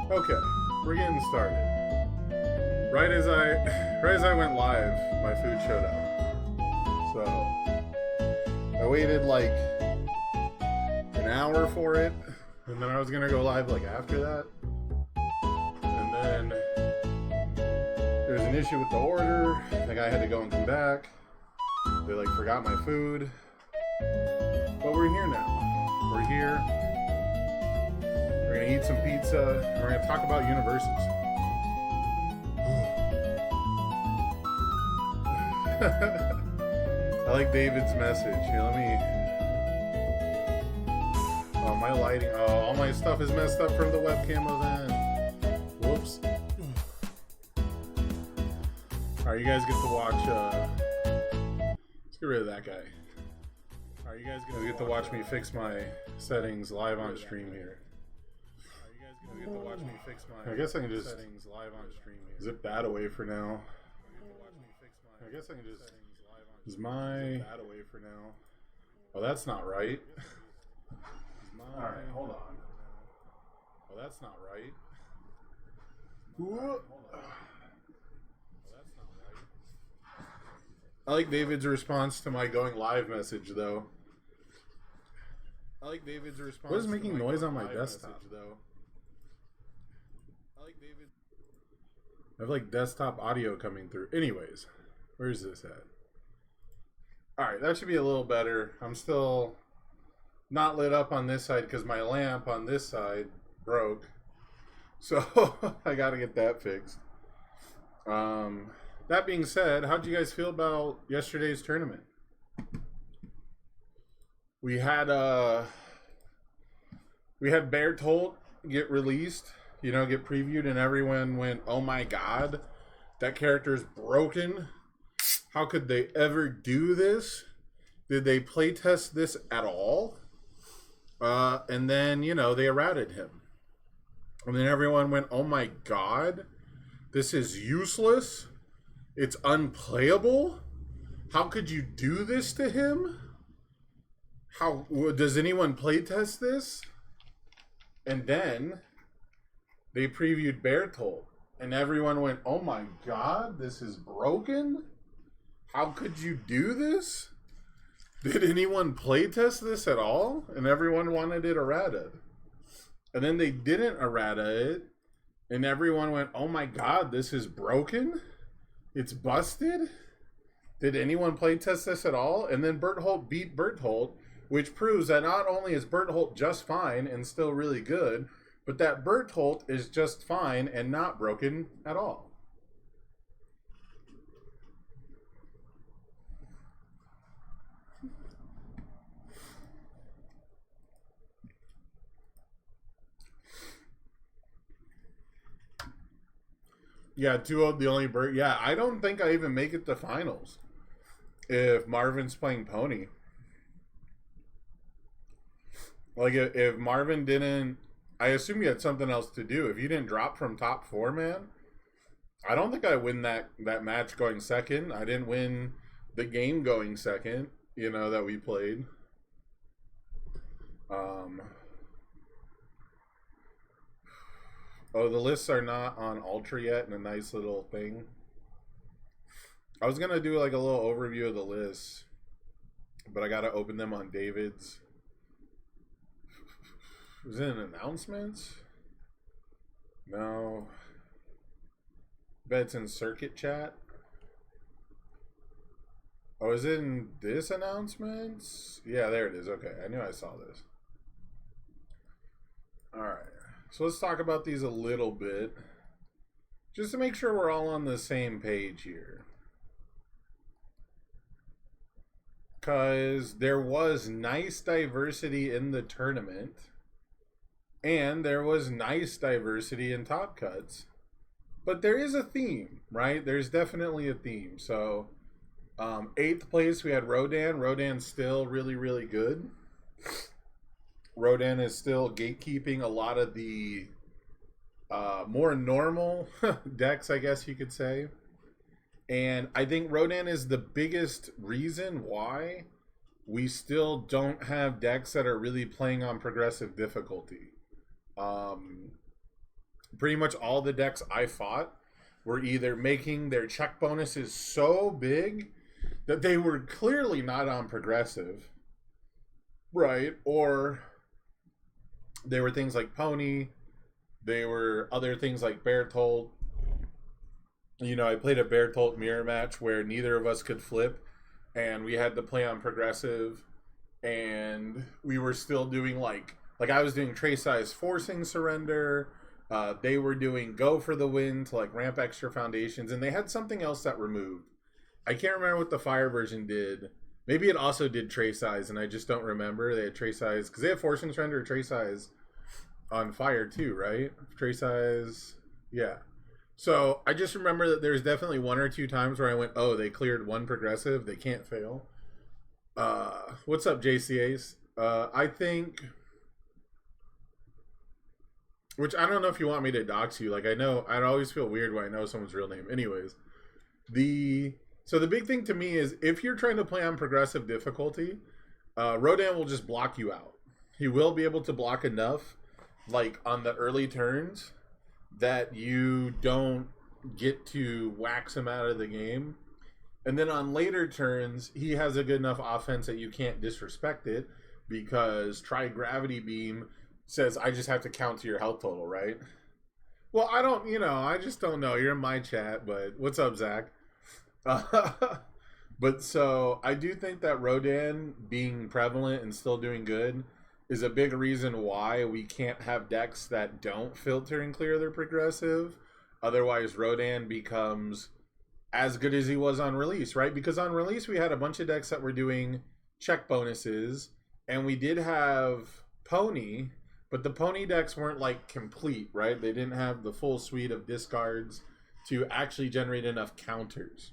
Okay, we're getting started. Right as I went live, my food showed up. So I waited like an hour for it, and then I was gonna go live like after that. And then there's an issue with the order. The guy had to go and come back. They like forgot my food. But we're here now. We're here. We're gonna eat some pizza. And we're gonna talk about universes. I like David's message. Here, let me. Oh, my lighting. Oh, all my stuff is messed up from the webcam event. Whoops. Alright, you guys get to watch. Let's get rid of that guy. Alright, you guys get to watch me fix my settings live on stream here. You get to watch me fix my. I guess I can just settings live on stream here. Zip that away for now. I guess I can just. Is my that away for now? Oh, that's not right. All right, hold on. Oh, that's not right. I like David's response to my going live message, though. I like David's response. What is making noise on my desktop, though? I like David. I have like desktop audio coming through. Anyways, where's this at? Alright, that should be a little better. I'm still not lit up on this side because my lamp on this side broke. So I gotta get that fixed. That being said, how'd you guys feel about yesterday's tournament? We had Bertolt get released, get previewed, and everyone went, "Oh my god, that character's broken. How could they ever do this? Did they playtest this at all?" And then, they errated him. And then everyone went, "Oh my god, this is useless. It's unplayable. How could you do this to him? How does anyone playtest this?" And then they previewed Bertolt. And everyone went, "Oh my god, this is broken. How could you do this? Did anyone playtest this at all?" And everyone wanted it errata. And then they didn't errata it. And everyone went, "Oh my god, this is broken. It's busted. Did anyone playtest this at all?" And then Bertolt beat Bertolt, which proves that not only is Bertolt just fine and still really good, but that Bertolt is just fine and not broken at all. Yeah, 2-0 the only bird. Yeah, I don't think I even make it to finals if Marvin's playing Pony. Like, if Marvin didn't... I assume you had something else to do. If you didn't drop from top 4, man, I don't think I win that match going second. I didn't win the game going second, that we played. Oh, the lists are not on Ultra yet in a nice little thing. I was going to do like a little overview of the lists, but I got to open them on David's. Is it an announcement? No. Bet it's in circuit chat. Oh, is it in this announcement? Yeah, there it is. Okay, I knew I saw this. Alright. So let's talk about these a little bit, just to make sure we're all on the same page here. Because there was nice diversity in the tournament, and there was nice diversity in top cuts. But there is a theme, right? There's definitely a theme. So, 8th place, we had Rodan. Rodan's still really, really good. Rodan is still gatekeeping a lot of the more normal decks, I guess you could say. And I think Rodan is the biggest reason why we still don't have decks that are really playing on progressive difficulty. pretty much all the decks I fought were either making their check bonuses so big that they were clearly not on progressive, right? Or they were things like Pony. They were other things like Bertolt. You know, I played a Bertolt mirror match where neither of us could flip, and we had to play on progressive, and we were still doing like I was doing tray size forcing surrender. They were doing go for the win to like ramp extra foundations, and they had something else that removed. I can't remember what the fire version did. Maybe it also did tray size, and I just don't remember. They had tray size because they have forcing surrender or tray size on fire too, right? Tray size, yeah. So I just remember that there's definitely one or two times where I went, oh, they cleared one progressive. They can't fail. What's up, JCAs? I think, which I don't know if you want me to dox you. Like, I know, I'd always feel weird when I know someone's real name. Anyways, so the big thing to me is if you're trying to play on progressive difficulty, Rodan will just block you out. He will be able to block enough, like on the early turns, that you don't get to wax him out of the game. And then on later turns, he has a good enough offense that you can't disrespect it because Tri-Gravity Beam says, I just have to count to your health total, right? Well, I just don't know. You're in my chat, but what's up, Zach? But so I do think that Rodan being prevalent and still doing good is a big reason why we can't have decks that don't filter and clear their progressive. Otherwise, Rodan becomes as good as he was on release, right? Because on release, we had a bunch of decks that were doing check bonuses, and we did have Pony, but the Pony decks weren't like complete, right? They didn't have the full suite of discards to actually generate enough counters.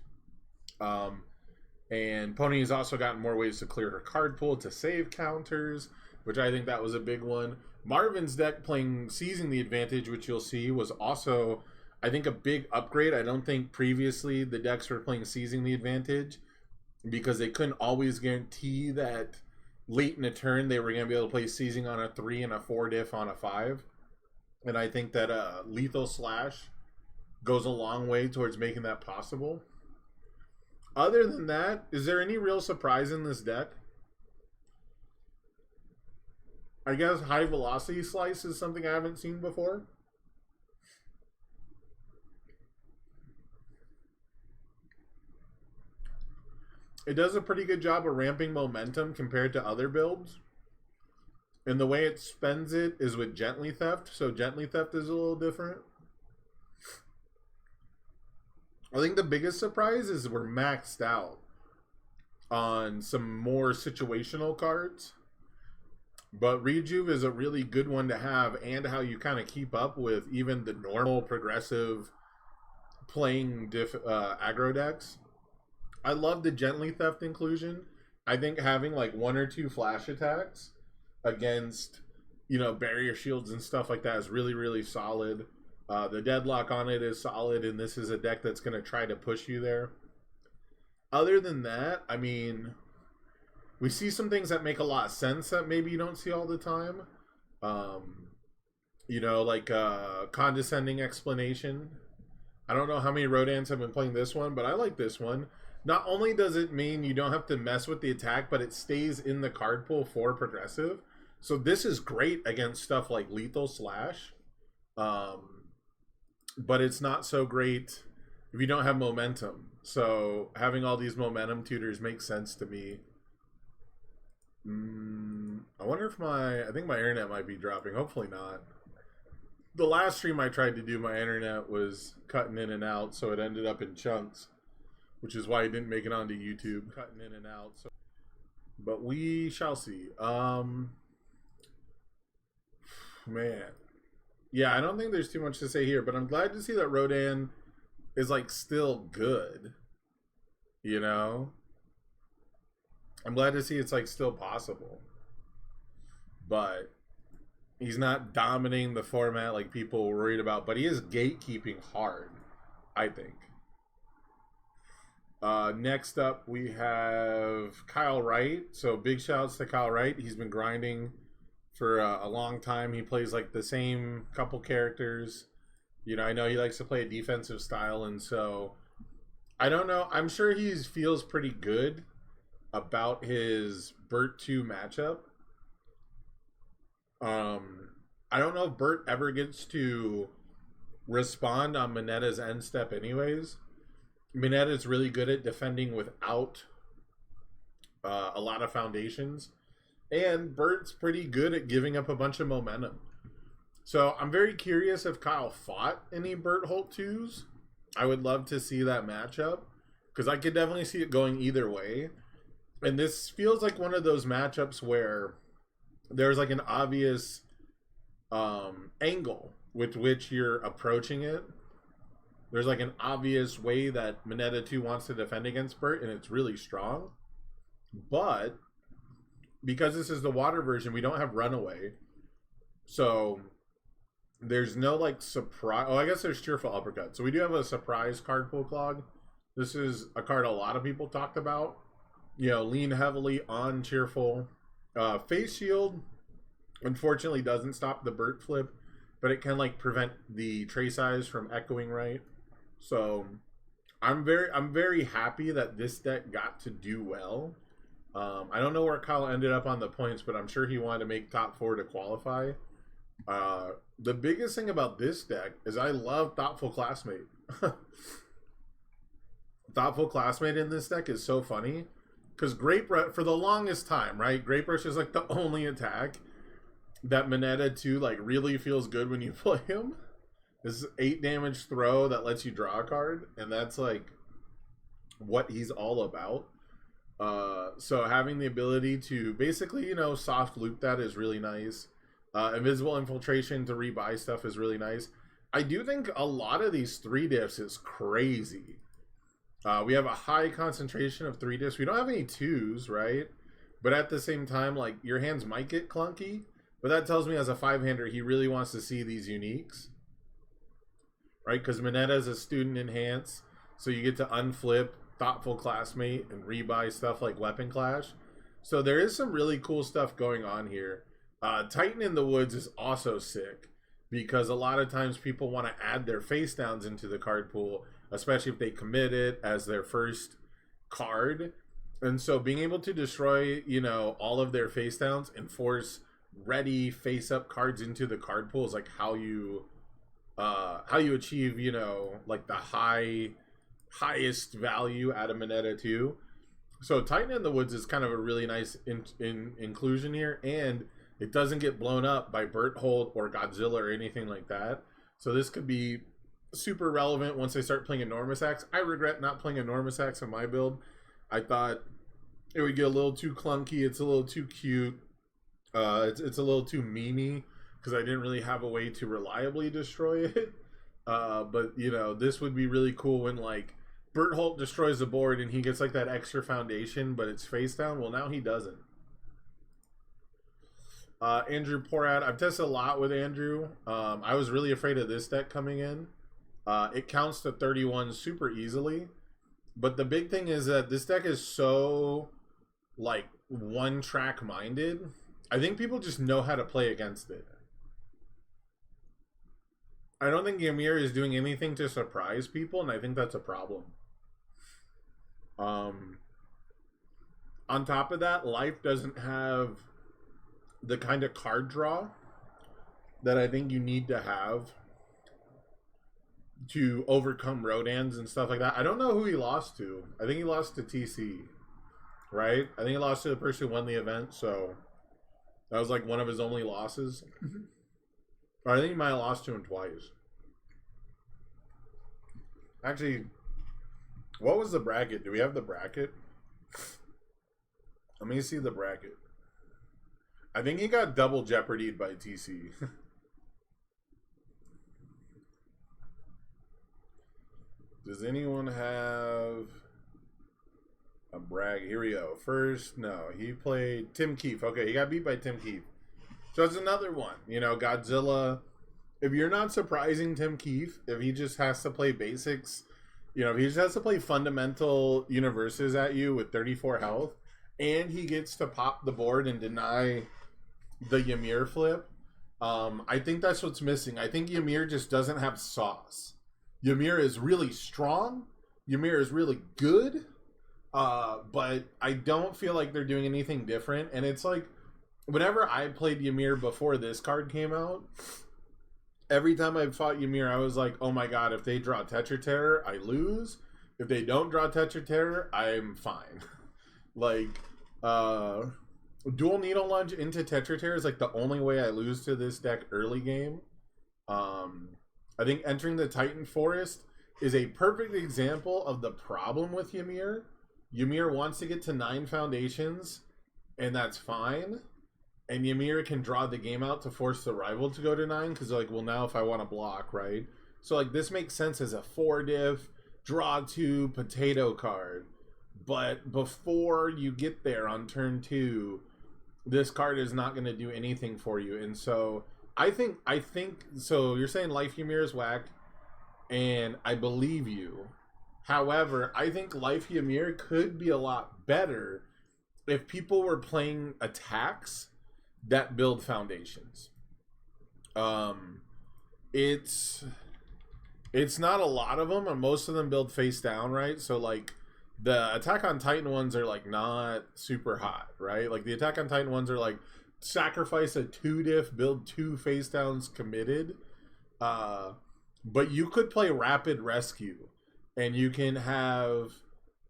And Pony has also gotten more ways to clear her card pool to save counters, which I think that was a big one. Marvin's deck playing Seizing the Advantage, which you'll see, was also, I think, a big upgrade. I don't think previously the decks were playing Seizing the Advantage because they couldn't always guarantee that late in a turn they were going to be able to play Seizing on a 3 and a 4 diff on a 5. And I think that Lethal Slash goes a long way towards making that possible. Other than that, is there any real surprise in this deck? I guess High Velocity Slice is something I haven't seen before. It does a pretty good job of ramping momentum compared to other builds. And the way it spends it is with Gently Theft, so Gently Theft is a little different. I think the biggest surprise is we're maxed out on some more situational cards. But Rejuve is a really good one to have, and how you kind of keep up with even the normal progressive playing aggro decks. I love the Gently Theft inclusion. I think having like 1 or 2 flash attacks against, barrier shields and stuff like that is really, really solid. The deadlock on it is solid, and this is a deck that's going to try to push you there. Other than that, I mean, we see some things that make a lot of sense that maybe you don't see all the time. Like Condescending Explanation. I don't know how many Rodans have been playing this one, but I like this one. Not only does it mean you don't have to mess with the attack, but it stays in the card pool for progressive. So this is great against stuff like Lethal Slash. But it's not so great if you don't have momentum. So having all these momentum tutors makes sense to me. I wonder if I think my internet might be dropping. Hopefully not. The last stream I tried to do, my internet was cutting in and out, so it ended up in chunks, which is why I didn't make it onto YouTube. Cutting in and out. So, but we shall see. Man. Yeah, I don't think there's too much to say here, but I'm glad to see that Rodan is like still good. I'm glad to see it's like still possible. But he's not dominating the format like people were worried about, but he is gatekeeping hard, I think. Next up, we have Kyle Wright. So big shouts to Kyle Wright. He's been grinding for a long time. He plays like the same couple characters You know, I know he likes to play a defensive style, and so I don't know. I'm sure he feels pretty good about his Bert 2 matchup. I don't know if Bert ever gets to respond on Minetta's end step anyways. Minetta's really good at defending without a lot of foundations. And Bert's pretty good at giving up a bunch of momentum. So I'm very curious if Kyle fought any Bertolt 2s. I would love to see that matchup because I could definitely see it going either way. And this feels like one of those matchups where there's like an obvious angle with which you're approaching it. There's like an obvious way that Mineta 2 wants to defend against Bert, and it's really strong. But because this is the water version, we don't have Runaway. So there's no like surprise. Oh, I guess there's Cheerful Uppercut. So we do have a surprise card pool clog. This is a card a lot of people talked about. You know, lean heavily on Cheerful. Face Shield, unfortunately, doesn't stop the Bert flip, but it can like prevent the tray size from echoing right. So I'm very happy that this deck got to do well. I don't know where Kyle ended up on the points, but I'm sure he wanted to make top 4 to qualify. The biggest thing about this deck is I love Thoughtful Classmate. Thoughtful Classmate in this deck is so funny because Grape Rush, for the longest time, right? Grape Rush is like the only attack that Mineta 2 like really feels good when you play him. This is 8 damage throw that lets you draw a card, and that's like what he's all about. So having the ability to basically, you know, soft loop that is really nice. Invisible Infiltration to rebuy stuff is really nice. I do think a lot of these 3 diffs is crazy. We have a high concentration of 3 diffs. We don't have any 2s, right? But at the same time, like, your hands might get clunky. But that tells me as a 5-hander, he really wants to see these uniques. Right? Because Mineta is a student enhance. So you get to unflip Thoughtful Classmate and rebuy stuff like Weapon Clash. So there is some really cool stuff going on here. Titan in the Woods is also sick. Because a lot of times people want to add their face downs into the card pool, especially if they commit it as their first card. And so being able to destroy, you know, all of their face downs and force ready face up cards into the card pool is like how you achieve, you know, like the highest value out of Mineta 2. So Titan in the Woods is kind of a really nice inclusion here, and it doesn't get blown up by Bertolt or Godzilla or anything like that. So this could be super relevant once they start playing Enormous Axe. I regret not playing Enormous Axe in my build. I thought it would get a little too clunky. It's a little too cute. It's a little too memey because I didn't really have a way to reliably destroy it. But, you know, this would be really cool when, like, Bertolt destroys the board and he gets, like, that extra foundation, but it's face down. Well, now he doesn't. Andrew Porat. I've tested a lot with Andrew. I was really afraid of this deck coming in. It counts to 31 super easily. But the big thing is that this deck is so, like, one-track minded. I think people just know how to play against it. I don't think Ymir is doing anything to surprise people, and I think that's a problem. On top of that, Life doesn't have the kind of card draw that I think you need to have to overcome Rodans and stuff like that. I don't know who he lost to. I think he lost to TC, right? I think he lost to the person who won the event, so that was like one of his only losses. Or I think he might have lost to him twice. Actually, what was the bracket? Do we have the bracket? Let me see the bracket. I think he got double jeopardied by TC. Does anyone have a brag? Here we go. First, no. He played Tim Keefe. Okay, he got beat by Tim Keefe. So it's another one. You know, Godzilla. If you're not surprising Tim Keefe, if he just has to play basics, you know, if he just has to play fundamental universes at you with 34 health, and he gets to pop the board and deny the Ymir flip, I think that's what's missing. I think Ymir just doesn't have sauce. Ymir is really strong. Ymir is really good. But I don't feel like they're doing anything different. And it's like, whenever I played Ymir before this card came out, every time I fought Ymir, I was like, oh my god, if they draw Tetra Terror, I lose. If they don't draw Tetra Terror, I'm fine. Like, dual Needle Lunge into Tetra Terror is like the only way I lose to this deck early game. I think entering the Titan Forest is a perfect example of the problem with Ymir. Ymir wants to get to 9 foundations, and that's fine. And Ymir can draw the game out to force the rival to go to 9, because they're like, well, now if I want to block, right? So, like, this makes sense as a 4-diff, draw 2, potato card. But before you get there on turn 2, this card is not going to do anything for you. And so, I think, so you're saying Life Ymir is whack, and I believe you. However, I think Life Ymir could be a lot better if people were playing attacks that build foundations. It's not a lot of them, and most of them build face down, right? So like the Attack on Titan ones are like not super hot, right? Like the Attack on Titan ones are like sacrifice a 2-diff, build 2 face downs committed. But you could play Rapid Rescue, and you can have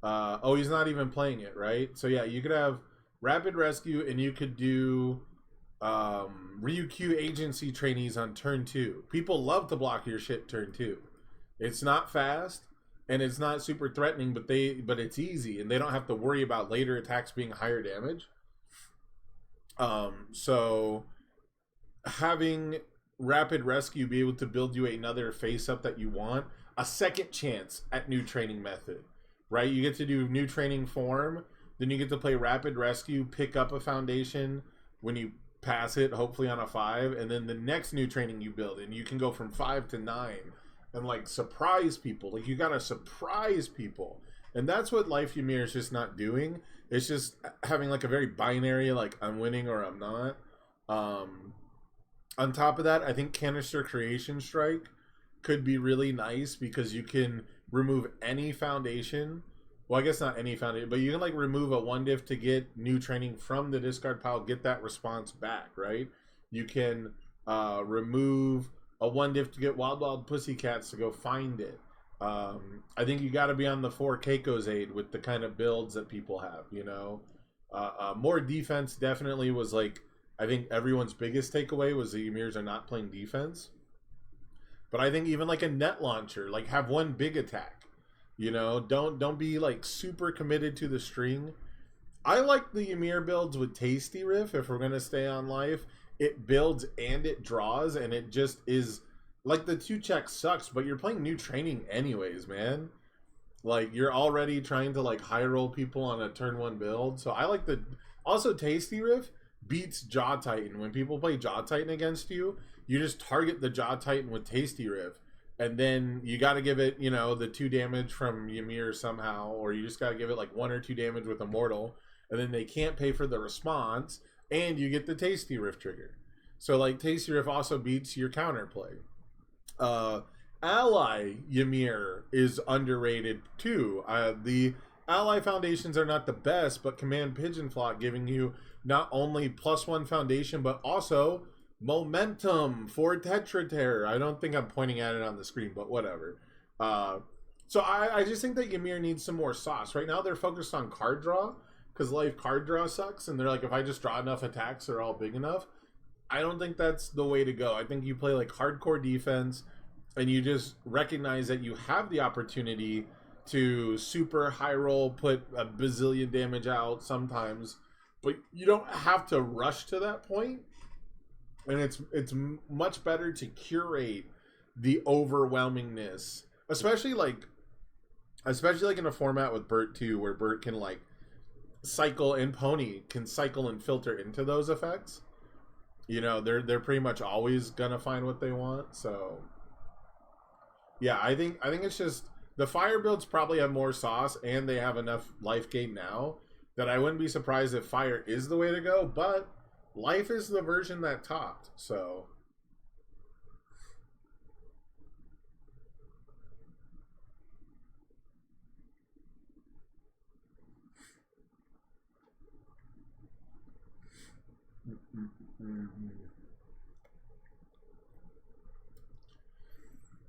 oh, he's not even playing it, right? So yeah, you could have Rapid Rescue, and you could do Ryukyu Agency Trainees on turn 2. People love to block your shit turn 2. It's not fast, and it's not super threatening, but it's easy, and they don't have to worry about later attacks being higher damage. So having Rapid Rescue be able to build you another face up that you want, a second chance at new training method, right? You get to do new training form, then you get to play Rapid Rescue, pick up a foundation when you pass it, hopefully on a 5, and then the next new training you build, and you can go from 5 to 9 and like surprise people. Like, you gotta surprise people, and that's what Life Ymir is just not doing. It's just having like a very binary, like I'm winning or I'm not. On top of that, I think Canister Creation Strike could be really nice because you can remove any foundation. Well, I guess not any foundation, but you can like remove a 1-diff to get new training from the discard pile, get that response back, right? You can remove a 1-diff to get Wild Pussycats to go find it. I think you got to be on the 4 Keiko's aid with the kind of builds that people have, you know? More defense definitely was like, I think everyone's biggest takeaway was the Ymirs are not playing defense. But I think even like a net launcher, like have one big attack. You know, don't be like super committed to the string. I like the Ymir builds with Tasty Riff. If we're gonna stay on life, it builds and it draws, and it just is like the 2-check sucks, but you're playing new training anyways, man. Like you're already trying to like high roll people on a turn 1 build. So I like the also Tasty Riff beats Jaw Titan. When people play Jaw Titan against you, you just target the Jaw Titan with Tasty Riff. And then you got to give it, you know, the 2 damage from Ymir somehow, or you just got to give it like 1 or 2 damage with Immortal, and then they can't pay for the response, and you get the Tasty Riff trigger. So like Tasty Riff also beats your counterplay. Ally Ymir is underrated too. The Ally foundations are not the best, but Command Pigeon Flock giving you not only +1 foundation, but also momentum for Tetra Terror. I don't think I'm pointing at it on the screen, but whatever. So I just think that Ymir needs some more sauce. Right now they're focused on card draw, because life card draw sucks, and they're like, if I just draw enough attacks, they're all big enough. I don't think that's the way to go. I think you play like hardcore defense, and you just recognize that you have the opportunity to super high roll, put a bazillion damage out sometimes, but you don't have to rush to that point. And it's much better to curate the overwhelmingness, especially like in a format with Bert too, where Bert can like cycle, and Pony can cycle and filter into those effects. You know, they're pretty much always gonna find what they want. So yeah, I think it's just the fire builds probably have more sauce, and they have enough life gain now that I wouldn't be surprised if fire is the way to go, but life is the version that topped. So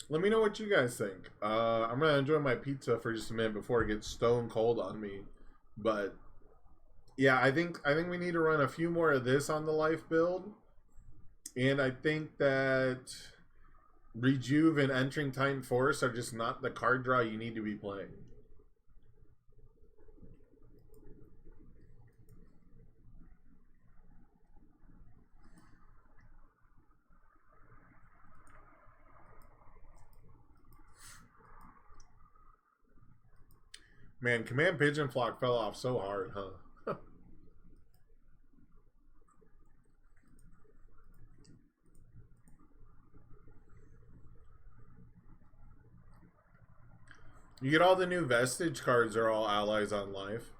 Let me know what you guys think. I'm gonna enjoy my pizza for just a minute before it gets stone cold on me. But yeah, I think we need to run a few more of this on the life build, and I think that Rejuve and Entering Titan Force are just not the card draw you need to be playing. Man, Command Pigeon Flock fell off so hard, huh? You get all the new Vestige cards are all allies on life.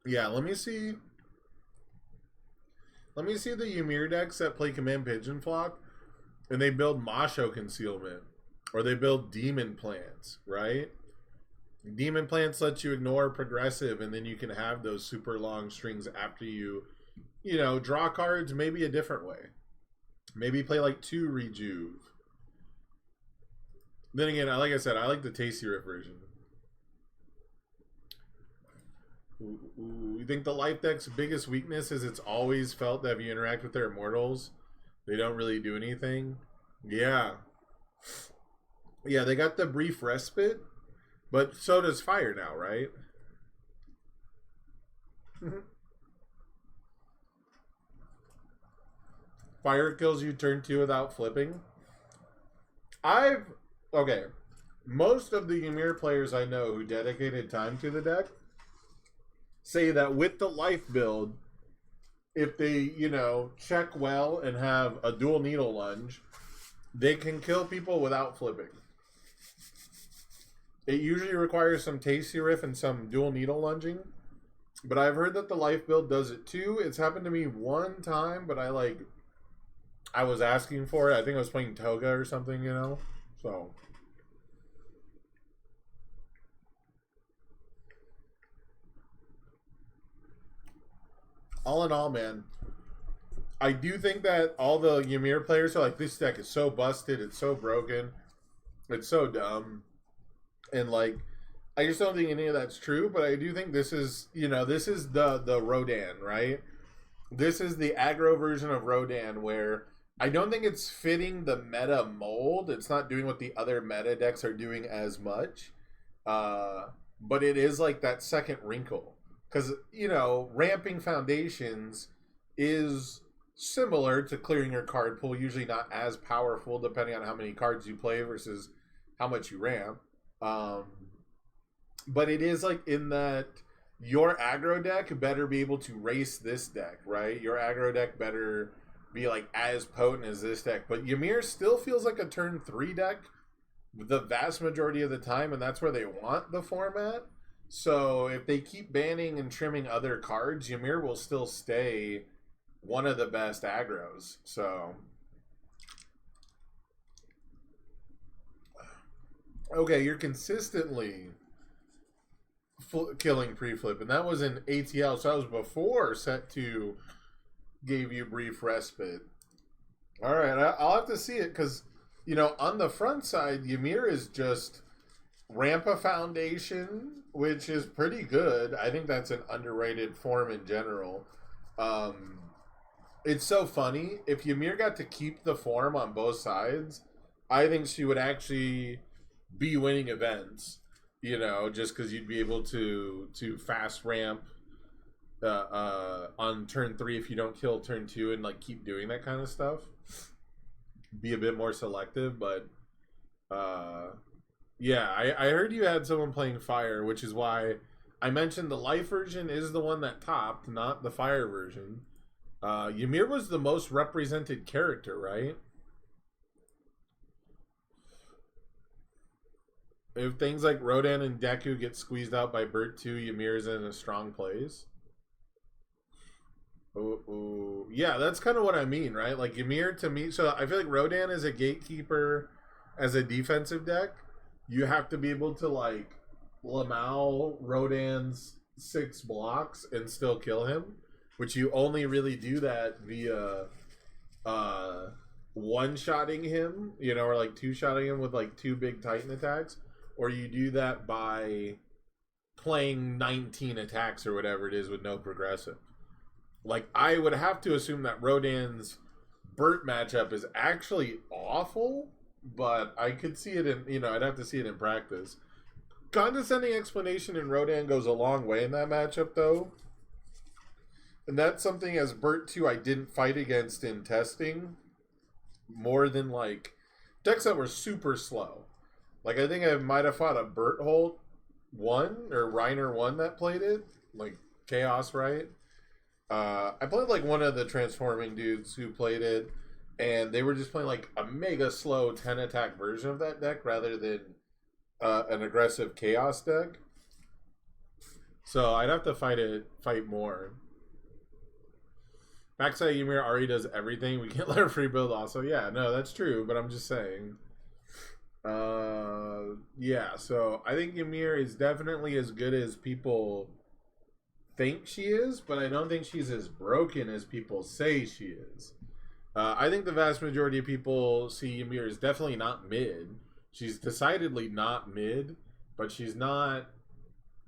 Yeah, let me see. Let me see the Ymir decks that play Command Pigeon Flock, and they build Masho Concealment, or they build Demon Plants, right? Demon Plants lets you ignore progressive, and then you can have those super long strings after you know, draw cards maybe a different way. Maybe play like 2 Rejuve. Then again, like I said, I like the Tasty Rip version. Ooh. You think the life deck's biggest weakness is it's always felt that if you interact with their immortals, they don't really do anything? Yeah. Yeah, they got the brief respite, but so does fire now, right? Fire kills you turn 2 without flipping. Okay. Most of the Ymir players I know who dedicated time to the deck say that with the life build, if they, you know, check well and have a dual needle lunge, they can kill people without flipping. It usually requires some tasty riff and some dual needle lunging, but I've heard that the life build does it too. It's happened to me one time, but I was asking for it. I think I was playing Toga or something, you know. So all in all, man, I do think that all the Ymir players are like, this deck is so busted, it's so broken, it's so dumb, and like, I just don't think any of that's true. But I do think this is, you know, this is the Rodan, right? This is the aggro version of Rodan, where I don't think it's fitting the meta mold. It's not doing what the other meta decks are doing as much, but it is like that second wrinkle. Because, you know, ramping foundations is similar to clearing your card pool, usually not as powerful depending on how many cards you play versus how much you ramp. But it is like in that your aggro deck better be able to race this deck, right? Your aggro deck better be like as potent as this deck. But Ymir still feels like a turn 3 deck the vast majority of the time, and that's where they want the format. So if they keep banning and trimming other cards, Ymir will still stay one of the best aggros. So okay, you're consistently killing pre-flip, and that was in ATL, so that was before set 2 gave you brief respite. All right, I'll have to see it, because, you know, on the front side, Ymir is just Rampa Foundation, which is pretty good. I think that's an underrated form in general. It's so funny. If Ymir got to keep the form on both sides, I think she would actually be winning events. You know, just because you'd be able to fast ramp on turn 3 if you don't kill turn 2, and like keep doing that kind of stuff. Be a bit more selective, but yeah, I heard you had someone playing fire, which is why I mentioned the life version is the one that topped, not the fire version. Ymir was the most represented character, right? If things like Rodan and Deku get squeezed out by Bert 2, Ymir's in a strong place. Ooh. Yeah, that's kind of what I mean, right? Like Ymir to me, so I feel like Rodan is a gatekeeper as a defensive deck. You have to be able to like Lamau Rodan's 6 blocks and still kill him, which you only really do that via one-shotting him, or like two-shotting him with like 2 big Titan attacks, or you do that by playing 19 attacks or whatever it is with no progressive. Like, I would have to assume that Rodan's Bert matchup is actually awful, but I could see it in, I'd have to see it in practice. Condescending explanation in Rodan goes a long way in that matchup, though. And that's something as Bert 2 I didn't fight against in testing more than, like, decks that were super slow. Like, I think I might have fought a Bertolt 1 or Reiner 1 that played it. Like, Chaos, right? I played, like, one of the transforming dudes who played it, and they were just playing, like, a mega slow 10-attack version of that deck rather than an aggressive Chaos deck. So I'd have to fight more. Backside Ymir already does everything. We can't let her free build also. Yeah, no, that's true, but I'm just saying. Yeah, so I think Ymir is definitely as good as people think she is, but I don't think she's as broken as people say she is. I think the vast majority of people see Ymir as definitely not mid. She's decidedly not mid, but she's not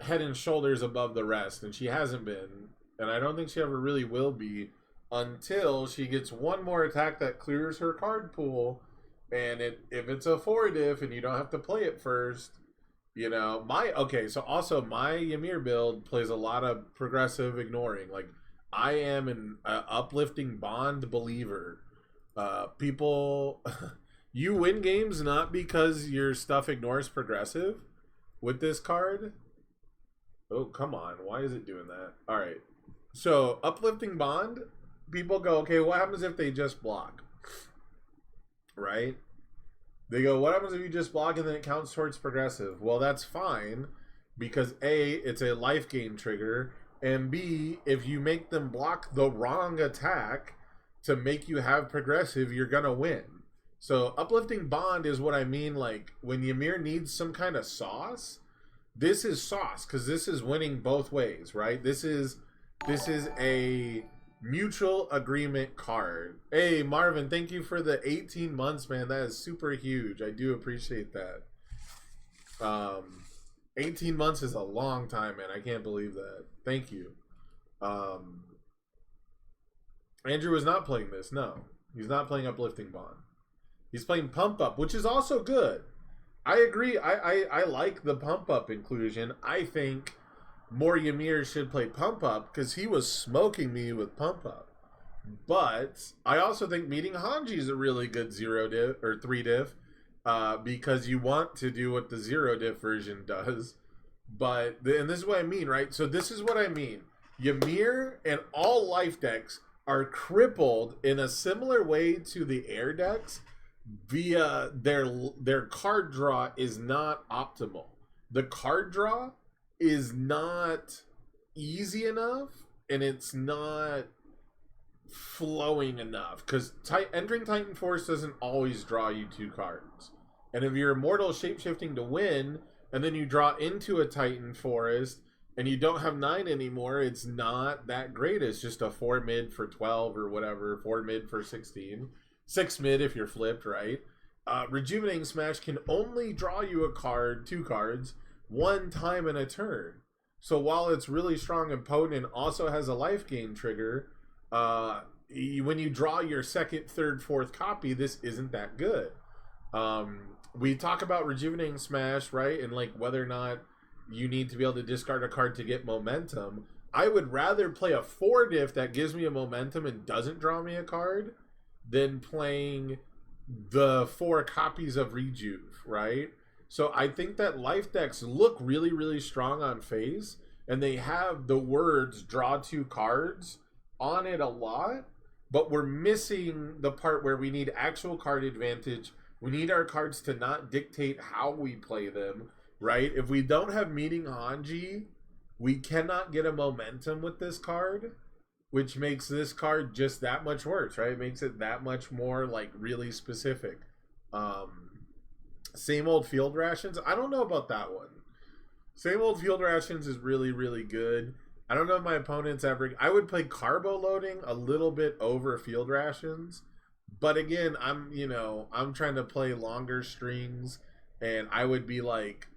head and shoulders above the rest, and she hasn't been, and I don't think she ever really will be until she gets one more attack that clears her card pool, and if it's a 4-diff and you don't have to play it first, so also my Ymir build plays a lot of progressive ignoring. Like, I am an uplifting bond believer. People, you win games not because your stuff ignores progressive with this card. Oh, come on. Why is it doing that? All right. So, uplifting bond, people go, okay, what happens if they just block? Right? They go, what happens if you just block and then it counts towards progressive? Well, that's fine because A, it's a life gain trigger, and B, if you make them block the wrong attack to make you have progressive, you're going to win. So uplifting bond is what I mean, like when Ymir needs some kind of sauce, this is sauce because this is winning both ways, right? This is a mutual agreement card. Hey, Marvin, thank you for the 18 months, man. That is super huge. I do appreciate that. 18 months is a long time, man. I can't believe that. Thank you. Andrew is not playing this. No, he's not playing Uplifting Bond. He's playing Pump Up, which is also good. I agree. I like the Pump Up inclusion. I think more Ymir should play Pump Up because he was smoking me with Pump Up. But I also think meeting Hanji is a really good 0-diff or 3-diff because you want to do what the 0-diff version does. But, and this is what I mean, right? So this is what I mean. Ymir and all life decks are crippled in a similar way to the air decks via their card draw is not optimal. The card draw is not easy enough and it's not flowing enough because entering Titan Force doesn't always draw you 2 cards. And if you're Immortal Shapeshifting to win and then you draw into a Titan Forest and you don't have 9 anymore, it's not that great. It's just a 4 mid for 12 or whatever, 4 mid for 16, 6 mid if you're flipped, right? Rejuvenating Smash can only draw you a card, 2 cards, 1 time in a turn. So while it's really strong and potent and also has a life gain trigger, when you draw your 2nd, 3rd, 4th copy, this isn't that good. We talk about Rejuvenating Smash, right? And like whether or not you need to be able to discard a card to get momentum. I would rather play a 4-diff that gives me a momentum and doesn't draw me a card than playing the 4 copies of Rejuve, right? So I think that life decks look really, really strong on face, and they have the words draw 2 cards on it a lot, but we're missing the part where we need actual card advantage. We need our cards to not dictate how we play them, right? If we don't have Meeting Hanji, we cannot get a momentum with this card, which makes this card just that much worse, right? It makes it that much more, like, really specific. Same old Field Rations. I don't know about that one. Same old field rations is really, really good. I don't know if my opponents ever. I would play carbo loading a little bit over field rations, but again, I'm trying to play longer strings, and I would be like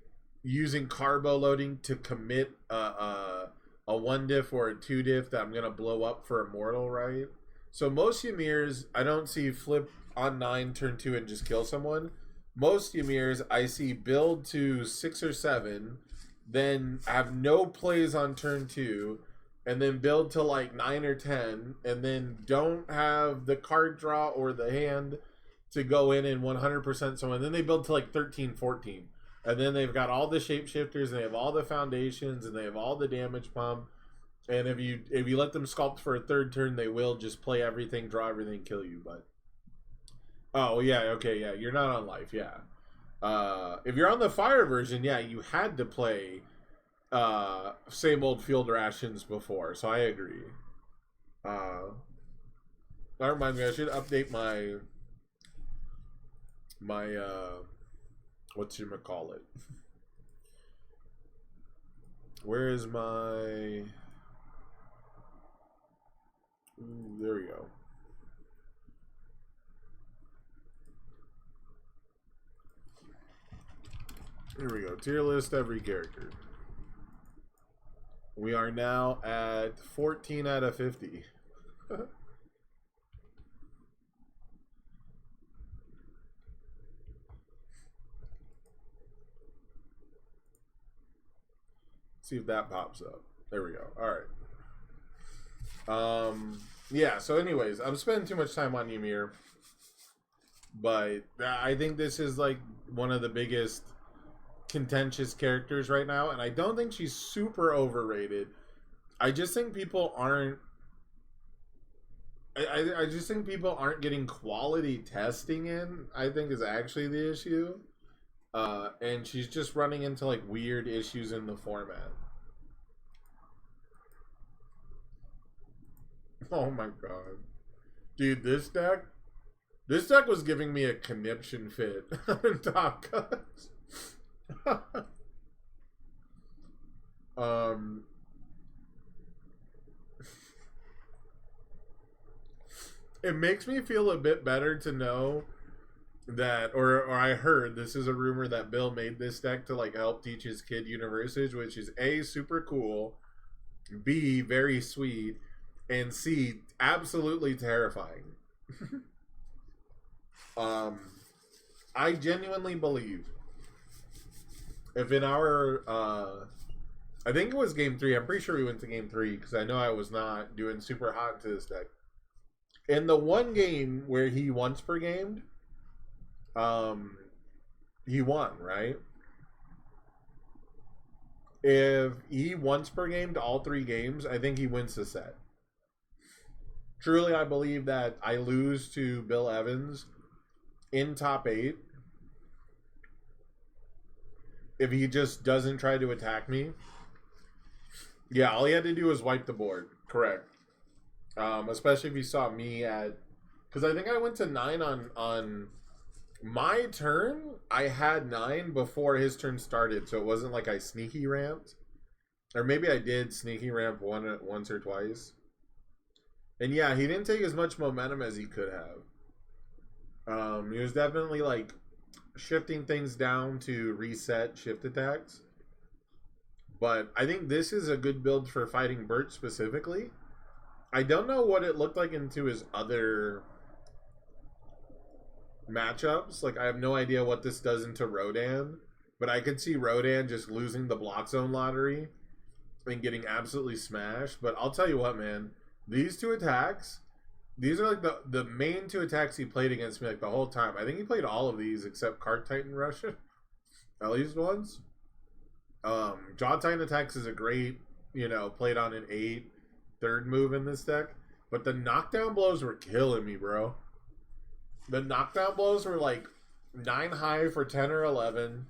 using carbo loading to commit a one diff or a two diff that I'm gonna blow up for immortal, right? So most Ymirs, I don't see flip on 9 turn 2 and just kill someone. Most Ymirs I see build to 6 or 7, then have no plays on turn 2, and then build to like 9 or 10, and then don't have the card draw or the hand to go in and 100% someone. Then they build to like 13, 14. And then they've got all the shapeshifters, and they have all the foundations, and they have all the damage pump. And if you let them sculpt for a third turn, they will just play everything, draw everything, kill you. But oh yeah, okay, yeah, you're not on life, yeah. If you're on the fire version, yeah, you had to play same old field rations before, so I agree. That reminds me, I should update my whatchamacallit. Where is my... Ooh, there we go. Here we go. Tier list every character. We are now at 14 out of 50. See if that pops up. There we go. All right. Yeah, so anyways, I'm spending too much time on Ymir, but I think this is like one of the biggest contentious characters right now, and I don't think she's super overrated. I just think people aren't I just think people aren't getting quality testing in, I think, is actually the issue. And she's just running into like weird issues in the format. Oh my god. Dude, this deck was giving me a conniption fit on top cuts. It makes me feel a bit better to know that, or I heard, this is a rumor that Bill made this deck to like help teach his kid Universage, which is A, super cool, B, very sweet, and C, absolutely terrifying. I genuinely believe if in our I think it was game 3, I'm pretty sure we went to game 3 because I know I was not doing super hot into this deck. In the one game where he once per gamed, he won, right? If he once per gamed all 3 games, I think he wins the set. Truly, I believe that I lose to Bill Evans in top 8 if he just doesn't try to attack me. Yeah, all he had to do was wipe the board. Correct. Especially if he saw me at... Because I think I went to 9 on my turn. I had 9 before his turn started, so it wasn't like I sneaky ramped. Or maybe I did sneaky ramp once or twice. And yeah, he didn't take as much momentum as he could have. He was definitely like shifting things down to reset shift attacks. But I think this is a good build for fighting Bert specifically. I don't know what it looked like into his other matchups. Like, I have no idea what this does into Rodan. But I could see Rodan just losing the block zone lottery and getting absolutely smashed. But I'll tell you what, man. These 2 attacks, these are like the main 2 attacks he played against me like the whole time. I think he played all of these except Card Titan Russia. At least once. Jaw Titan attacks is a great, played on an 8 third move in this deck. But the knockdown blows were killing me, bro. The knockdown blows were like 9 high for 10 or 11.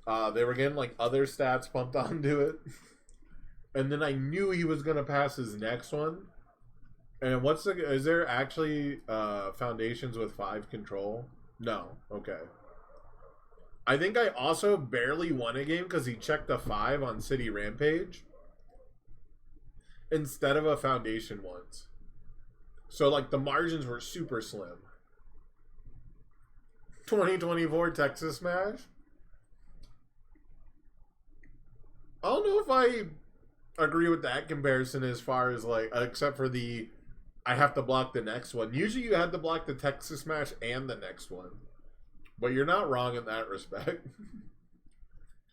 They were getting like other stats pumped onto it. And then I knew he was going to pass his next one. And is there actually foundations with 5 control? No. Okay. I think I also barely won a game because he checked a 5 on City Rampage instead of a Foundation once. So, like, the margins were super slim. 2024 Texas Smash? I don't know if I agree with that comparison as far as, like, except for the I have to block the next one. Usually you had to block the Texas Smash and the next one. But you're not wrong in that respect.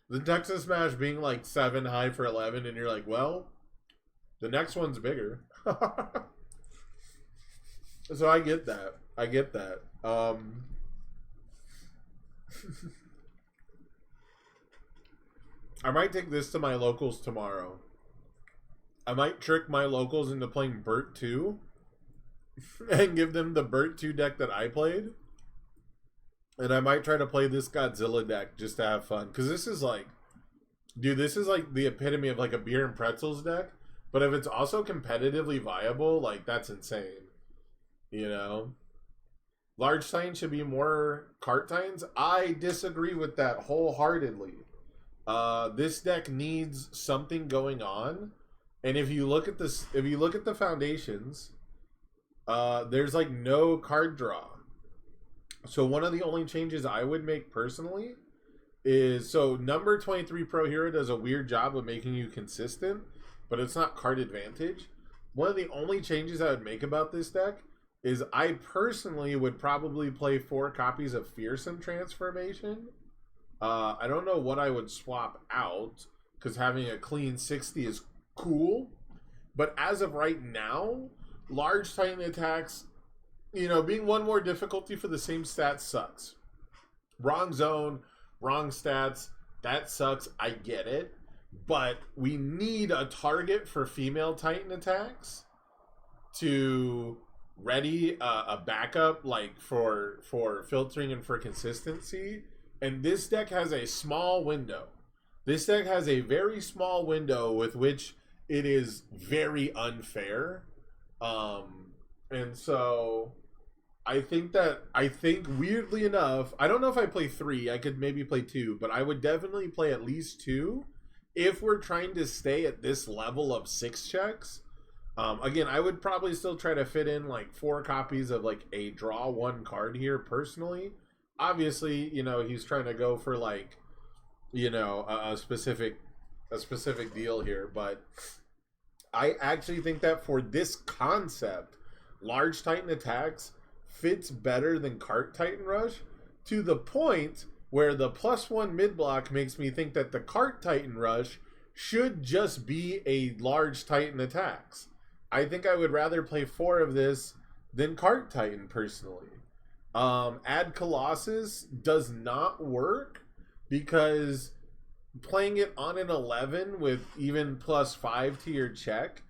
The Texas Smash being like 7 high for 11, and you're like, well, the next one's bigger. So I get that. I get that. I might take this to my locals tomorrow. I might trick my locals into playing Bert 2 and give them the Bert 2 deck that I played. And I might try to play this Godzilla deck just to have fun. Because this is like, dude, this is like the epitome of like a beer and pretzels deck. But if it's also competitively viable, like, that's insane. You know? Large Titan should be more Cart Titans. I disagree with that wholeheartedly. This deck needs something going on. And if you look at this, if you look at the foundations, there's like no card draw. So one of the only changes I would make personally is, so number 23 Pro Hero does a weird job of making you consistent, but it's not card advantage. One of the only changes I would make about this deck is I personally would probably play 4 copies of Fearsome Transformation. I don't know what I would swap out, because having a clean 60 is cool. But as of right now, large Titan attacks, you know, being 1 more difficulty for the same stats sucks. Wrong zone, wrong stats, that sucks. I get it. But we need a target for female Titan attacks to ready a backup, like for filtering and for consistency. And this deck has a small window. This deck has a very small window with which it is very unfair. And so I think weirdly enough, I don't know if I play 3, I could maybe play 2, but I would definitely play at least 2 if we're trying to stay at this level of 6 checks. Again, I would probably still try to fit in like 4 copies of like a draw 1 card here personally. Obviously, you know, he's trying to go for like, you know, a specific deal here, but I actually think that for this concept, large Titan attacks fits better than Cart Titan Rush, to the point where the +1 mid block makes me think that the Cart Titan Rush should just be a large Titan attacks. I think I would rather play 4 of this than Cart Titan personally. Add Colossus does not work because playing it on an 11 with even +5 to your check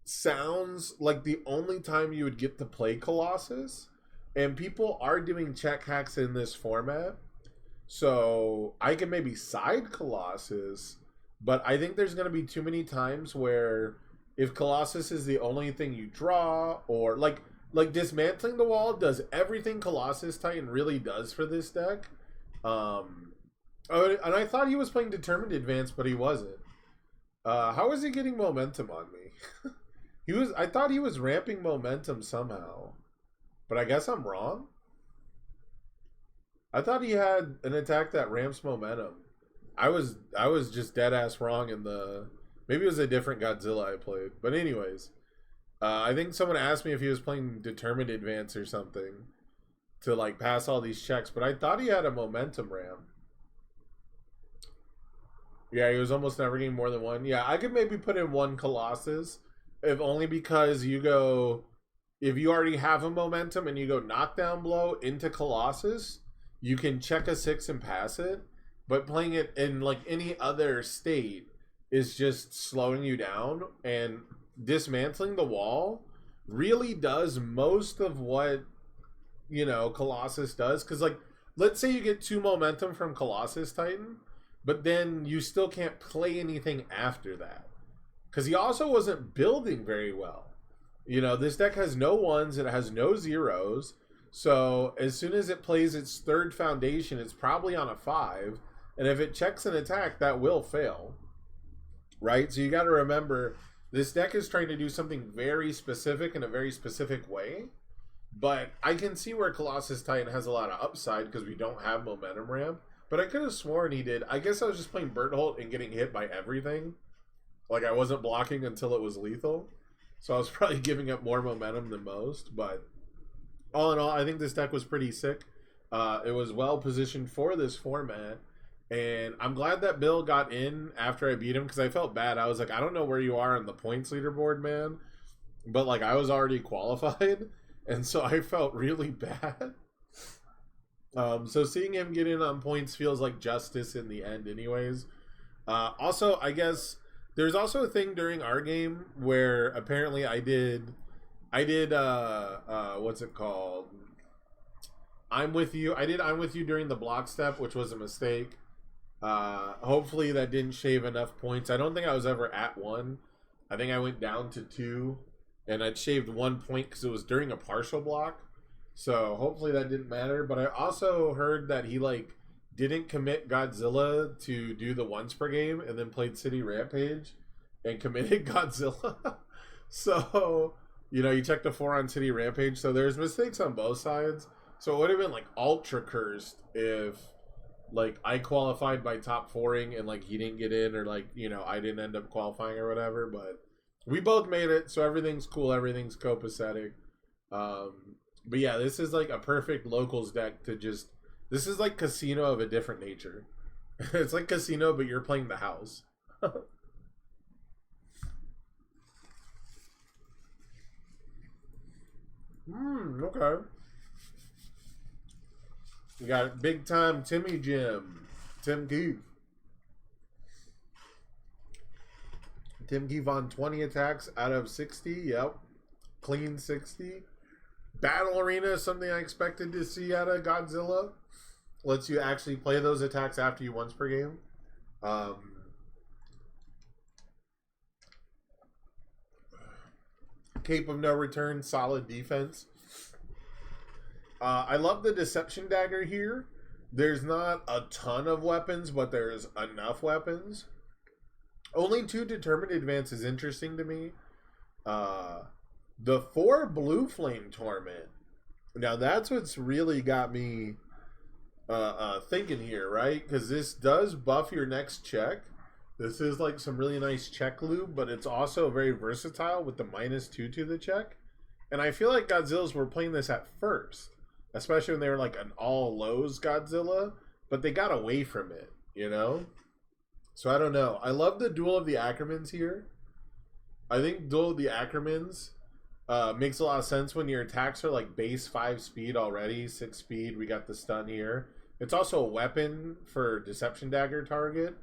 sounds like the only time you would get to play Colossus. And people are doing check hacks in this format. So I can maybe side Colossus, but I think there's going to be too many times where if Colossus is the only thing you draw, or like dismantling the wall does everything Colossus Titan really does for this deck. Oh, and I thought he was playing Determined Advance, but he wasn't. How is he getting momentum on me? I thought he was ramping momentum somehow, but I guess I'm wrong. I thought he had an attack that ramps momentum. I was just dead ass wrong in the. Maybe it was a different Godzilla I played, but anyways, I think someone asked me if he was playing Determined Advance or something to like pass all these checks, but I thought he had a momentum ramp. Yeah, he was almost never getting more than 1. Yeah, I could maybe put in 1 Colossus, if only because you go, if you already have a momentum and you go knockdown blow into Colossus, you can check a 6 and pass it. But playing it in like any other state is just slowing you down, and dismantling the wall really does most of what, you know, Colossus does. Because like, let's say you get 2 momentum from Colossus Titan, but then you still can't play anything after that. Because he also wasn't building very well. You know, this deck has no 1s, it has no 0s. So as soon as it plays its third foundation, it's probably on a 5. And if it checks an attack, that will fail. Right? So you got to remember, this deck is trying to do something very specific in a very specific way. But I can see where Colossus Titan has a lot of upside because we don't have momentum ramp. But I could have sworn he did. I guess I was just playing Bertolt and getting hit by everything. Like I wasn't blocking until it was lethal. So I was probably giving up more momentum than most. But all in all, I think this deck was pretty sick. It was well positioned for this format. And I'm glad that Bill got in after I beat him because I felt bad. I was like, I don't know where you are on the points leaderboard, man. But like I was already qualified. And so I felt really bad. So seeing him get in on points feels like justice in the end anyways. Also, I guess there's also a thing during our game where apparently I did what's it called? I'm with you. I did I'm with you during the block step, which was a mistake. Hopefully that didn't shave enough points. I don't think I was ever at 1. I think I went down to 2 and I'd shaved 1 point because it was during a partial block. So hopefully that didn't matter. But I also heard that he like didn't commit Godzilla to do the once per game and then played City Rampage and committed Godzilla. So, you know, you checked the 4 on City Rampage. So there's mistakes on both sides. So it would have been like ultra cursed if like I qualified by top 4ing and like he didn't get in or like, you know, I didn't end up qualifying or whatever. But we both made it. So everything's cool. Everything's copacetic. But yeah, this is like a perfect locals deck to just... This is like Casino of a different nature. It's like Casino, but you're playing the house. Okay. We got big time Timmy Jim. Tim Keefe. Tim Keefe on 20 attacks out of 60. Yep. Clean 60. Battle Arena is something I expected to see out of Godzilla. Lets you actually play those attacks after you once per game. Cape of No Return, solid defense. I love the Deception Dagger here. There's not a ton of weapons, but there's enough weapons. Only 2 Determined Advance is interesting to me. The 4 Blue Flame Torment. Now that's what's really got me thinking here, right? Because this does buff your next check. This is like some really nice check lube, but it's also very versatile with the -2 to the check. And I feel like Godzillas were playing this at first, especially when they were like an all lows Godzilla, but they got away from it, you know? So I don't know. I love the Duel of the Ackermans here. I think Duel of the Ackermans makes a lot of sense when your attacks are like base 5 speed already, 6 speed. We got the stun here. It's also a weapon for Deception Dagger target.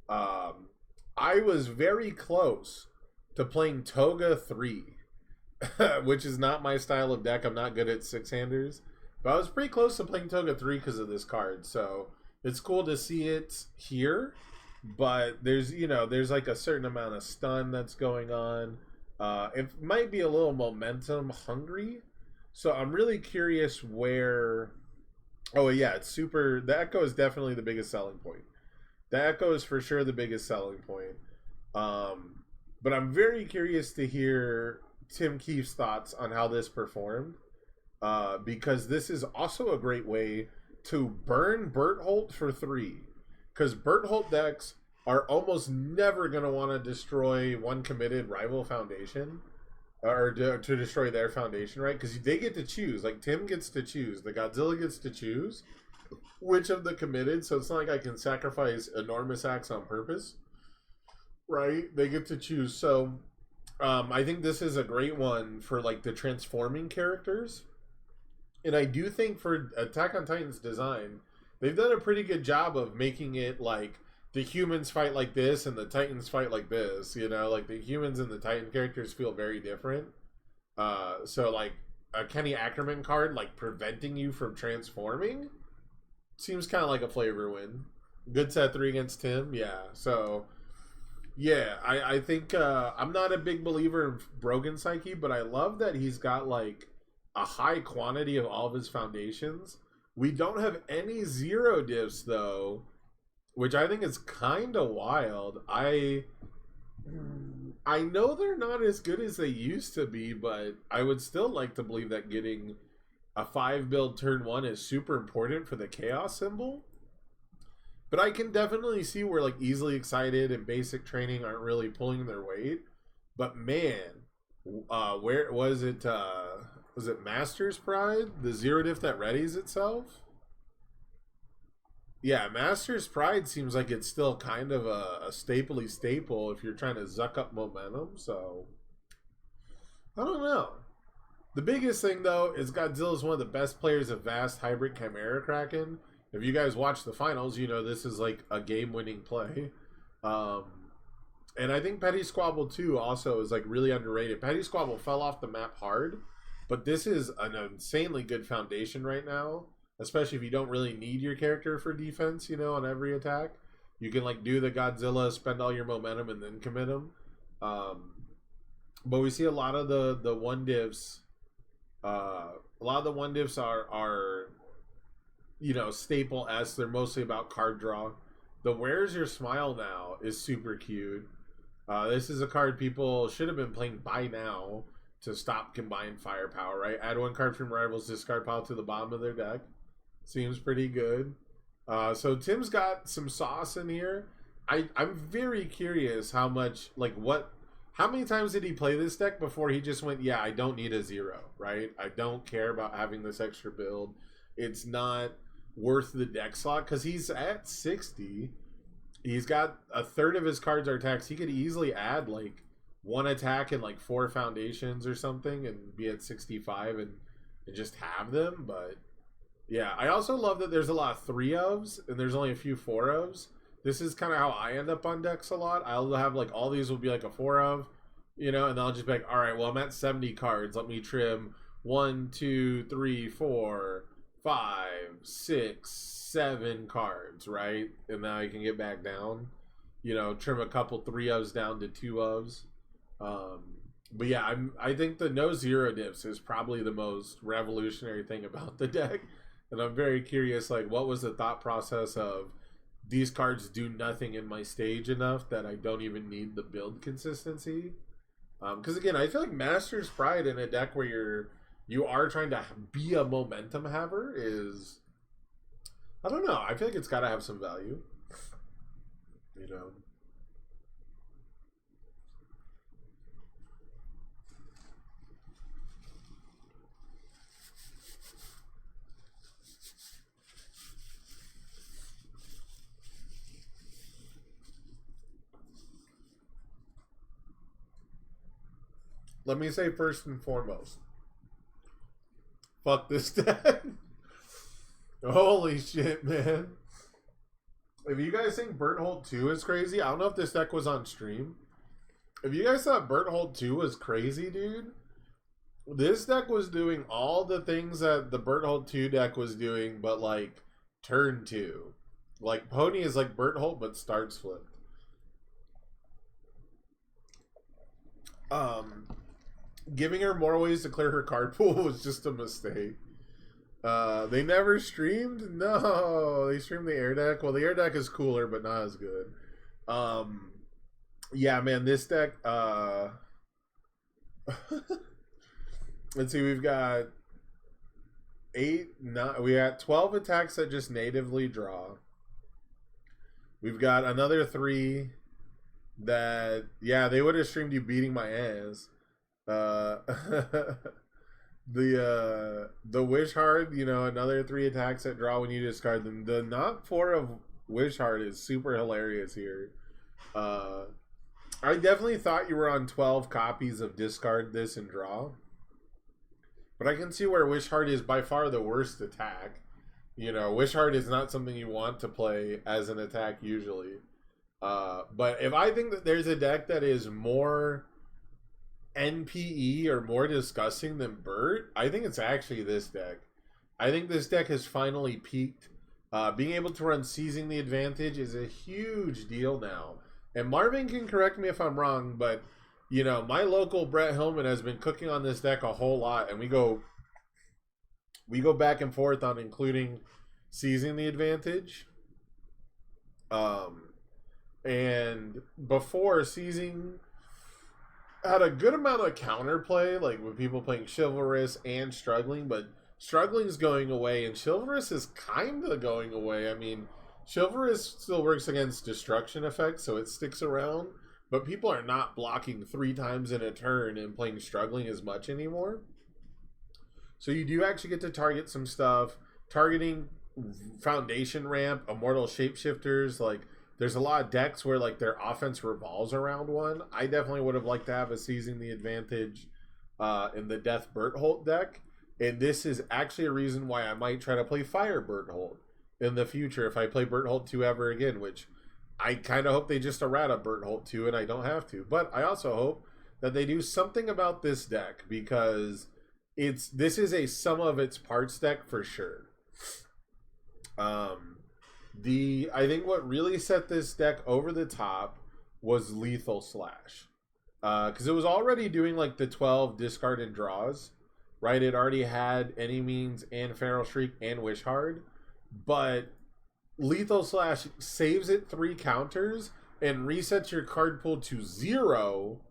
I was very close to playing Toga 3, which is not my style of deck. I'm not good at 6-handers. But I was pretty close to playing Toga 3 because of this card. So it's cool to see it here. But there's, you know, there's like a certain amount of stun that's going on. It might be a little momentum hungry. So I'm really curious where... Oh, yeah, it's super... The Echo is definitely the biggest selling point. The Echo is for sure the biggest selling point. But I'm very curious to hear Tim Keefe's thoughts on how this performed. Because this is also a great way to burn Bertolt for 3. Because Bertolt decks are almost never going to want to destroy one committed rival foundation. Or to destroy their foundation, right? Because they get to choose. Like, Tim gets to choose. The Godzilla gets to choose which of the committed. So it's not like I can sacrifice enormous acts on purpose. Right? They get to choose. So I think this is a great one for, like, the transforming characters. And I do think for Attack on Titan's design, they've done a pretty good job of making it like the humans fight like this and the Titans fight like this. You know, like the humans and the Titan characters feel very different. So like a Kenny Ackerman card, like preventing you from transforming, seems kind of like a flavor win. Good set 3 against Tim, yeah. So yeah, I think I'm not a big believer in Brogan Psyche, but I love that he's got like a high quantity of all of his foundations. We don't have any zero diffs though, which I think is kind of wild. I know they're not as good as they used to be, but I would still like to believe that getting a 5 build turn 1 is super important for the chaos symbol. But I can definitely see where like easily excited and basic training aren't really pulling their weight. But man, where was it? Was it Master's Pride? The zero diff that readies itself? Yeah, Master's Pride seems like it's still kind of a staple if you're trying to zuck up momentum. So I don't know. The biggest thing though is Godzilla is one of the best players of Vast Hybrid Chimera Kraken. If you guys watch the finals, you know this is like a game-winning play. And I think Petty Squabble 2 also is like really underrated. Petty Squabble fell off the map hard, but this is an insanely good foundation right now, especially if you don't really need your character for defense, you know, on every attack. You can like do the Godzilla, spend all your momentum, and then commit them. But we see a lot of the one divs. A lot of the one divs are you know, staple S. They're mostly about card draw. The Where's Your Smile now is super cute. This is a card people should have been playing by now to stop combined firepower, right? Add 1 card from rivals, discard pile to the bottom of their deck. Seems pretty good. So Tim's got some sauce in here. I'm very curious how much, like how many times did he play this deck before he just went, yeah, I don't need a 0, right? I don't care about having this extra build. It's not worth the deck slot because he's at 60. He's got a third of his cards are attacks. He could easily add like 1 attack and like 4 foundations or something and be at 65 and just have them. But yeah, I also love that there's a lot of 3-ofs and there's only a few 4-ofs. This is kind of how I end up on decks a lot. I'll have like all these will be like a 4-of, you know, and then I'll just be like, all right, well, I'm at 70 cards. Let me trim 1, 2, 3, 4, 5, 6, 7 cards, right? And now I can get back down, you know, trim a couple 3-ofs down to 2-ofs. But yeah, I think the no zero diffs is probably the most revolutionary thing about the deck. And I'm very curious, like, what was the thought process of these cards do nothing in my stage enough that I don't even need the build consistency? Because again, I feel like Master's Pride in a deck where you are trying to be a momentum haver is, I don't know. I feel like it's got to have some value, you know. Let me say first and foremost, fuck this deck. Holy shit, man. If you guys think Bertolt 2 is crazy, I don't know if this deck was on stream. If you guys thought Bertolt 2 was crazy, dude, this deck was doing all the things that the Bertolt 2 deck was doing, but like turn 2. Like Pony is like Bertolt, but starts flipped. Giving her more ways to clear her card pool was just a mistake. They never streamed? No, they streamed the air deck. Well, the air deck is cooler, but not as good. Yeah, man, this deck, let's see, we've got 8, 9, we got 12 attacks that just natively draw. We've got another 3 that, yeah, they would have streamed you beating my ass. The Wish Heart, you know, another 3 attacks that draw when you discard them. The not 4 of Wish Heart is super hilarious here. I definitely thought you were on 12 copies of discard this and draw, but I can see where Wish Heart is by far the worst attack. You know, Wish Heart is not something you want to play as an attack usually. But if I think that there's a deck that is more NPE or more disgusting than Bert, I think it's actually this deck. I think this deck has finally peaked. Being able to run Seizing the Advantage is a huge deal now. And Marvin can correct me if I'm wrong, but, you know, my local Brett Hillman has been cooking on this deck a whole lot, and we go We go back and forth on including seizing the advantage. And before, seizing had a good amount of counterplay, like with people playing chivalrous and struggling, but struggling's going away and chivalrous is kind of going away. I mean, chivalrous still works against destruction effects, so it sticks around, but people are not blocking 3 times in a turn and playing struggling as much anymore. So you do actually get to target some stuff. Targeting foundation ramp, immortal shapeshifters, like there's a lot of decks where like their offense revolves around one. I definitely would have liked to have a seizing the advantage in the Death Bertolt deck. And this is actually a reason why I might try to play Fire Bertolt in the future if I play Bertolt 2 ever again, which I kind of hope they just errata Bertolt 2 and I don't have to. But I also hope that they do something about this deck because this is a sum of its parts deck for sure. I think what really set this deck over the top was Lethal Slash. Because it was already doing like the 12 discard and draws, right? It already had Any Means and Feral Shriek and Wish Hard, but Lethal Slash saves it 3 counters and resets your card pool to 0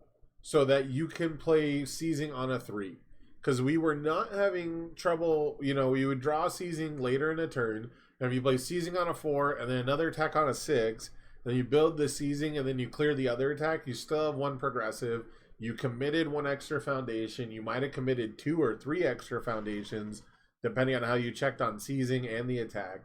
so that you can play Seizing on a 3. Because we were not having trouble, we would draw Seizing later in a turn, and if you play Seizing on a 4 and then another attack on a 6, then you build the Seizing and then you clear the other attack, you still have 1 progressive, you committed 1 extra foundation, you might have committed 2 or 3 extra foundations, depending on how you checked on Seizing and the attack.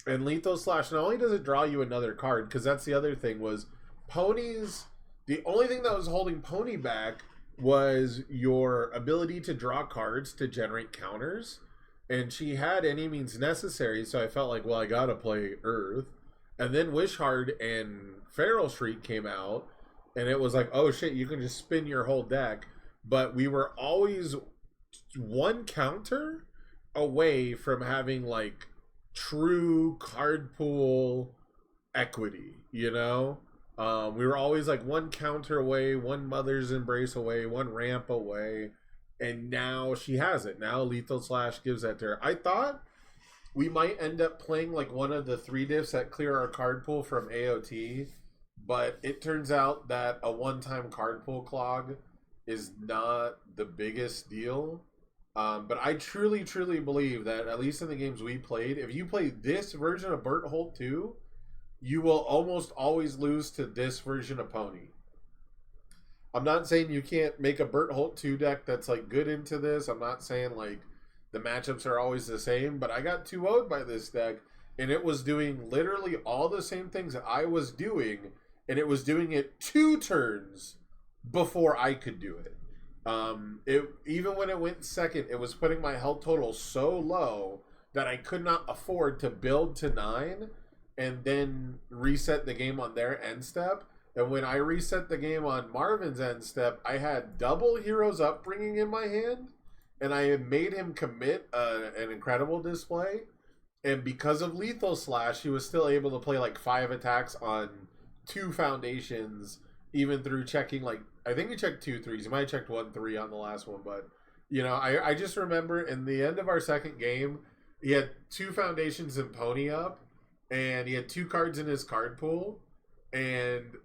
And Lethal Slash, not only does it draw you another card, because that's the other thing, was Ponies, the only thing that was holding Pony back was your ability to draw cards to generate counters. And she had Any Means Necessary, so I felt like, well, I gotta play Earth. And then Wish Hard and Feral Shriek came out, and it was like, oh shit, you can just spin your whole deck. But we were always 1 counter away from having like true card pool equity, We were always like 1 counter away, 1 Mother's Embrace away, 1 ramp away, and now she has it. Now Lethal Slash gives that to her. I thought we might end up playing like one of the 3 diffs that clear our card pool from AOT, but it turns out that a one-time card pool clog is not the biggest deal. But I truly, truly believe that, at least in the games we played, if you play this version of Bertolt 2, you will almost always lose to this version of Pony. I'm not saying you can't make a Bertolt 2 deck that's like good into this. I'm not saying like the matchups are always the same, but I got 2-0'd by this deck, and it was doing literally all the same things that I was doing, and it was doing it 2 turns before I could do it. Even when it went second, it was putting my health total so low that I could not afford to build to 9 and then reset the game on their end step. And when I reset the game on Marvin's end step, I had double Hero's Upbringing in my hand, and I had made him commit an incredible display. And because of Lethal Slash, he was still able to play like 5 attacks on 2 foundations, even through checking like, I think he checked 2 3s. He might have checked 1 3 on the last one, but I just remember in the end of our second game, he had 2 foundations and Pony up, and he had 2 cards in his card pool, and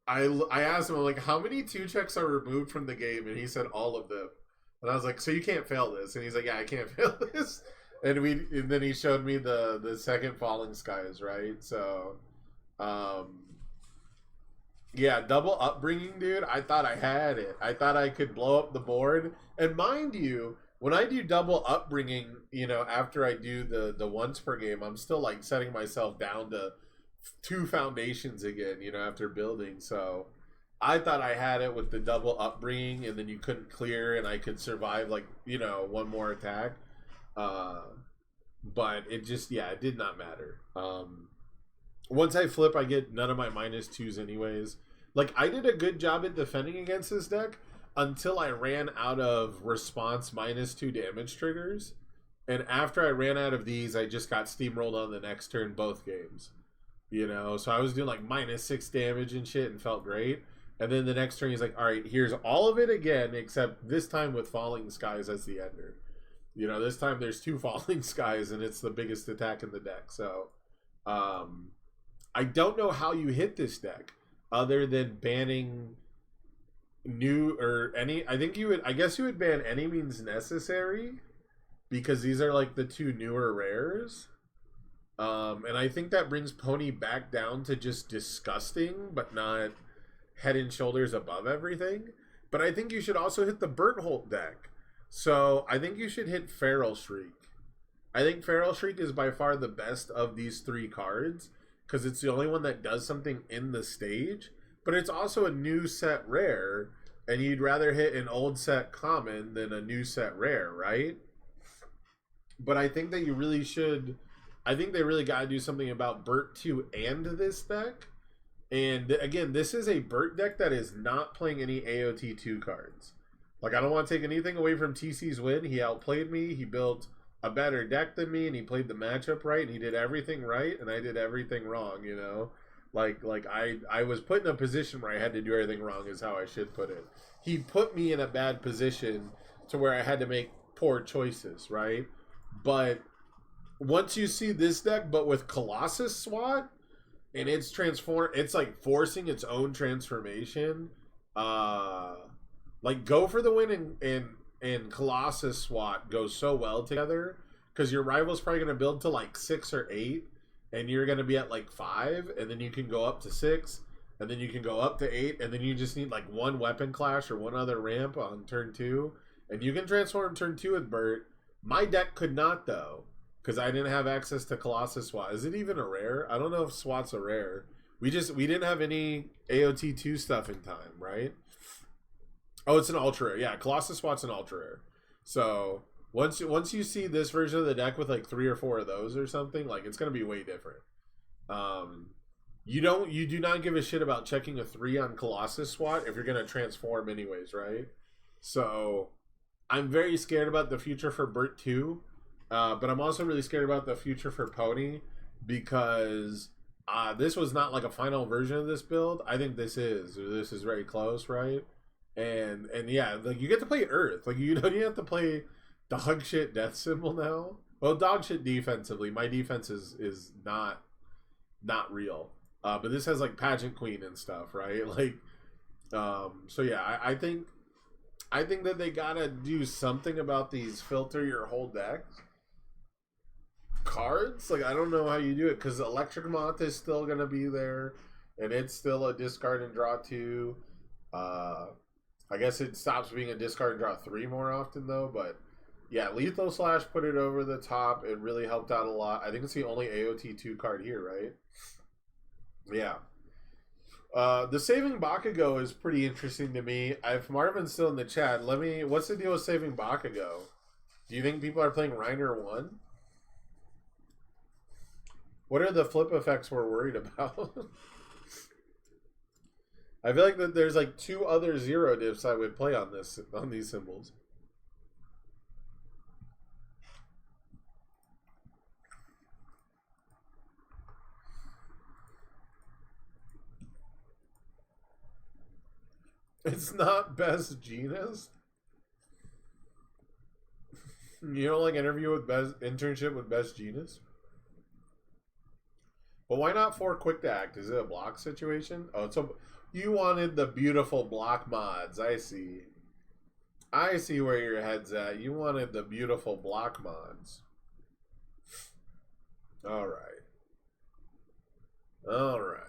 I asked him, I'm like, how many 2 checks are removed from the game? And he said all of them. And I was like, so you can't fail this? And he's like, yeah, I can't fail this. And then he showed me the second Falling Skies, right? So, yeah, double Upbringing, dude. I thought I had it. I thought I could blow up the board. And mind you, when I do double Upbringing, after I do the once per game, I'm still like setting myself down to 2 foundations again, after building. So I thought I had it with the double Upbringing, and then you couldn't clear, and I could survive like, 1 more attack. But it just, it did not matter. Once I flip, I get none of my -2s anyways. Like, I did a good job at defending against this deck until I ran out of response -2 damage triggers. And after I ran out of these, I just got steamrolled on the next turn both games. So I was doing like -6 damage and shit and felt great. And then the next turn, he's like, all right, here's all of it again, except this time with Falling Skies as the ender. This time there's 2 falling skies and it's the biggest attack in the deck. So, I don't know how you hit this deck other than banning new or any. I guess you would ban any means necessary because these are like the 2 newer rares. And I think that brings Pony back down to just disgusting, but not head and shoulders above everything. But I think you should also hit the Bertolt deck. So I think you should hit Feral Shriek. I think Feral Shriek is by far the best of these 3 cards because it's the only one that does something in the stage. But it's also a new set rare, and you'd rather hit an old set common than a new set rare, right? But I think that you really should. I think they really got to do something about Bert 2 and this deck. And again, this is a Bert deck that is not playing any AOT 2 cards. Like, I don't want to take anything away from TC's win. He outplayed me. He built a better deck than me, and he played the matchup right, and he did everything right, and I did everything wrong, Like I was put in a position where I had to do everything wrong is how I should put it. He put me in a bad position to where I had to make poor choices, right? But once you see this deck, but with Colossus SWAT, and it's like forcing its own transformation. Like, go for the win, and Colossus SWAT goes so well together because your rival's probably going to build to like 6 or 8, and you're going to be at like 5, and then you can go up to 6, and then you can go up to 8, and then you just need like 1 weapon clash or 1 other ramp on turn 2, and you can transform turn 2 with Bert. My deck could not, though, because I didn't have access to Colossus SWAT. Is it even a rare? I don't know if SWAT's a rare. We didn't have any AOT 2 stuff in time, right? Oh, it's an ultra rare. Yeah, Colossus SWAT's an ultra rare. So once you see this version of the deck with like 3 or 4 of those or something, like, it's gonna be way different. You do not give a shit about checking a 3 on Colossus SWAT if you're gonna transform anyways, right? So I'm very scared about the future for Bert 2. But I'm also really scared about the future for Pony because this was not like a final version of this build. I think this is very close, right? And yeah, like, you get to play Earth. Like, you don't have to play dog shit death symbol now. Well, dog shit defensively. My defense is not real. But this has like Pageant Queen and stuff, right? Like, so yeah, I think that they gotta do something about these filter your whole deck cards. Like, I don't know how you do it because Electric Moth is still gonna be there, and it's still a discard and draw 2. I guess it stops being a discard and draw 3 more often though. But yeah, Lethal Slash put it over the top. It really helped out a lot. I think it's the only AOT 2 card here, right? Yeah. The Saving Bakugo is pretty interesting to me. If Marvin's still in the chat, what's the deal with Saving Bakugo? Do you think people are playing Reiner 1? What are the flip effects we're worried about? I feel like that there's like 2 other 0 diffs I would play on these symbols. It's not Best Genus. You don't like internship with Best Genus? But why not 4 quick to act? Is it a block situation? Oh, you wanted the beautiful block mods. I see. I see where your head's at. You wanted the beautiful block mods. All right. All right.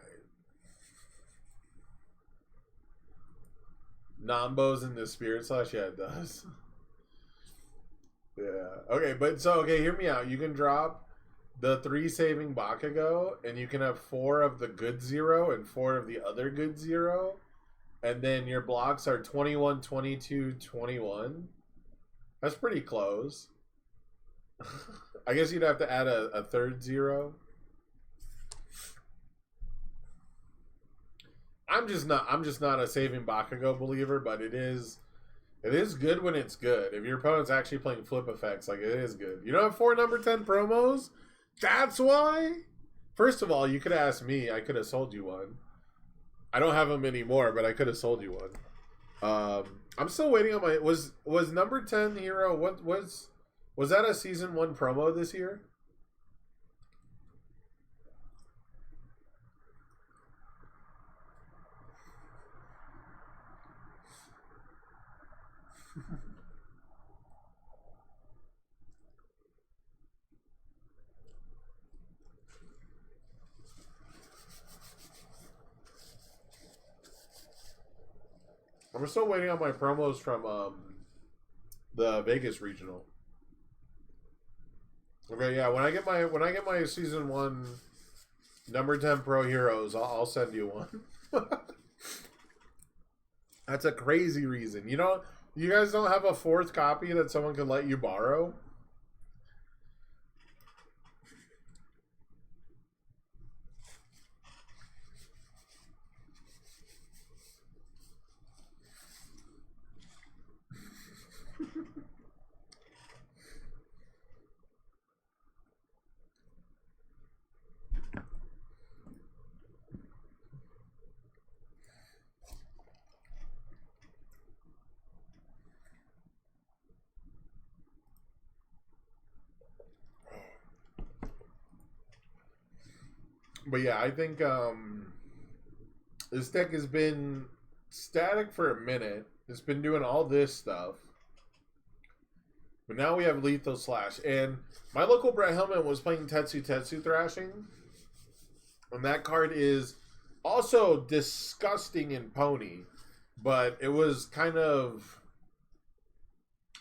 Nambo's in the Spirit Slash? Yeah, it does. Yeah. Okay, but hear me out. You can drop the 3 Saving Bakugo, and you can have 4 of the good 0 and 4 of the other good 0. And then your blocks are 21, 22, 21. That's pretty close. I guess you'd have to add a third 0. I'm just not a Saving Bakugo believer, but it is good when it's good. If your opponent's actually playing flip effects, like, it is good. You don't have 4 number 10 promos? That's why? First of all, you could ask me. I could have sold you one. I don't have them anymore, but I could have sold you one. I'm still waiting on my... Was number 10 hero... What's Was that a season 1 promo this year? I'm still waiting on my promos from the Vegas regional. Okay, yeah. When I get my season 1 number 10 pro heroes, I'll send you one. That's a crazy reason. You know, you guys don't have a 4th copy that someone can let you borrow? But yeah, I think this deck has been static for a minute. It's been doing all this stuff. But now we have Lethal Slash. And my local Brett Hillman was playing Tetsu Thrashing. And that card is also disgusting in Pony. But it was kind of...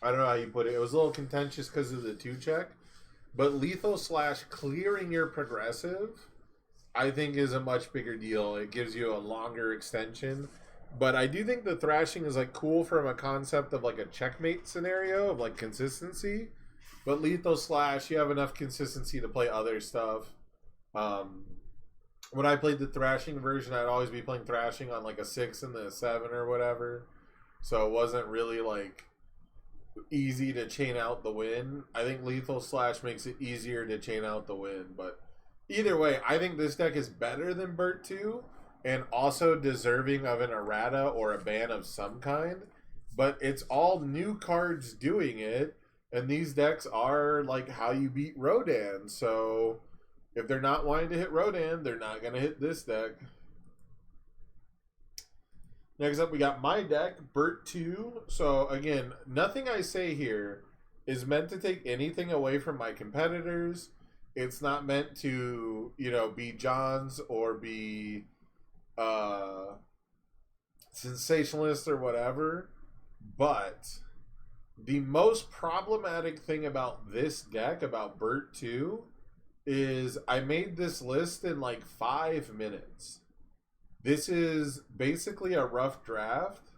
I don't know how you put it. It was a little contentious because of the 2-check. But Lethal Slash clearing your progressive, I think, is a much bigger deal. It gives you a longer extension. But I do think the thrashing is like cool from a concept of like a checkmate scenario of like consistency. But Lethal Slash, you have enough consistency to play other stuff. When I played the thrashing version, I'd always be playing thrashing on like a 6 and a 7 or whatever. So it wasn't really like easy to chain out the win. I think Lethal Slash makes it easier to chain out the win. But either way, I think this deck is better than Bert 2 and also deserving of an errata or a ban of some kind. But it's all new cards doing it, and these decks are like how you beat Rodan. So if they're not wanting to hit Rodan, they're not going to hit this deck. Next up, we got my deck, Bert 2. So again, nothing I say here is meant to take anything away from my competitors. It's not meant to, you know, be John's or be sensationalist or whatever. But the most problematic thing about this deck, about Bert 2, is I made this list in like 5 minutes. This is basically a rough draft.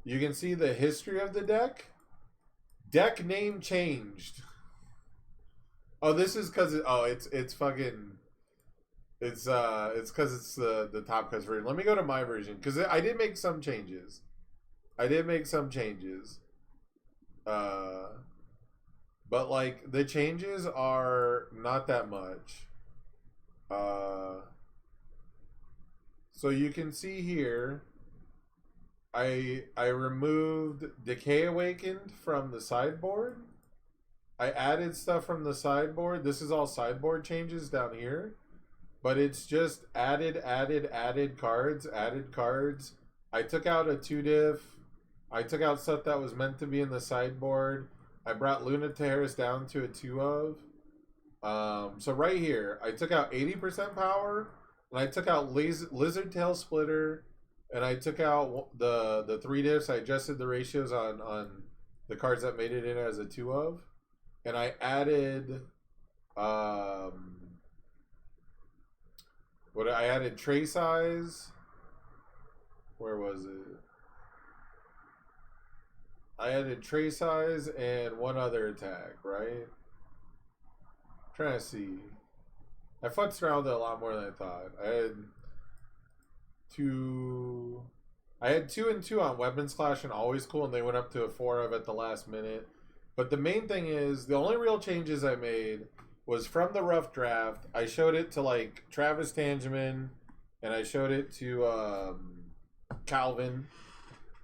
You can see the history of the deck. Deck name changed. Oh, this is because it's fucking it's because it's the top cuts version. Let me go to my version because I did make some changes. But like the changes are not that much. So you can see here, I removed Decay Awakened from the sideboard. I added stuff from the sideboard. This is all sideboard changes down here. But it's just added cards. I took out a 2-diff. I took out stuff that was meant to be in the sideboard. I brought Luna Terrace down to a 2 of. So right here, I took out 80% power. And I took out Lizard Tail Splitter. And I took out the 3 diffs. I adjusted the ratios on the cards that made it in as a 2 of. And I added I added tray size. Where was it? I added tray size and one other attack, right? I'm trying to see. I futzed around with it a lot more than I thought. I had 2 and 2 on Weapons Clash and Always Cool, and they went up to a 4 of at the last minute. But the main thing is, the only real changes I made was from the rough draft. I showed it to like Travis Tangeman, and I showed it to Calvin,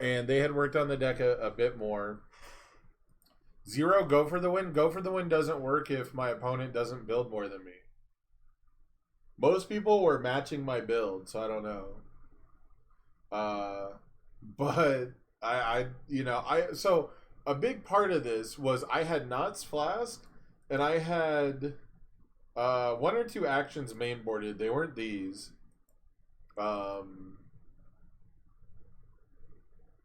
and they had worked on the deck a bit more. Zero, go for the win. Go for the win doesn't work if my opponent doesn't build more than me. Most people were matching my build, so I don't know. But so a big part of this was I had Knots Flask, and I had one or two actions mainboarded. They weren't these.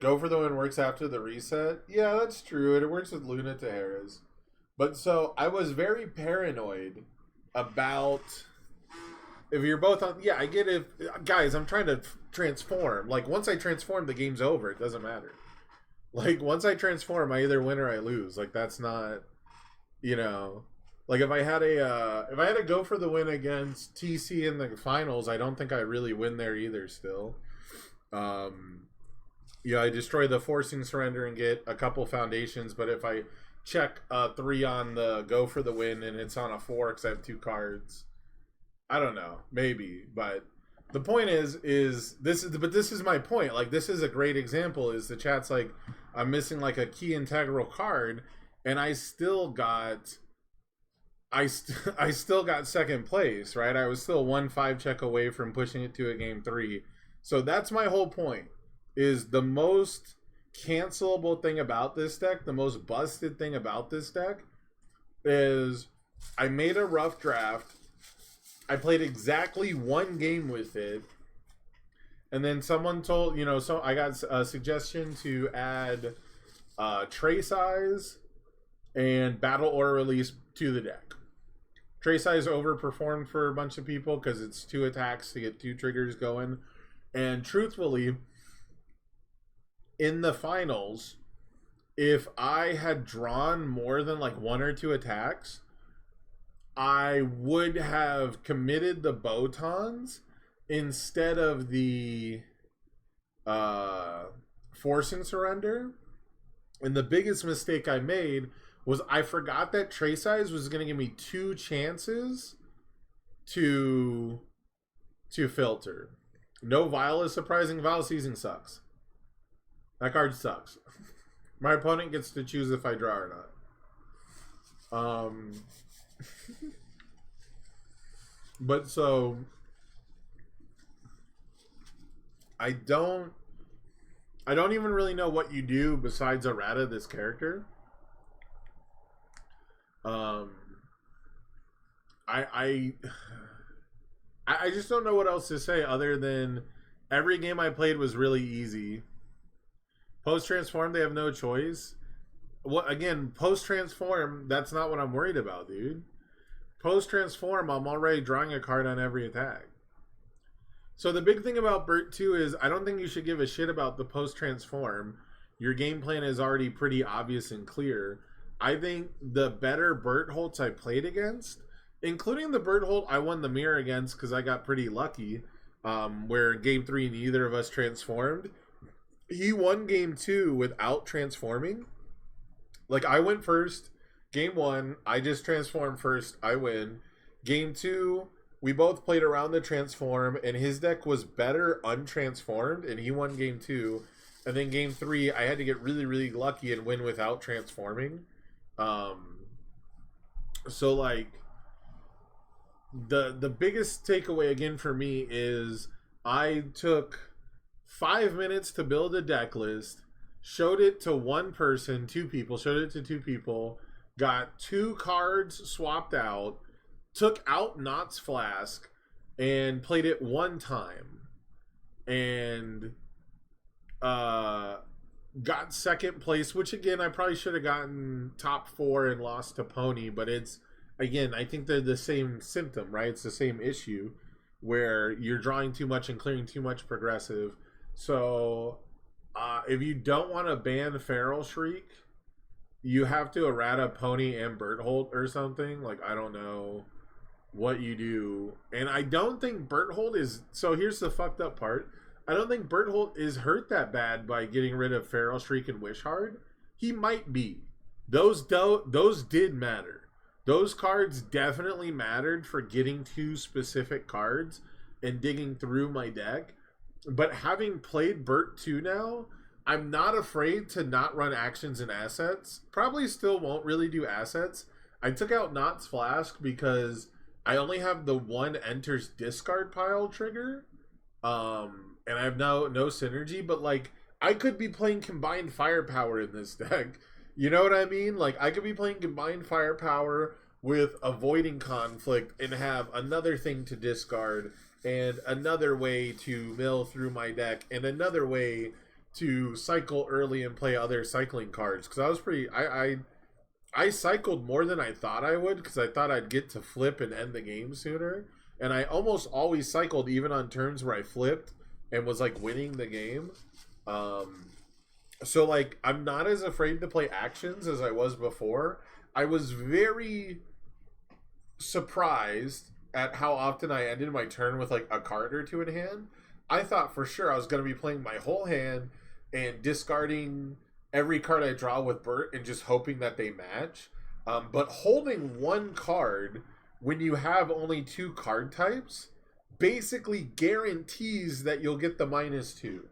Go for the win works after the reset. Yeah, that's true. It works with Luna Tejaras. But so I was very paranoid about if you're both on. Yeah, I get it. Guys, I'm trying to transform. Like, once I transform, the game's over. It doesn't matter. Like, once I transform, I either win or I lose. Like, that's not, you know. Like, if I had a go for the win against TC in the finals, I don't think I really win there either still. I destroy the forcing surrender and get a couple foundations, but if I check 3 on the go for the win and it's on a 4 because I have 2 cards, I don't know, maybe. But the point is this is my point. Like, this is a great example. Is the chat's like, I'm missing like a key integral card, and I still got second place, right? I was still 1-5 check away from pushing it to a game 3. So that's my whole point. Is the most cancelable thing about this deck, the most busted thing about this deck, is I made a rough draft. I played exactly 1 game with it, and then someone told, so I got a suggestion to add Tray Size and Battle Aura Release to the deck. Tray Size overperformed for a bunch of people because it's 2 attacks to get 2 triggers going, and truthfully, in the finals, if I had drawn more than like 1 or 2 attacks, I would have committed the Botons instead of the Force and Surrender. And the biggest mistake I made was I forgot that Tray Size was going to give me 2 chances to filter. No Vial is surprising. Vial Seizing sucks. That card sucks. My opponent gets to choose if I draw or not. But so I don't even really know what you do besides errata this character. I just don't know what else to say other than every game I played was really easy. Post-transform, they have no choice. Post-transform, that's not what I'm worried about, dude. Post-transform, I'm already drawing a card on every attack. So the big thing about Bert 2 is I don't think you should give a shit about the post-transform. Your game plan is already pretty obvious and clear. I think the better Bertholts I played against, including the Berthold I won the mirror against because I got pretty lucky, where game 3 neither of us transformed. He won game 2 without transforming. Like, I went first. Game 1, I just transformed first. I win. Game 2, we both played around the transform, and his deck was better untransformed, and he won game 2. And then game 3, I had to get really, really lucky and win without transforming. So, like, the biggest takeaway, again, for me is I took 5 minutes to build a deck list, showed it to 1 person, 2 people, showed it to 2 people, got 2 cards swapped out, took out Knots Flask, and played it 1 time. And got second place, which again, I probably should have gotten top 4 and lost to Pony, but it's, again, I think they're the same symptom, right? It's the same issue where you're drawing too much and clearing too much progressive. So, if you don't want to ban Feral Shriek, you have to errata Pony and Berthold or something. Like, I don't know what you do. And I don't think Berthold is... So, here's the fucked up part. I don't think Berthold is hurt that bad by getting rid of Feral Shriek and Wishhard. He might be. Those did matter. Those cards definitely mattered for getting 2 specific cards and digging through my deck. But having played Bert 2 now, I'm not afraid to not run actions and assets. Probably still won't really do assets. I took out Knott's Flask because I only have the one enters discard pile trigger. And I have no synergy, but like I could be playing combined firepower in this deck. You know what I mean? Like I could be playing combined firepower with avoiding conflict and have another thing to discard and another way to mill through my deck and another way to cycle early and play other cycling cards. Because I was pretty I cycled more than I thought I would because I thought I'd get to flip and end the game sooner. And I almost always cycled even on turns where I flipped and was like winning the game. So like I'm not as afraid to play actions as I was before. I was very surprised at how often I ended my turn with like a card or two in hand. I thought for sure I was going to be playing my whole hand and discarding every card I draw with Bert and just hoping that they match. But holding one card when you have only two card types basically guarantees that you'll get the -2,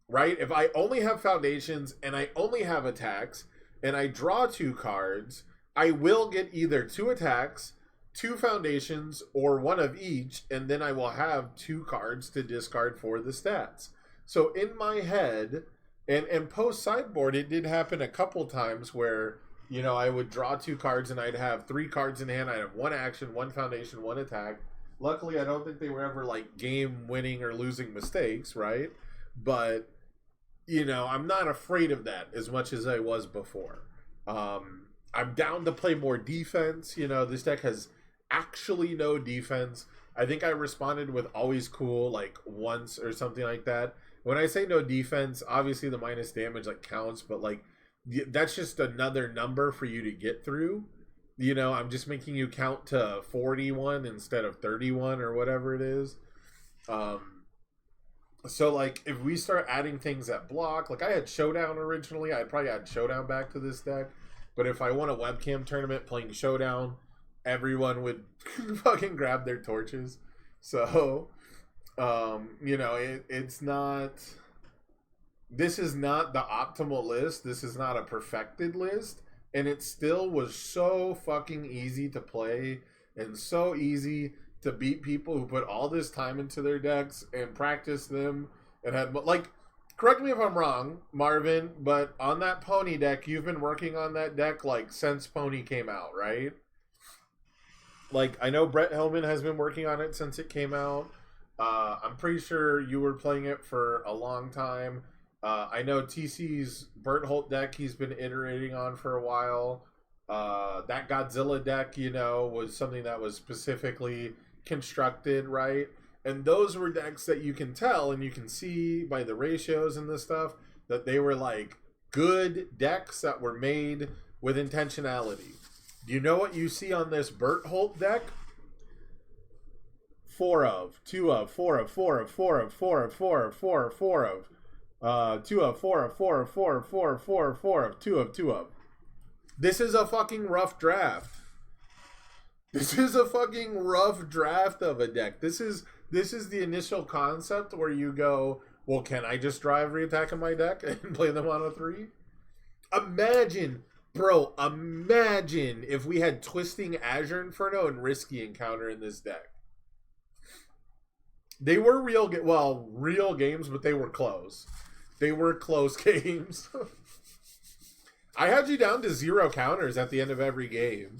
right? If I only have foundations and I only have attacks and I draw two cards, I will get either two attacks, two foundations, or one of each, and then I will have two cards to discard for the stats. So in my head, and post sideboard, it did happen a couple times where, you know, I would draw two cards and I'd have three cards in hand. I'd have one action, one foundation, one attack. Luckily, I don't think they were ever like game winning or losing mistakes, right? But, you know, I'm not afraid of that as much as I was before. I'm down to play more defense. You know, this deck has actually no defense. I think I responded with always cool like once or something like that. When I say no defense, obviously the minus damage like counts, but like that's just another number for you to get through. You know, I'm just making you count to 41 instead of 31 or whatever it is. So like if we start adding things that block, like I had Showdown originally, I'd probably add Showdown back to this deck. But if I won a webcam tournament playing Showdown, everyone would fucking grab their torches. So, you know, it's not... This is not the optimal list. This is not a perfected list. And it still was so fucking easy to play and so easy to beat people who put all this time into their decks and practice them and had... Like, correct me if I'm wrong, Marvin, but on that Pony deck, you've been working on that deck, like, since Pony came out, right? Like, I know Brett Hellman has been working on it since it came out. I'm pretty sure you were playing it for a long time. I know TC's Bertolt deck he's been iterating on for a while. That Godzilla deck, you know, was something that was specifically constructed, right? And those were decks that you can tell and you can see by the ratios and this stuff that they were like good decks that were made with intentionality. Do you know what you see on this Bertolt deck? 4 of, 2 of, 4 of, 4 of, 4 of, 4 of, 4 of, 4 of, 4 of, 2 of, 4 of, 4 of, 4 of, 4 of, 4 of, 4 of, 2 of, 2 of. This is a fucking rough draft. This is a fucking rough draft of a deck. This is the initial concept where you go, well, can I just draw every attack in my deck and play them on a 3? Imagine, bro, imagine if we had Twisting Azure Inferno and Risky Encounter in this deck. They were real games, but they were close. They were close games. I had you down to 0 counters at the end of every game.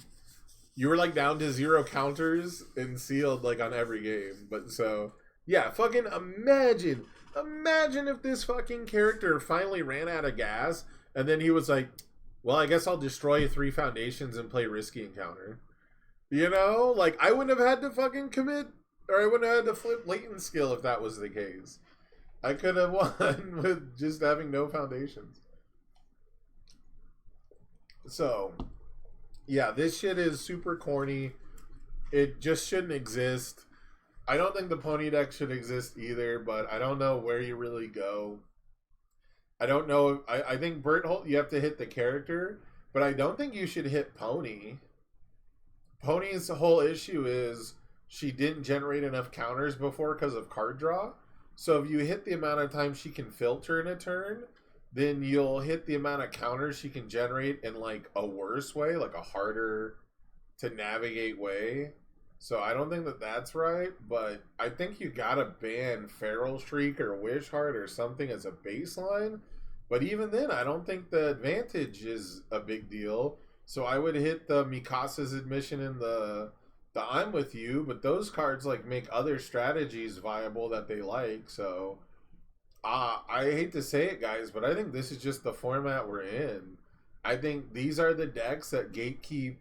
You were like down to 0 counters and sealed like on every game. But so, yeah, fucking imagine if this fucking character finally ran out of gas and then he was like, well, I guess I'll destroy 3 foundations and play Risky Encounter. You know, like I wouldn't have had to fucking commit, or I wouldn't have had to flip latent skill if that was the case. I could have won with just having no foundations. So, yeah, this shit is super corny. It just shouldn't exist. I don't think the Pony deck should exist either, but I don't know where you really go. I don't know. I think Bertolt, you have to hit the character, but I don't think you should hit Pony. Pony's whole issue is she didn't generate enough counters before because of card draw. So if you hit the amount of time she can filter in a turn, then you'll hit the amount of counters she can generate in like a worse way, like a harder to navigate way. So I don't think that that's right, but I think you gotta ban Feral Shriek or Wish Heart or something as a baseline. But even then, I don't think the advantage is a big deal. So I would hit the Mikasa's admission and the I'm with you, but those cards like make other strategies viable that they like. So I hate to say it, guys, but I think this is just the format we're in. I think these are the decks that gatekeep,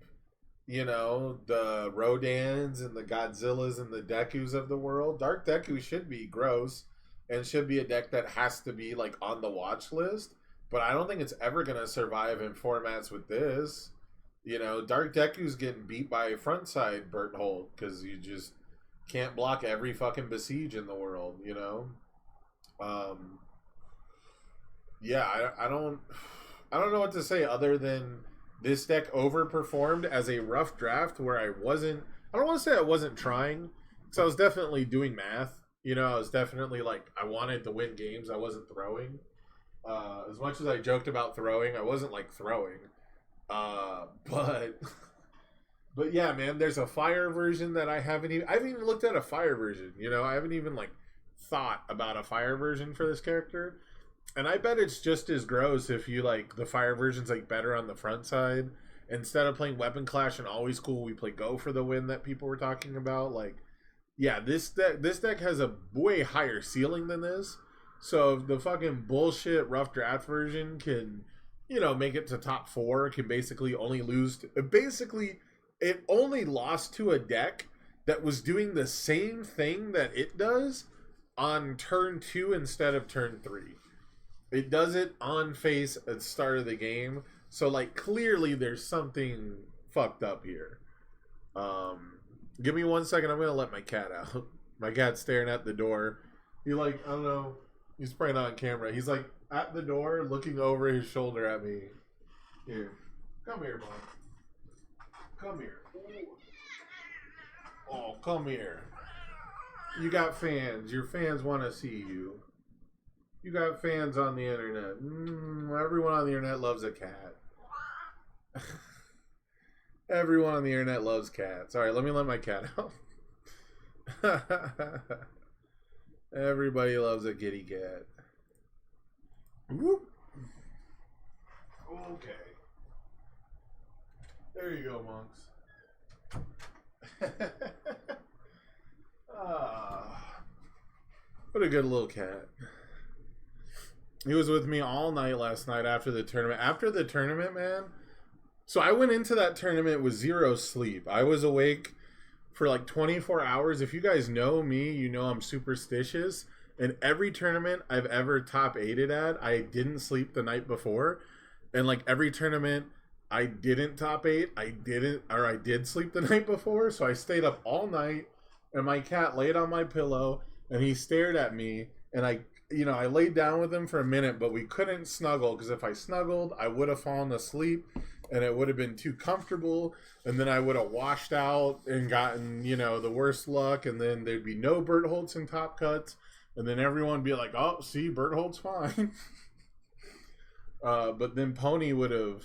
you know, the Rodans and the Godzillas and the Dekus of the world. Dark Deku should be gross and should be a deck that has to be like on the watch list, but I don't think it's ever going to survive in formats with this. You know, Dark Deku's getting beat by frontside Bertolt because you just can't block every fucking besiege in the world, you know? Um, yeah, I don't know what to say other than this deck overperformed as a rough draft where I don't want to say I wasn't trying, because I was definitely doing math. You know, I was definitely like, I wanted to win games. I wasn't throwing. As much as I joked about throwing, I wasn't like throwing. But but yeah, man, there's a fire version that I haven't even looked at a fire version. You know, I haven't even like thought about a fire version for this character. And I bet it's just as gross if you like the fire version's like better on the front side. Instead of playing Weapon Clash and Always Cool, we play Go for the Win that people were talking about. Like, yeah, this deck has a way higher ceiling than this. So if the fucking bullshit rough draft version can, you know, make it to top 4, can basically only lose to, basically it only lost to a deck that was doing the same thing that it does on turn 2 instead of turn 3. It does it on face at the start of the game. So, like, clearly there's something fucked up here. Give me 1 second. I'm going to let my cat out. My cat's staring at the door. He, like, I don't know. He's probably not on camera. He's, like, at the door looking over his shoulder at me. Here. Come here, Mom. Come here. Oh, come here. You got fans. Your fans want to see you. You got fans on the internet. Everyone on the internet loves a cat. Everyone on the internet loves cats. All right, let me let my cat out. Everybody loves a kitty cat. Whoop. Okay. There you go, monks. What a good little cat. He was with me all night last night after the tournament. After the tournament, man. So I went into that tournament with 0 sleep. I was awake for like 24 hours. If you guys know me, you know I'm superstitious. And every tournament I've ever top 8'd at, I didn't sleep the night before. And like every tournament I didn't top 8, I did sleep the night before. So I stayed up all night and my cat laid on my pillow and he stared at me and I laid down with him for a minute, but we couldn't snuggle because if I snuggled, I would have fallen asleep and it would have been too comfortable. And then I would have washed out and gotten, the worst luck. And then there'd be no Bertholtz and top cuts. And then everyone would be like, oh, see, Bertholt's fine. But then Pony would have,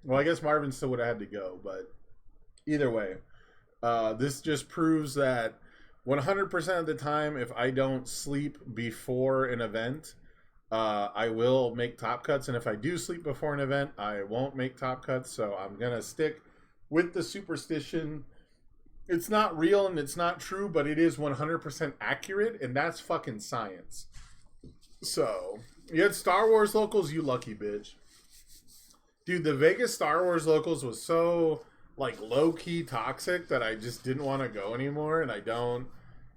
well, I guess Marvin still would have had to go. But either way, this just proves that 100% of the time, if I don't sleep before an event, I will make top cuts. And if I do sleep before an event, I won't make top cuts. So I'm going to stick with the superstition. It's not real and it's not true, but it is 100% accurate. And that's fucking science. So, you had Star Wars locals, you lucky bitch. Dude, the Vegas Star Wars locals was so like low-key toxic that I just didn't want to go anymore. And I don't,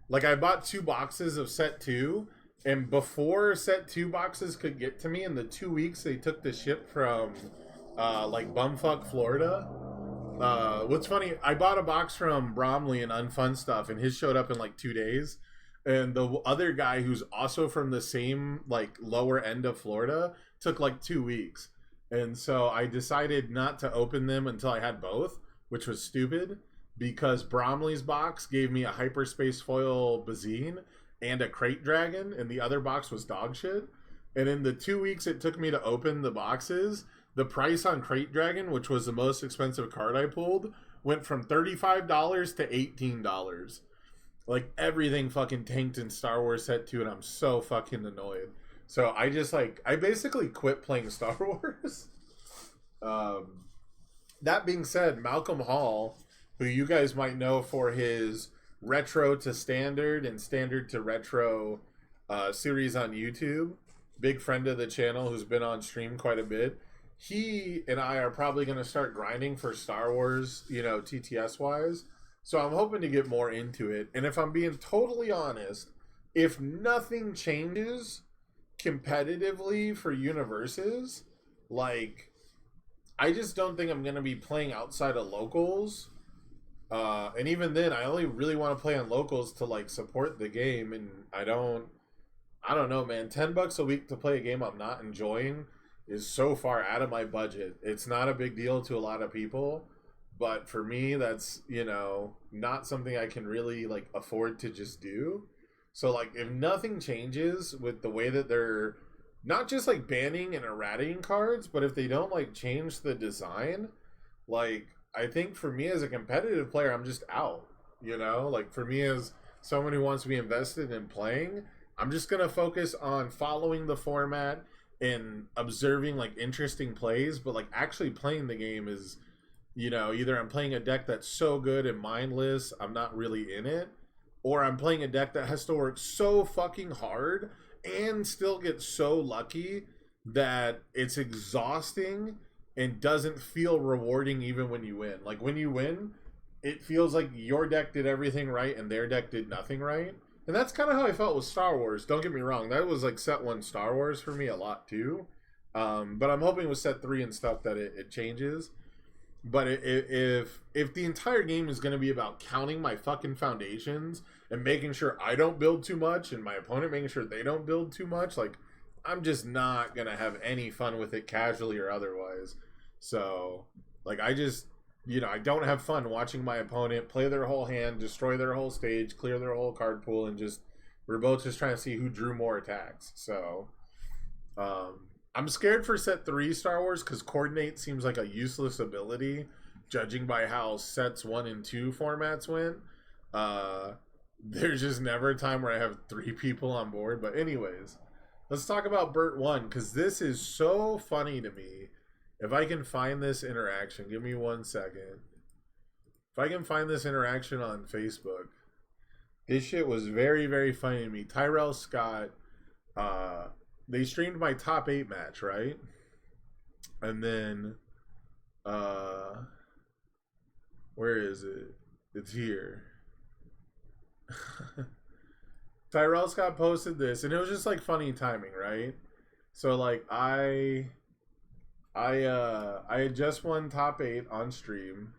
like, I bought 2 boxes of set 2, and before set 2 boxes could get to me in the 2 weeks they took the ship from like bumfuck Florida. What's funny, I bought a box from Bromley and Unfun Stuff and his showed up in like 2 days, and the other guy who's also from the same like lower end of Florida took like 2 weeks. And so I decided not to open them until I had both, which was stupid because Bromley's box gave me a hyperspace foil Bazine and a crate dragon, and the other box was dog shit. And in the 2 weeks it took me to open the boxes, the price on Crate Dragon, which was the most expensive card I pulled, went from $35 to $18. Like, everything fucking tanked in Star Wars Set 2, and I'm so fucking annoyed. So I just, like, I basically quit playing Star Wars. That being said, Malcolm Hall, who you guys might know for his retro to standard and standard to retro series on YouTube, big friend of the channel who's been on stream quite a bit, he and I are probably going to start grinding for Star Wars, you know, TTS wise. So I'm hoping to get more into it. And if I'm being totally honest, if nothing changes competitively for universes, like, I just don't think I'm going to be playing outside of locals. And even then, I only really want to play on locals to, like, support the game. And I don't know, man. $10 a week to play a game I'm not enjoying is so far out of my budget. It's not a big deal to a lot of people. But for me, that's, you know, not something I can really, like, afford to just do. So, like, if nothing changes with the way that they're not just, like, banning and eradicating cards, but if they don't, like, change the design, like, I think for me as a competitive player, I'm just out, you know? Like, for me as someone who wants to be invested in playing, I'm just going to focus on following the format and observing, like, interesting plays, but, like, actually playing the game is, you know, either I'm playing a deck that's so good and mindless, I'm not really in it, or I'm playing a deck that has to work so fucking hard and still get so lucky that it's exhausting and doesn't feel rewarding even when you win. Like, when you win, it feels like your deck did everything right and their deck did nothing right. And that's kind of how I felt with Star Wars. Don't get me wrong. That was, like, set 1 Star Wars for me a lot, too. But I'm hoping with set 3 and stuff that it changes. But if the entire game is going to be about counting my fucking foundations and making sure I don't build too much and my opponent making sure they don't build too much, like, I'm just not going to have any fun with it casually or otherwise. So, like, I just, you know, I don't have fun watching my opponent play their whole hand, destroy their whole stage, clear their whole card pool, and just, we're both just trying to see who drew more attacks. So, I'm scared for set 3 Star Wars because Coordinate seems like a useless ability, judging by how sets 1 and 2 formats went. There's just never a time where I have 3 people on board. But anyways, let's talk about Bert 1 because this is so funny to me. If I can find this interaction, give me 1 second. If I can find this interaction on Facebook, this shit was very, very funny to me. Tyrell Scott, they streamed my top 8 match, right? And then, where is it? It's here. Tyrell Scott posted this, and it was just, like, funny timing, right? So, like, I had just won top 8 on stream,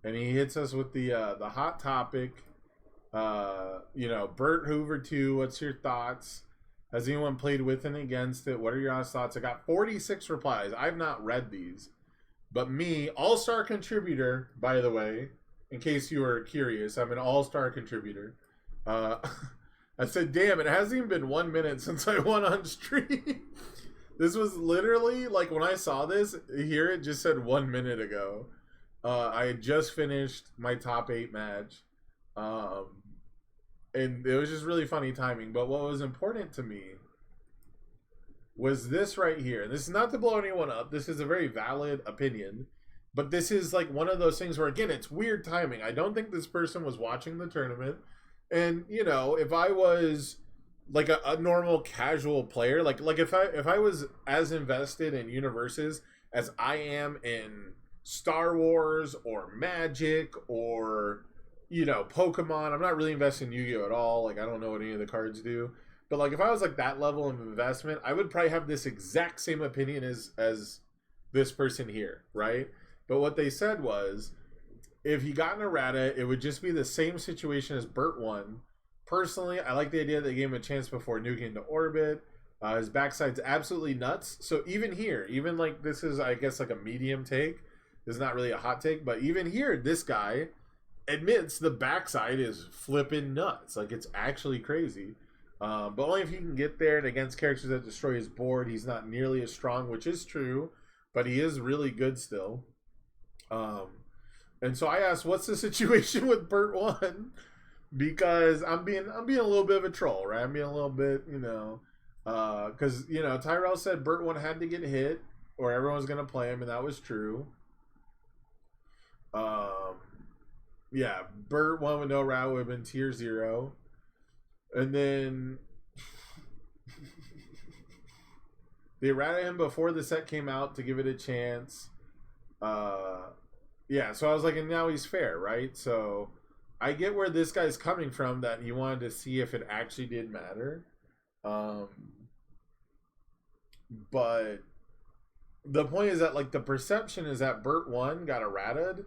and he hits us with the hot topic. You know, Bert Hoover 2, what's your thoughts? Has anyone played with and against it? What are your honest thoughts? I got 46 replies. I've not read these. But me, all-star contributor, by the way, in case you were curious, I'm an all-star contributor. I said, damn, it hasn't even been 1 minute since I won on stream. This was literally, like, when I saw this, here it just said 1 minute ago. I had just finished my top 8 match. And it was just really funny timing. But what was important to me was this right here. This is not to blow anyone up. This is a very valid opinion. But this is like one of those things where, again, it's weird timing. I don't think this person was watching the tournament. And, you know, if I was like a normal casual player, like if I was as invested in universes as I am in Star Wars or Magic or, you know, Pokemon. I'm not really invested in Yu-Gi-Oh at all. Like, I don't know what any of the cards do. But, like, if I was, like, that level of investment, I would probably have this exact same opinion as this person here, right? But what they said was, if he got an errata, it would just be the same situation as Bert 1. Personally, I like the idea that they gave him a chance before nuking into orbit. His backside's absolutely nuts. So even here, even, like, this is, I guess, like a medium take. This is not really a hot take. But even here, this guy admits the backside is flipping nuts. Like, it's actually crazy. But only if he can get there, and against characters that destroy his board, he's not nearly as strong, which is true, but he is really good still. And so I asked, what's the situation with Bert 1? Because I'm being a little bit of a troll, right? I'm being a little bit, because, Tyrell said Bert 1 had to get hit, or everyone was going to play him, and that was true. Yeah, Bert 1 with no route would have been tier 0. And then they errated him before the set came out to give it a chance. Yeah, so I was like, and now he's fair, right? So I get where this guy's coming from, that he wanted to see if it actually did matter. But the point is that, like, the perception is that Bert 1 got errated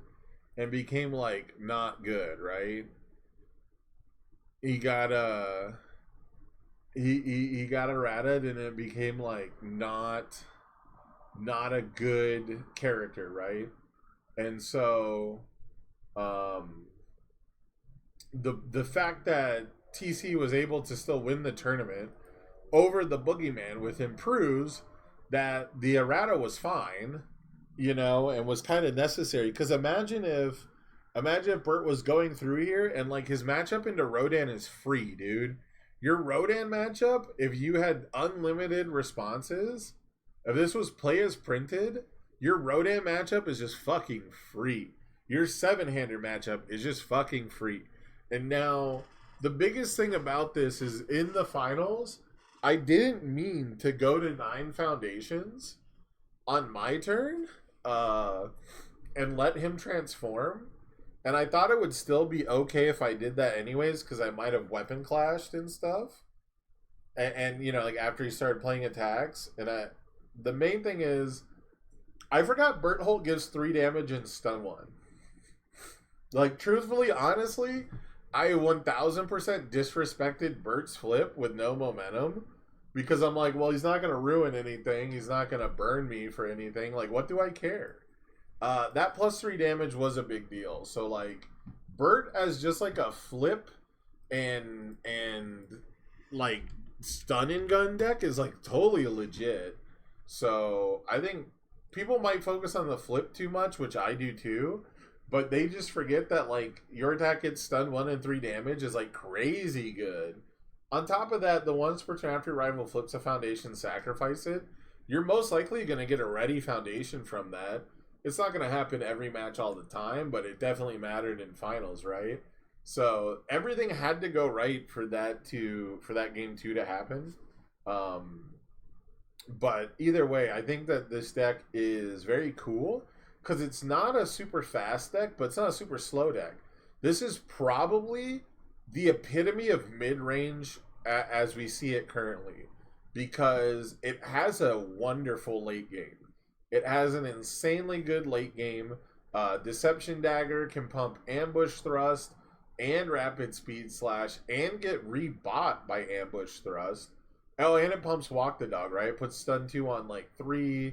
and became, like, not good, right? He got he got errated, and it became, like, not a good character, right? And so the fact that TC was able to still win the tournament over the Boogeyman with him proves that the errata was fine, and was kind of necessary. Because imagine if Bert was going through here and, like, his matchup into Rodan is free, dude. Your Rodan matchup, if you had unlimited responses, if this was play as printed, your Rodan matchup is just fucking free. Your 7-hander matchup is just fucking free. And now, the biggest thing about this is, in the finals, I didn't mean to go to 9 foundations on my turn and let him transform. And I thought it would still be okay if I did that anyways, because I might have weapon clashed and stuff. And like, after he started playing attacks. And the main thing is, I forgot Bertolt gives 3 damage and stun 1. Like, truthfully, honestly, I 1000% disrespected Bert's flip with no momentum. Because I'm like, well, he's not going to ruin anything. He's not going to burn me for anything. Like, what do I care? That plus 3 damage was a big deal. So, like, Bert as just, like, a flip and like, stun and gun deck is, like, totally legit. So, I think people might focus on the flip too much, which I do too. But they just forget that, like, your attack gets stun 1 and 3 damage is, like, crazy good. On top of that, the once per turn after your rival flips a foundation, sacrifice it, you're most likely going to get a ready foundation from that. It's not going to happen every match all the time, but it definitely mattered in finals, right? So everything had to go right for that game 2 to happen. But either way, I think that this deck is very cool because it's not a super fast deck, but it's not a super slow deck. This is probably the epitome of mid-range as we see it currently, because it has a wonderful late game. It has an insanely good late game. Deception Dagger can pump Ambush Thrust and Rapid Speed Slash and get rebought by Ambush Thrust. Oh, and it pumps Walk the Dog, right? It puts stun 2 on, like, 3,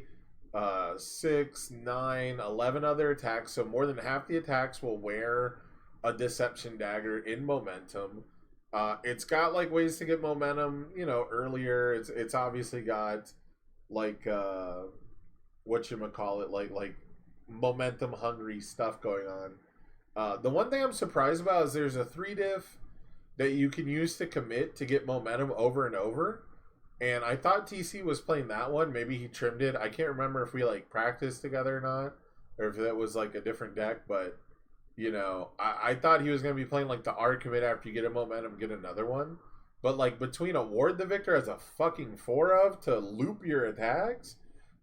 6, 9, 11 other attacks. So more than half the attacks will wear a Deception Dagger in momentum. It's got, like, ways to get momentum, earlier. It's obviously got, like, whatchamacallit, like momentum hungry stuff going on. The one thing I'm surprised about is there's a 3-diff that you can use to commit to get momentum over and over. And I thought TC was playing that one. Maybe he trimmed it. I can't remember if we, like, practiced together or not, or if that was, like, a different deck. But, I thought he was going to be playing, like, the R commit after you get a momentum, get another one. But, like, between Award the Victor as a fucking 4 of to loop your attacks,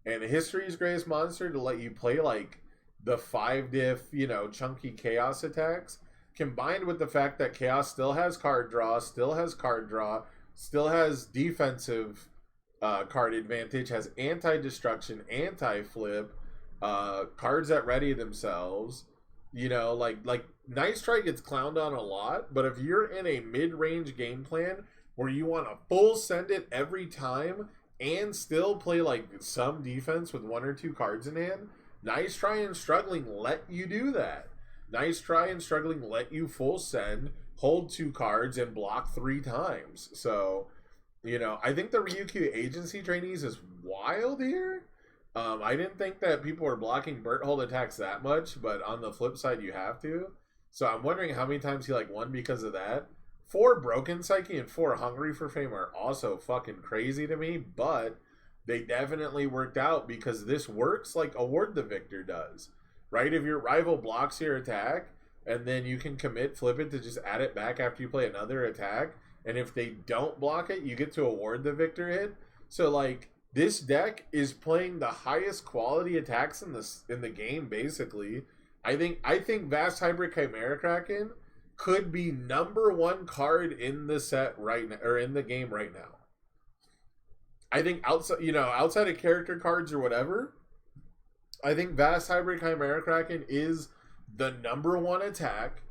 and History's Greatest Monster to let you play, like, the 5-diff, chunky Chaos attacks, combined with the fact that Chaos still has card draw, still has defensive card advantage, has anti-destruction, anti-flip, cards that ready themselves. Like Nice Try gets clowned on a lot, but if you're in a mid-range game plan where you want to full send it every time and still play, like, some defense with 1 or 2 cards in hand, Nice Try and Struggling let you do that. Nice Try and Struggling let you full send, hold 2 cards and block 3 times. So, you know, I think the Ryukyu agency trainees is wild here. I didn't think that people were blocking Bertolt attacks that much, but on the flip side, you have to. So I'm wondering how many times he like won because of that. 4 Broken Psyche and 4 Hungry for Fame are also fucking crazy to me, but they definitely worked out because this works like Award the Victor does, right? If your rival blocks your attack, and then you can commit, flip it to just add it back after you play another attack, and if they don't block it, you get to award the victor hit. So like this deck is playing the highest quality attacks in the game basically. I think Vast Hybrid Chimera Kraken could be #1 card in the set right now, or in the game right now. I think outside of character cards or whatever, I think Vast Hybrid Chimera Kraken is the #1 attack,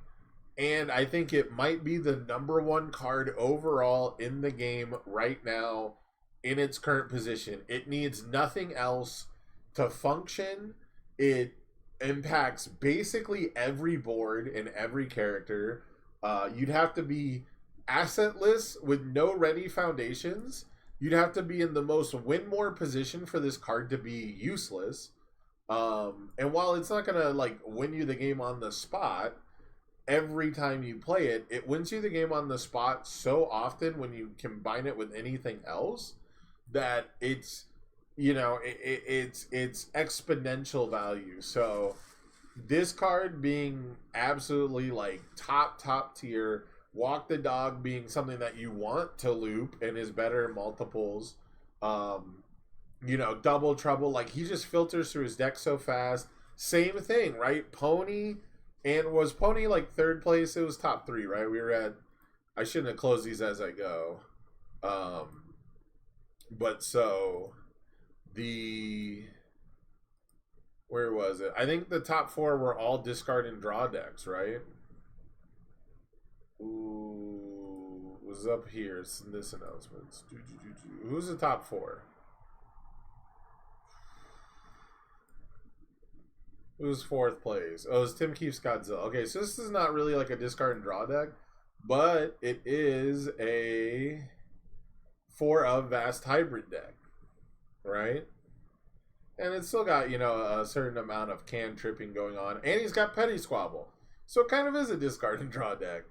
and I think it might be the #1 card overall in the game right now in its current position. It needs nothing else to function. It impacts basically every board and every character. You'd have to be assetless with no ready foundations. You'd have to be in the most win more position for this card to be useless. And while it's not gonna like win you the game on the spot every time you play it, it wins you the game on the spot so often when you combine it with anything else that it's, you know, it's exponential value. So this card being absolutely like top tier, Walk the Dog being something that you want to loop and is better in multiples. You know, Double Trouble, like he just filters through his deck so fast. Same thing, right? Pony, and was Pony like 3rd place? It was top 3, right? We were at, I shouldn't have closed these as I go. But so where was it? I think the top 4 were all discard and draw decks, right? Ooh, was up here. It's in this announcement. Who's the top 4? Who's 4th place? Oh, it's Tim Keefe's Godzilla. Okay, so this is not really like a discard and draw deck, but it is a 4 of Vast Hybrid deck, right? And it's still got, you know, a certain amount of can tripping going on, and he's got Petty Squabble, so it kind of is a discard and draw deck.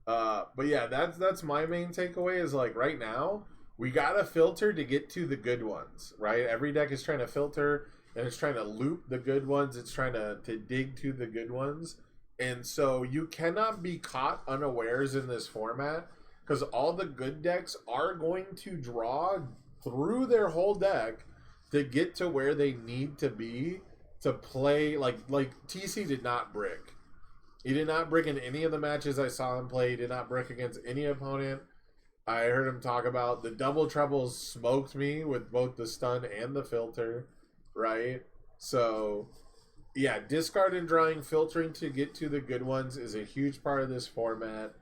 But yeah, that's my main takeaway is like right now we gotta filter to get to the good ones, right? Every deck is trying to filter and it's trying to loop the good ones. It's trying to dig to the good ones. And so you cannot be caught unawares in this format because all the good decks are going to draw through their whole deck to get to where they need to be to play. Like TC did not brick. He did not brick in any of the matches I saw him play. He did not brick against any opponent. I heard him talk about the Double Troubles smoked me with both the stun and the filter, right? So, yeah, discard and drawing, filtering to get to the good ones is a huge part of this format.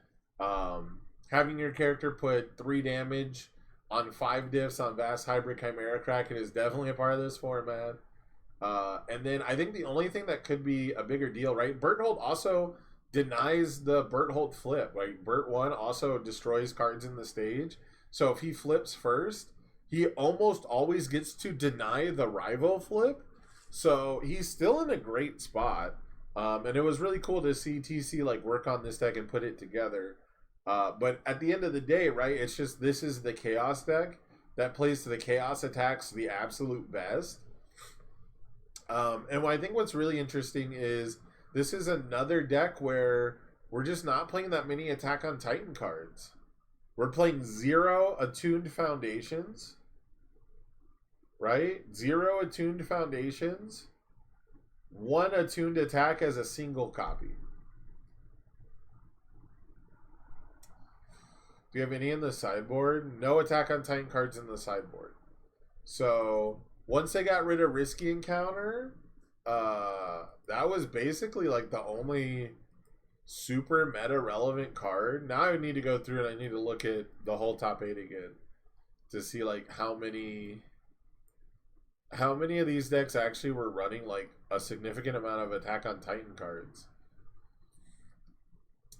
Having your character put 3 damage on 5 diffs on Vast Hybrid Chimera Kraken is definitely a part of this format. And then I think the only thing that could be a bigger deal, right? Bertolt also denies the Bertolt flip. Like Bert 1 also destroys cards in the stage. So if he flips first, he almost always gets to deny the rival flip. So he's still in a great spot. And it was really cool to see TC like work on this deck and put it together. But at the end of the day, right, it's just this is the Chaos deck that plays to the Chaos attacks the absolute best. And I think what's really interesting is this is another deck where we're just not playing that many Attack on Titan cards. We're playing 0 attuned foundations, right? 0 attuned foundations, 1 attuned attack as a single copy. Do you have any in the sideboard? No Attack on Titan cards in the sideboard. So once they got rid of Risky Encounter, that was basically like the only super meta relevant card. Now I need to go through and I need to look at the whole top 8 again to see like how many of these decks actually were running like a significant amount of Attack on Titan cards.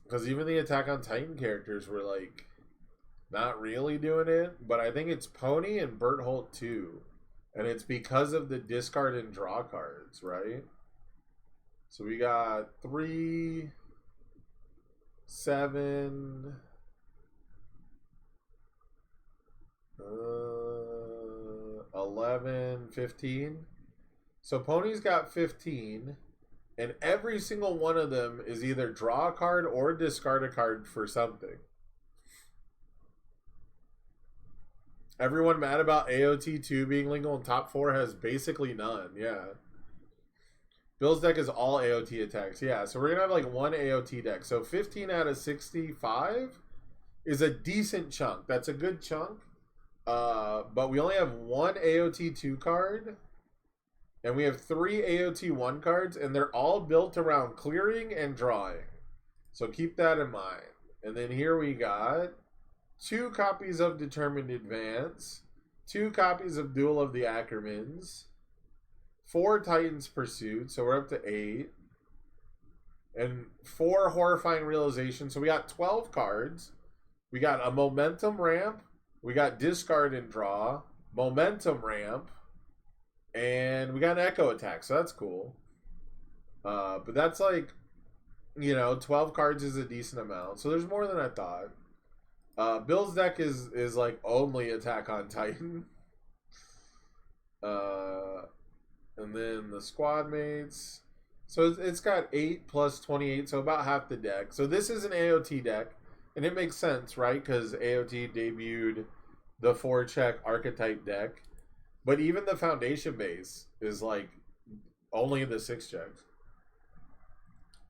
Because even the Attack on Titan characters were like not really doing it, but I think it's Pony and Bertolt too. And it's because of the discard and draw cards, right? So we got 3, 7, 11, 15. So Pony's got 15. And every single one of them is either draw a card or discard a card for something. Everyone mad about AOT2 being legal in top 4 has basically none, yeah. Bill's deck is all AOT attacks, yeah. So we're going to have like one AOT deck. So 15 out of 65 is a decent chunk. That's a good chunk. But we only have one AOT2 card. And we have 3 AOT1 cards. And they're all built around clearing and drawing. So keep that in mind. And then here we got 2 copies of Determined Advance, 2 copies of Duel of the Ackermans, 4 Titans Pursuit, so we're up to 8, and 4 Horrifying Realizations. So we got 12 cards. We got a Momentum Ramp, we got Discard and Draw, Momentum Ramp, and we got an Echo Attack, so that's cool. But that's like, 12 cards is a decent amount, so there's more than I thought. Bill's deck is like only Attack on Titan. And then the squad mates. So it's got 8 plus 28, so about half the deck. So this is an AOT deck, and it makes sense, right? Because AOT debuted the 4-check archetype deck. But even the foundation base is like only the 6 checks.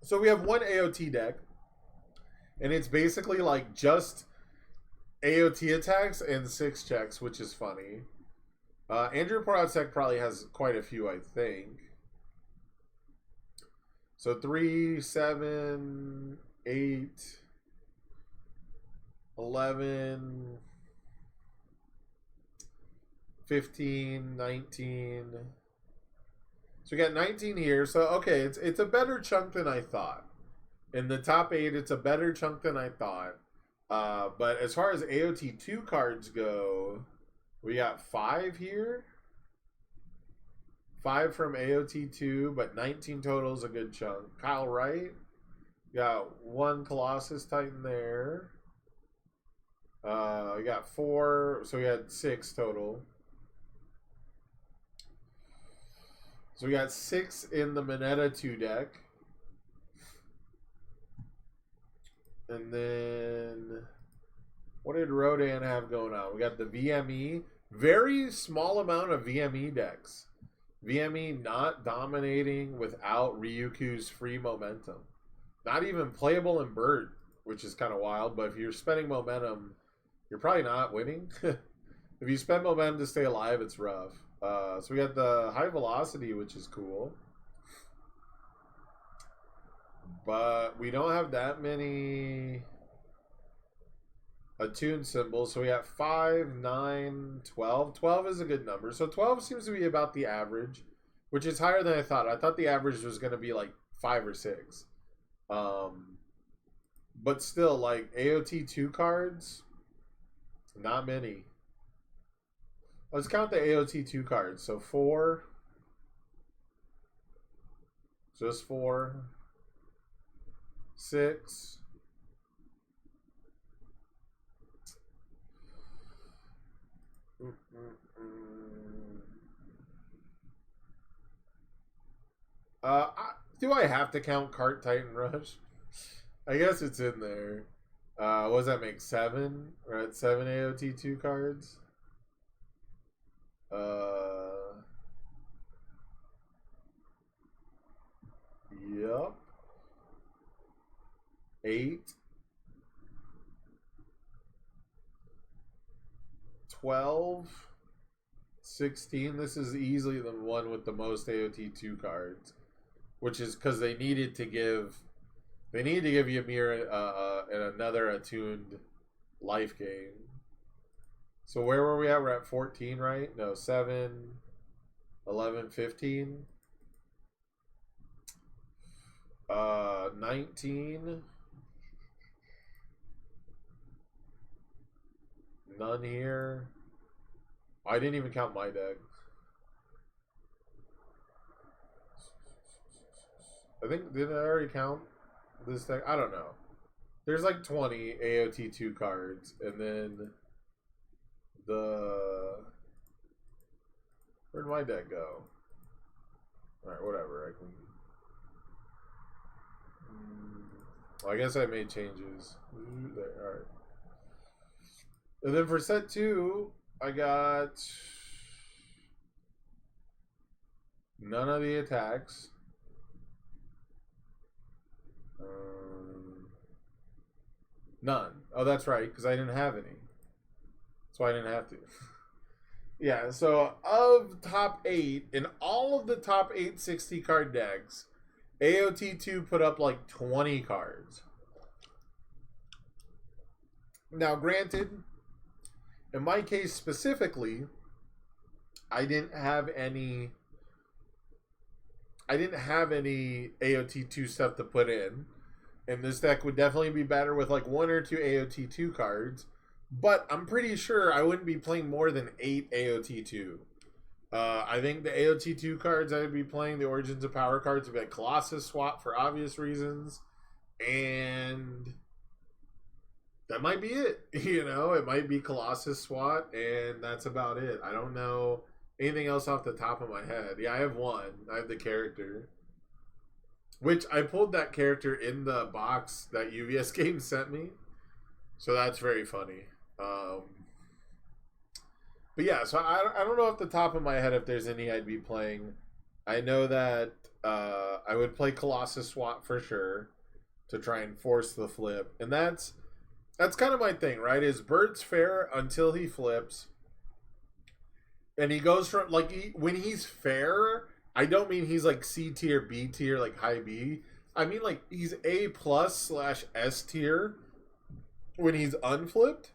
So we have one AOT deck, and it's basically like just AOT attacks and 6 checks, which is funny. Andrew Porot's deck probably has quite a few, I think. So 3, 7, 8, 11, 15, 19. So we got 19 here. So, okay, it's a better chunk than I thought. In the top 8, it's a better chunk than I thought. But as far as AOT2 cards go, we got 5 here. 5 from AOT2, but 19 total is a good chunk. Kyle Wright. Got 1 Colossus Titan there. We got 4, so we had 6 total. So we got 6 in the Mineta 2 deck. And then, what did Rodan have going on? We got the VME. Very small amount of VME decks. VME not dominating without Ryuku's free momentum. Not even playable in Bird, which is kind of wild. But if you're spending momentum, you're probably not winning. If you spend momentum to stay alive, it's rough. So we got the high velocity, which is cool. But we don't have that many attuned symbols. So we have 5, 9, 12. 12 is a good number. So 12 seems to be about the average, which is higher than I thought. I thought the average was going to be like 5 or 6. But still, like AOT 2 cards, not many. Let's count the AOT 2 cards. So 4. Just 4. 6. Do I have to count Cart Titan Rush? I guess it's in there. What does that make? 7? We're at 7 AOT 2 cards. Yep. 8. 12. 16. This is easily the one with the most AOT 2 cards, which is because they needed to give Ymir and another attuned life gain. So where were we at? We're at 14, right? No, 7, 11, 15. 19. None here. I didn't even count my deck. I think, did I already count this deck? I don't know. There's like 20 AOT2 cards, and then where'd my deck go? Alright, whatever. I can. Well, I guess I made changes. There, alright. And then for set 2, I got none of the attacks. None. Oh, that's right, because I didn't have any. That's why I didn't have to. Yeah, so of top 8, in all of the top 860 card decks, AOT2 put up like 20 cards. Now, granted, in my case specifically, I didn't have any AOT2 stuff to put in. And this deck would definitely be better with like 1 or 2 AOT2 cards. But I'm pretty sure I wouldn't be playing more than 8 AOT2. I think the AOT2 cards I would be playing, the Origins of Power cards, would be like Colossus Swap for obvious reasons. And that might be it. You know, it might be Colossus Swap, and that's about it. I don't know anything else off the top of my head. Yeah, I have one. I have the character. Which I pulled that character in the box that UVS game sent me. So that's very funny. But yeah, so I don't know off the top of my head if there's any I'd be playing. I know that I would play Colossus Swap for sure to try and force the flip. And that's kind of my thing, right? Is Bert's fair until he flips. And he goes from, like, when he's fair, I don't mean he's like C tier, B tier, like high B. I mean like he's A+ / S tier when he's unflipped,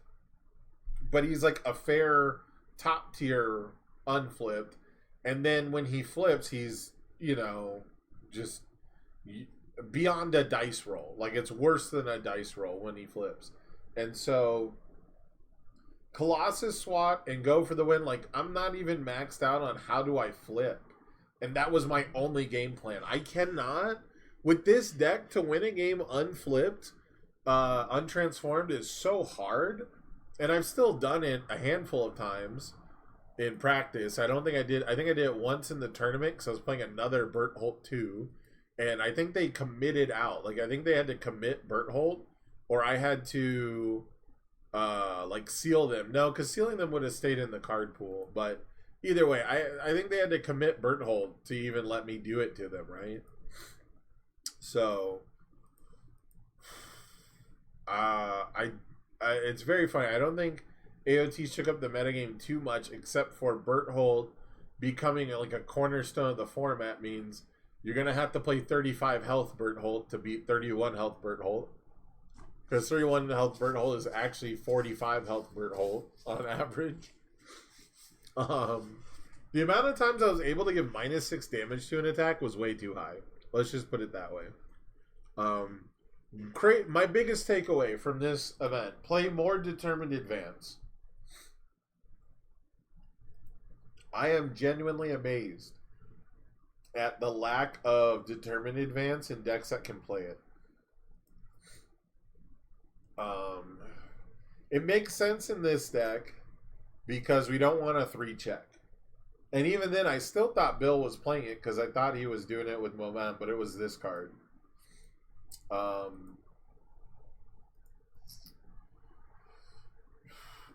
but he's like a fair top tier unflipped. And then when he flips, he's, you know, just beyond a dice roll. Like it's worse than a dice roll when he flips. And so Colossus Swat and go for the win. Like I'm not even maxed out on how do I flip. And that was my only game plan. I cannot, with this deck, to win a game unflipped, untransformed is so hard. And I've still done it a handful of times in practice. I think I did it once in the tournament because I was playing another Bertolt 2. And I think they committed out. Like, I think they had to commit Bertolt, or I had to, like, seal them. No, because sealing them would have stayed in the card pool. But either way, I think they had to commit Bertolt to even let me do it to them, right? So, it's very funny. I don't think AOT shook up the metagame too much, except for Bertolt becoming like a cornerstone of the format means you're going to have to play 35 health Bertolt to beat 31 health Bertolt. Because 31 health Bertolt is actually 45 health Bertolt on average. The amount of times I was able to give -6 damage to an attack was way too high. Let's just put it that way. My biggest takeaway from this event: play more Determined Advance. I am genuinely amazed at the lack of Determined Advance in decks that can play it. It makes sense in this deck because we don't want a 3-check. And even then, I still thought Bill was playing it because I thought he was doing it with Momentum, but it was this card. Oh,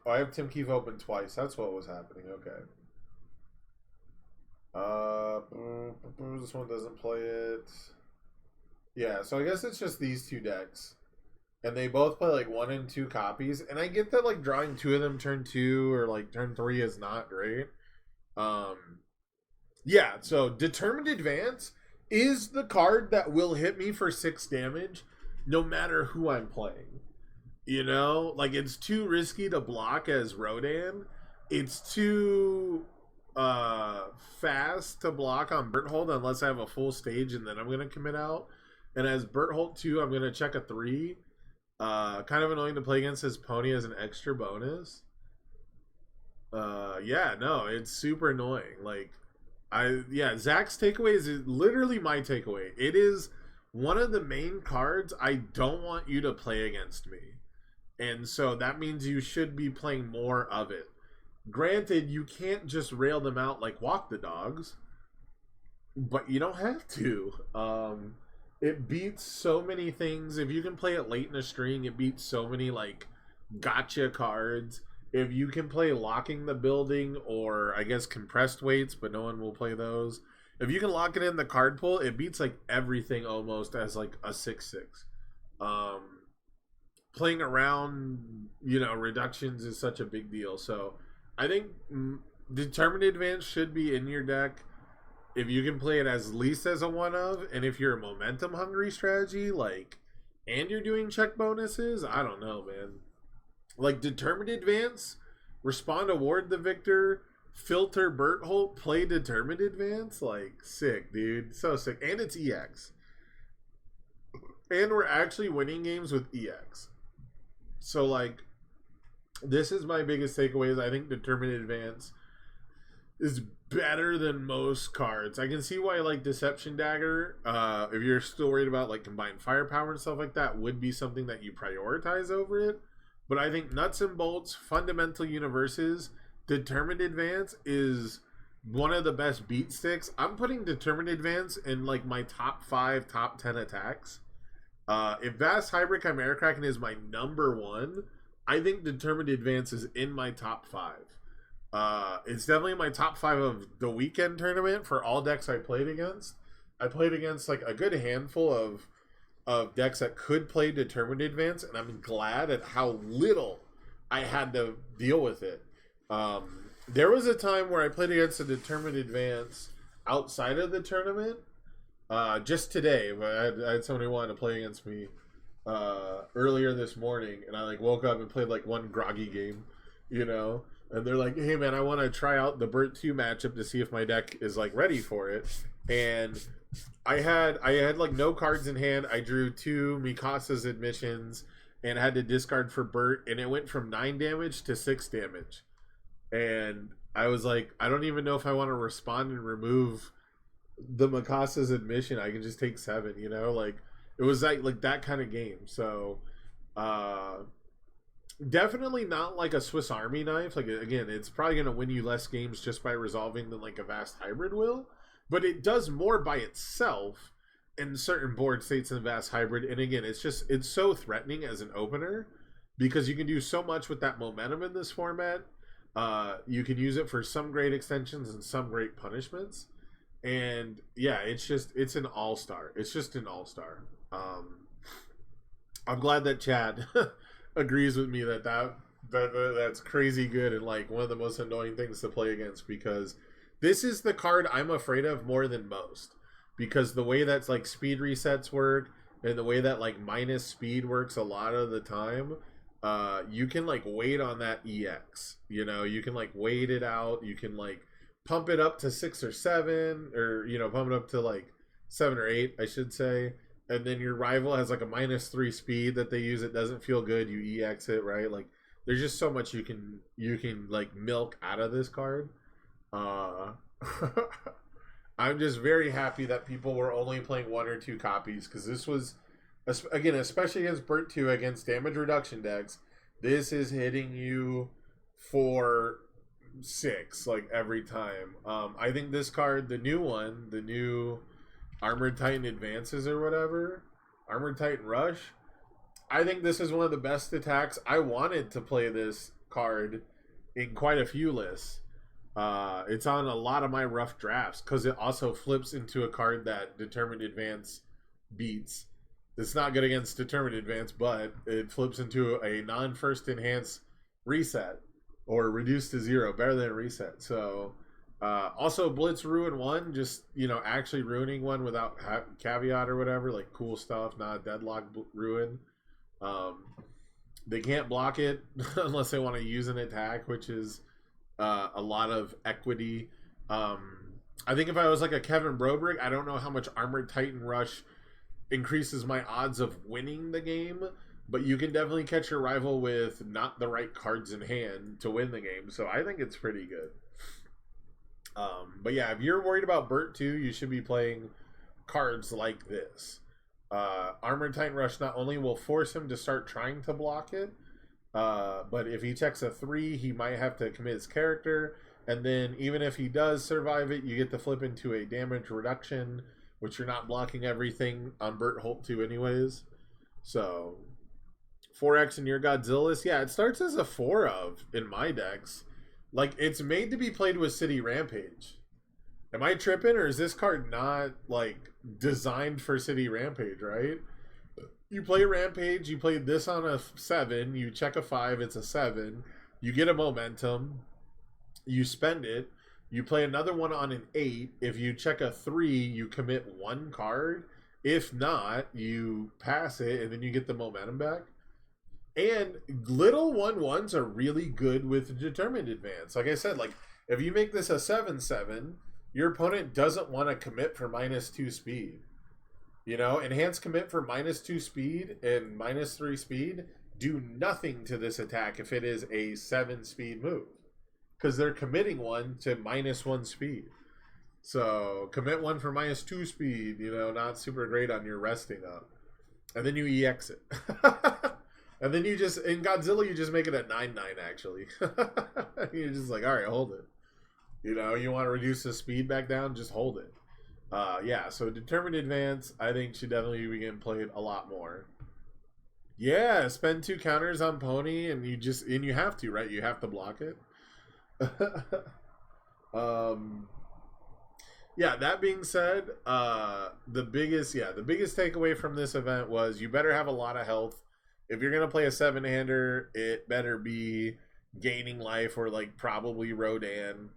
I have Tim Keefe open twice. That's what was happening. Okay. This one doesn't play it. Yeah, so I guess it's just these two decks. And they both play like 1 and 2 copies. And I get that like drawing 2 of them turn 2 or like turn 3 is not great. Yeah, so Determined Advance is the card that will hit me for 6 damage no matter who I'm playing. You know, like it's too risky to block as Rodan. It's too fast to block on Bertolt unless I have a full stage and then I'm going to commit out. And as Bertolt 2, I'm going to check a 3. Kind of annoying to play against his pony as an extra bonus. Yeah, no, it's super annoying. Like, Zach's takeaway is literally my takeaway. It is one of the main cards I don't want you to play against me. And so that means you should be playing more of it. Granted, you can't just rail them out like walk the dogs, but you don't have to. It beats so many things. If you can play it late in a string, it beats so many like gotcha cards. If you can play locking the building or I guess compressed weights, but no one will play those. If you can lock it in the card pool, it beats like everything almost as like a 6/6. Um, Playing around, reductions is such a big deal. So I think determined advance should be in your deck if you can play it as least as a one of, and if you're a momentum hungry strategy, like, and you're doing check bonuses, I don't know, man. Like determined advance, respond award the victor, filter Bertolt, play determined advance, like sick, dude, so sick, and it's EX, and we're actually winning games with EX. So like, this is my biggest takeaway is I think determined advance is better than most cards. I can see why like Deception Dagger, if you're still worried about like combined firepower and stuff like that, would be something that you prioritize over it. But I think Nuts and Bolts, Fundamental Universes, Determined Advance is one of the best beat sticks. I'm putting Determined Advance in like my top 5, top 10 attacks. If Vast Hybrid Chimera Kraken is my number one, I think Determined Advance is in my top 5. It's definitely my top 5 of the weekend tournament for all decks I played against. I played against like a good handful of decks that could play Determined Advance, and I'm glad at how little I had to deal with it. There was a time where I played against a Determined Advance outside of the tournament. Just today, but I had somebody wanted to play against me earlier this morning, and I like woke up and played like one groggy game, and they're like, "Hey man, I want to try out the Bert 2 matchup to see if my deck is like ready for it." And I had like no cards in hand. I drew 2 Mikasa's admissions and had to discard for Bert, and it went from 9 damage to 6 damage. And I was like, I don't even know if I want to respond and remove the Mikasa's admission. I can just take 7, like it was like that kind of game. So definitely not like a Swiss Army knife. Like again, it's probably going to win you less games just by resolving than like a Vast Hybrid will, but it does more by itself in certain board states than Vast Hybrid. And again, it's so threatening as an opener because you can do so much with that momentum in this format. You can use it for some great extensions and some great punishments. And yeah, it's an all-star. It's just an all-star. I'm glad that Chad agrees with me that's crazy good and like one of the most annoying things to play against, because this is the card I'm afraid of more than most, because the way that's like speed resets work and the way that like minus speed works a lot of the time, you can like wait on that EX, you can like wait it out, you can like pump it up to 6 or 7, or pump it up to like 7 or 8, I should say, and then your rival has like a -3 speed that they use. It doesn't feel good, you EX it, right? Like there's just so much you can like milk out of this card. I'm just very happy that people were only playing 1 or 2 copies, because this was, again, especially against Bert 2, against damage reduction decks, this is hitting you for 6 like every time. I think this card, the new Armored Titan Advances or whatever, Armored Titan Rush, I think this is one of the best attacks. I wanted to play this card in quite a few lists. It's on a lot of my rough drafts because it also flips into a card that Determined Advance beats. It's not good against Determined Advance, but it flips into a non-first enhance reset, or reduced to 0, better than a reset. So also Blitz Ruin 1, just actually ruining one without caveat or whatever, like cool stuff, not a deadlock ruin. They can't block it unless they want to use an attack, which is a lot of equity. I think if I was like a Kevin Brobrick, I don't know how much Armored Titan Rush increases my odds of winning the game, but you can definitely catch your rival with not the right cards in hand to win the game. So I think it's pretty good. But yeah, if you're worried about Bert 2, you should be playing cards like this. Armored Titan Rush not only will force him to start trying to block it, but if he checks a 3, he might have to commit his character. And then even if he does survive it, you get to flip into a damage reduction, which you're not blocking everything on Bertolt 2 anyways. So 4x in your Godzilla's, yeah, it starts as a 4 of in my decks. Like, it's made to be played with City Rampage. Am I tripping, or is this card not, like, designed for City Rampage, right? You play Rampage, you play this on a 7, you check a 5, it's a 7, you get a momentum, you spend it, you play another one on an 8, if you check a 3, you commit 1 card, if not, you pass it, and then you get the momentum back. And little 1/1s are really good with Determined Advance. Like I said, like, if you make this a 7/7, your opponent doesn't want to commit for -2 speed. You know, enhanced commit for -2 speed and -3 speed do nothing to this attack if it is a 7 speed move. Because they're committing one to -1 speed. So commit one for -2 speed, you know, not super great on your resting up. And then you EX it. And then you just, in Godzilla, you just make it a 9/9 actually. You're just like, alright, hold it. You know, you want to reduce the speed back down, just hold it. Yeah, so Determined Advance, I think, should definitely be getting played a lot more. Yeah, spend 2 counters on Pony, and you have to, right? You have to block it. Yeah, that being said, the biggest takeaway from this event was you better have a lot of health. If you're gonna play a 7-hander, it better be gaining life or like probably Rodan.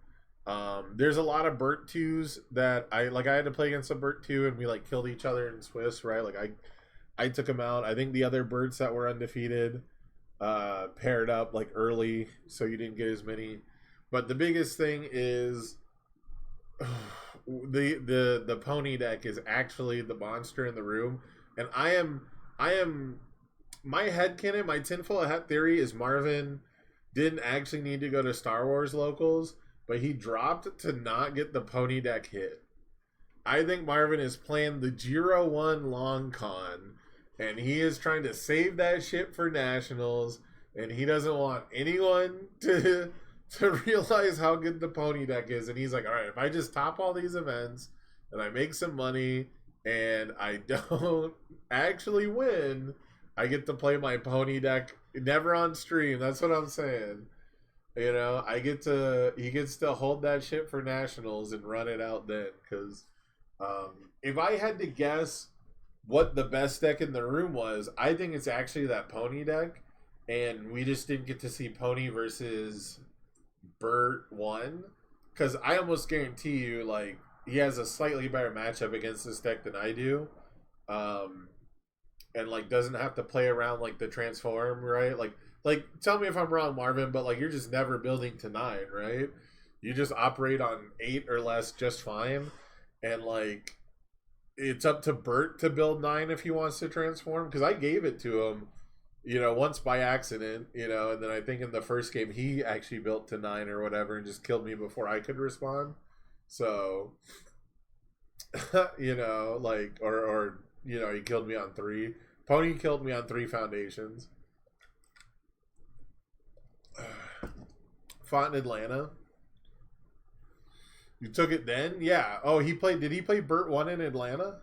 There's a lot of Bert 2s that I had to play against a Bert 2 and we like killed each other in Swiss, right? Like I took him out. I think the other Berts that were undefeated paired up like early, so you didn't get as many. But the biggest thing is the Pony deck is actually the monster in the room, and I am my headcanon, my tinfoil hat theory is Marvin didn't actually need to go to Star Wars locals, but he dropped to not get the Pony deck hit. I think Marvin is playing the Giro 1 long con, and he is trying to save that shit for Nationals, and he doesn't want anyone to realize how good the Pony deck is. And he's like, alright, if I just top all these events, and I make some money, and I don't actually win, I get to play my Pony deck never on stream. That's what I'm saying. You know, he gets to hold that shit for Nationals and run it out then. Because if I had to guess what the best deck in the room was, I think it's actually that Pony deck. And we just didn't get to see Pony versus Bert 1. Because I almost guarantee you, like, he has a slightly better matchup against this deck than I do. And like doesn't have to play around like the transform, right? Like tell me if I'm wrong, Marvin, but like you're just never building to 9, right? You just operate on 8 or less just fine, and like it's up to Bert to build 9 if he wants to transform. Because I gave it to him, you know, once by accident, you know, and then I think in the first game he actually built to 9 or whatever and just killed me before I could respond. So you know, like or you know, he killed me on 3. Pony killed me on 3 foundations. Fought in Atlanta. You took it then? Yeah. Oh, did he play Bert 1 in Atlanta?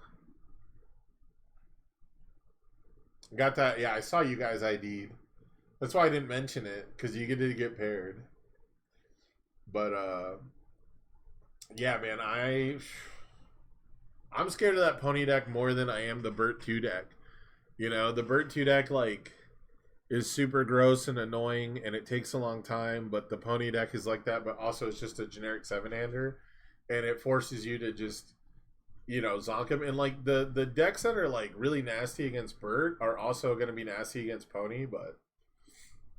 Got that. Yeah, I saw you guys ID'd. That's why I didn't mention it, because you get to get paired. But, yeah, man, I'm scared of that Pony deck more than I am the Bert 2 deck. You know, the Bert 2 deck, like, is super gross and annoying, and it takes a long time, but the Pony deck is like that, but also it's just a generic 7-hander, and it forces you to just, you know, zonk him. And, like, the decks that are, like, really nasty against Bert are also going to be nasty against Pony, but,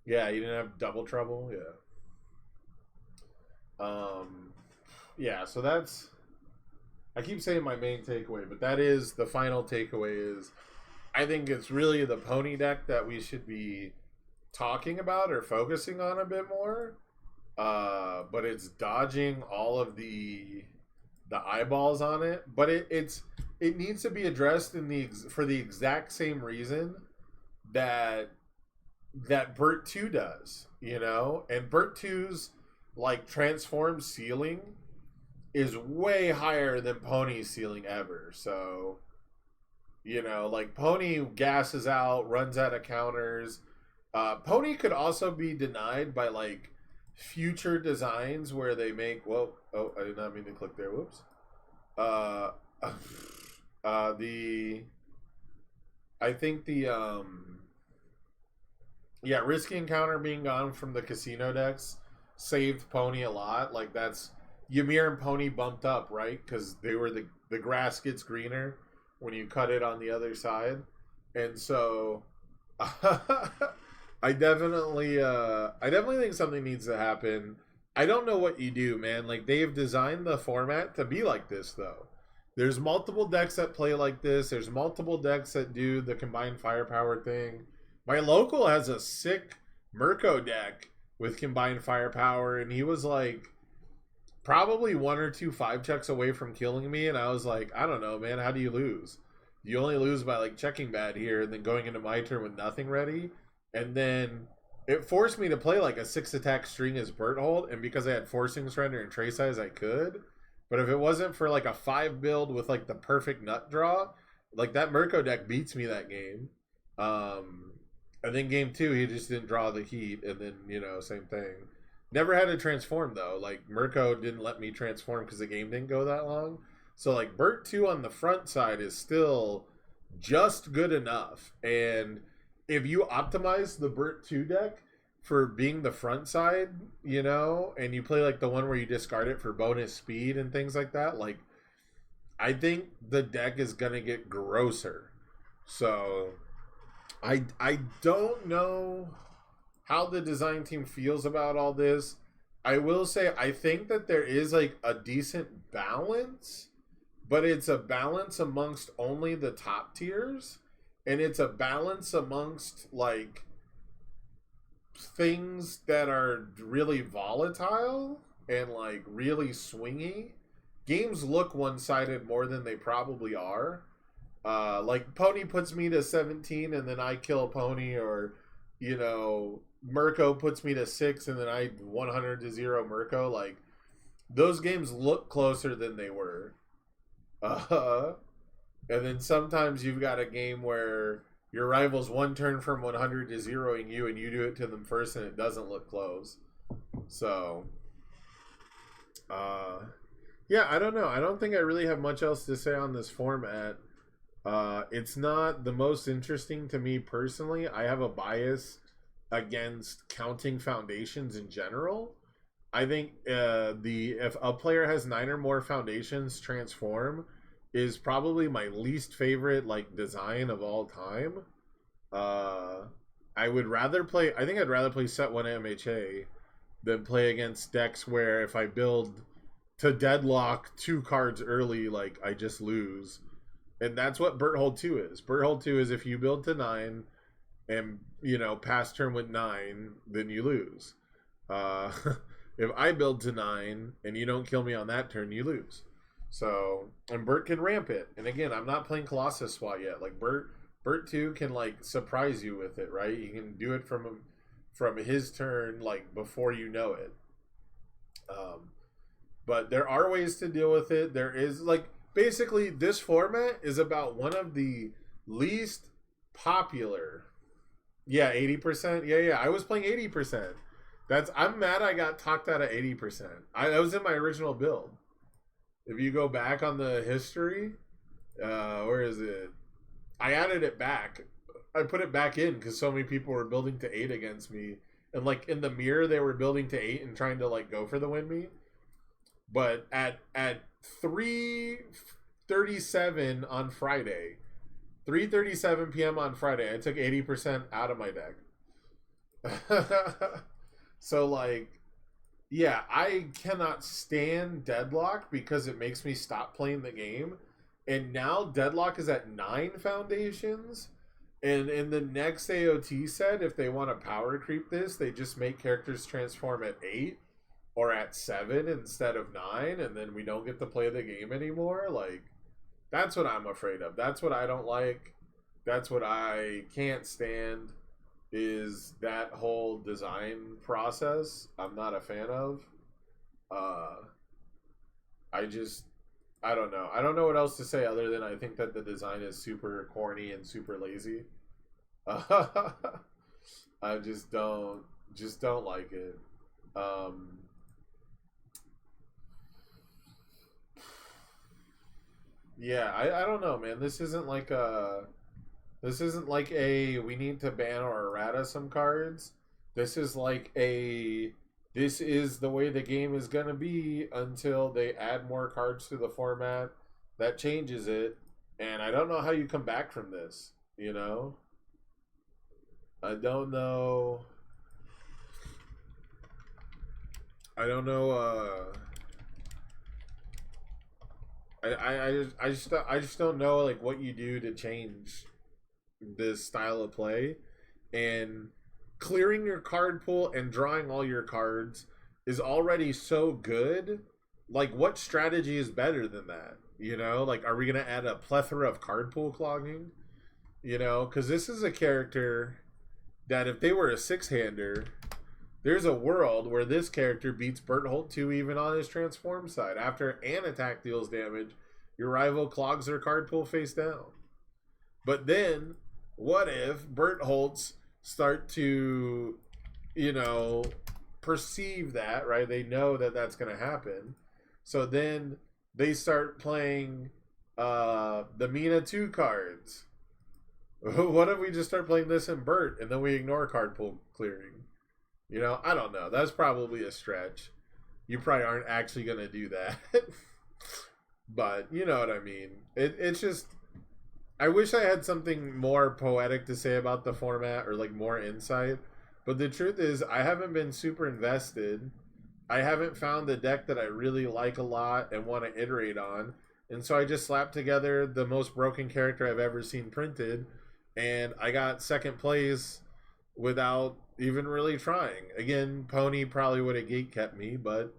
yeah, you didn't have double trouble, yeah. Yeah, so that's... I keep saying my main takeaway, but that is the final takeaway is I think it's really the pony deck that we should be talking about or focusing on a bit more. But it's dodging all of the eyeballs on it. But it needs to be addressed for the exact same reason that Bert 2 does, you know? And Bert 2's like transform ceiling is way higher than Pony's ceiling ever. So, you know, like Pony gasses out, runs out of counters. Pony could also be denied by like future designs where they make I did not mean to click there. Whoops. Risky Encounter being gone from the casino decks saved Pony a lot. Like that's Ymir and Pony bumped up, right? Because they were the grass gets greener when you cut it on the other side, and so I definitely think something needs to happen. I don't know what you do, man. Like they've designed the format to be like this, though. There's multiple decks that play like this. There's multiple decks that do the combined firepower thing. My local has a sick Mirko deck with combined firepower, and he was like probably 1 or 2 5-checks away from killing me, and I was like, I don't know, man, how do you lose? You only lose by like checking bad here and then going into my turn with nothing ready. And then it forced me to play like a 6-attack string as Bertolt, and because I had Forcing Surrender and Trace Eyes, I could. But if it wasn't for like a 5 build with like the perfect nut draw, like that Mirko deck beats me that game. And then game 2, he just didn't draw the heat, and then, you know, same thing. Never had to transform, though. Like, Mirko didn't let me transform because the game didn't go that long. So, like, Bert 2 on the front side is still just good enough. And if you optimize the Bert 2 deck for being the front side, you know, and you play, like, the one where you discard it for bonus speed and things like that, like, I think the deck is going to get grosser. So I don't know how the design team feels about all this. I will say I think that there is like a decent balance, but it's a balance amongst only the top tiers, and it's a balance amongst like things that are really volatile and like really swingy. Games look one-sided more than they probably are. Like Pony puts me to 17 and then I kill Pony, or you know, Mirko puts me to 6 and then I 100 to 0 Mirko. Like those games look closer than they were. And then sometimes you've got a game where your rival's one turn from 100 to 0ing you, and you do it to them first and it doesn't look close. So yeah, I don't know. I don't think I really have much else to say on this format. It's not the most interesting to me personally. I have a bias against counting foundations in general. I think if a player has 9 or more foundations transform is probably my least favorite like design of all time. I think I'd rather play set 1 MHA than play against decks where if I build to deadlock 2 cards early, like I just lose. And that's what Bertolt 2 is. Bertolt 2 is if you build to 9 and, you know, pass turn with 9, then you lose. If I build to 9 and you don't kill me on that turn, you lose. So, and Bert can ramp it. And again, I'm not playing Colossus SWAT yet. Like Bert 2 can like surprise you with it, right? You can do it from his turn, like before you know it. But there are ways to deal with it. There is like, basically, this format is about one of the least popular. Yeah, 80%. Yeah. I was playing 80%. I'm mad I got talked out of 80%. That was in my original build. If you go back on the history, where is it? I added it back. I put it back in because so many people were building to 8 against me. And like in the mirror, they were building to 8 and trying to like go for the win me. But at 3:37 on Friday, 3:37 p.m. on Friday, I took 80% out of my deck. So like, yeah, I cannot stand Deadlock because it makes me stop playing the game. And now Deadlock is at 9 foundations. And in the next AOT set, if they want to power creep this, they just make characters transform at 8 or at 7 instead of 9, and then we don't get to play the game anymore. Like, that's what I'm afraid of. That's what I don't like. That's what I can't stand, is that whole design process. I'm not a fan of. I just, I don't know. I don't know what else to say other than I think that the design is super corny and super lazy. I just don't like it. Um, yeah, I don't know, man. This isn't like a we need to ban or errata some cards. This is like a this is the way the game is gonna be until they add more cards to the format that changes it. And I don't know how you come back from this, you know? I don't know. I don't know. I just don't know like what you do to change this style of play, and clearing your card pool and drawing all your cards is already so good. Like, what strategy is better than that? You know, like, are we gonna add a plethora of card pool clogging? You know, because this is a character that if they were a six-hander, there's a world where this character beats Bertolt 2 even on his transform side. After an attack deals damage, your rival clogs their card pool face down. But then, what if Bertholts start to, you know, perceive that, right? They know that that's going to happen. So then they start playing the Mina 2 cards. What if we just start playing this in Bert and then we ignore card pool clearing? You know, I don't know. That's probably a stretch. You probably aren't actually going to do that. But you know what I mean. It's just, I wish I had something more poetic to say about the format or like more insight. But the truth is, I haven't been super invested. I haven't found the deck that I really like a lot and want to iterate on. And so I just slapped together the most broken character I've ever seen printed. And I got second place without even really trying. Again, Pony probably would have gate kept me, but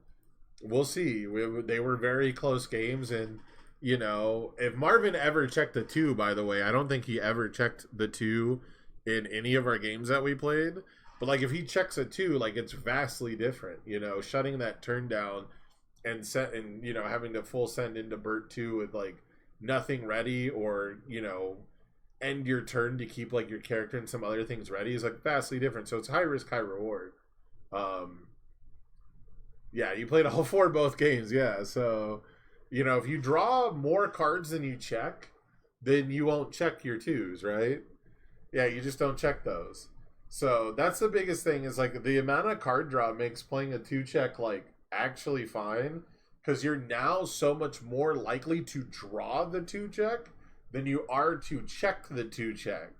we'll see. They were very close games, and you know, if Marvin ever checked the 2, by the way, I don't think he ever checked the 2 in any of our games that we played. But like, if he checks a 2, like, it's vastly different. You know, shutting that turn down and you know, having to full send into Bert 2 with like nothing ready, or you know, end your turn to keep like your character and some other things ready is like vastly different. So it's high risk, high reward. Yeah, you played all 4 both games. Yeah, so you know, if you draw more cards than you check, then you won't check your 2s, right? Yeah, you just don't check those. So that's the biggest thing, is like the amount of card draw makes playing a 2 check like actually fine, because you're now so much more likely to draw the 2 check than you are to check the 2 check.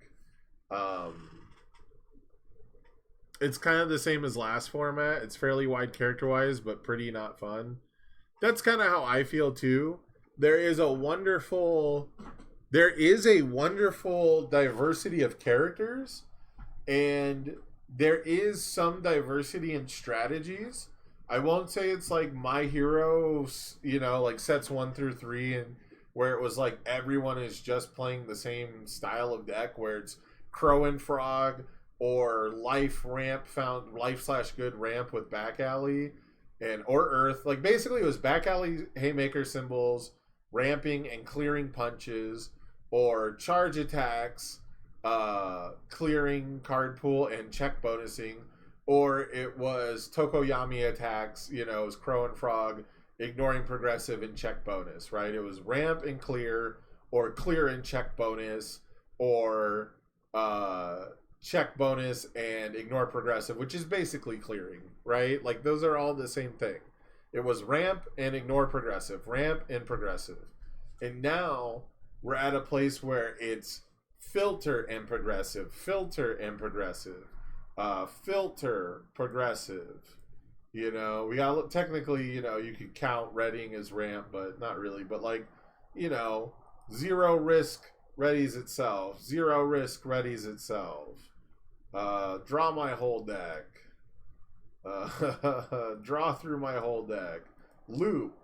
It's kind of the same as last format. It's fairly wide character-wise, but pretty not fun. That's kind of how I feel too. There is a wonderful diversity of characters, and there is some diversity in strategies. I won't say it's like My Hero, you know, like sets 1 through 3, and where it was like everyone is just playing the same style of deck, where it's Crow and Frog or life slash good ramp with back alley or earth. Like, basically it was back alley haymaker symbols, ramping and clearing punches, or charge attacks, clearing card pool and check bonusing, or it was Tokoyami attacks, you know, it was Crow and Frog ignoring progressive and check bonus, right? It was ramp and clear, or clear and check bonus, or check bonus and ignore progressive, which is basically clearing, right? Like, those are all the same thing. It was ramp and ignore progressive, ramp and progressive. And now we're at a place where it's filter and progressive, filter and progressive, filter, progressive. You know, we got technically, you know, you could count reading as ramp, but not really. But like, you know, zero risk readies itself. Zero risk readies itself. Draw my whole deck. Draw through my whole deck. Loop.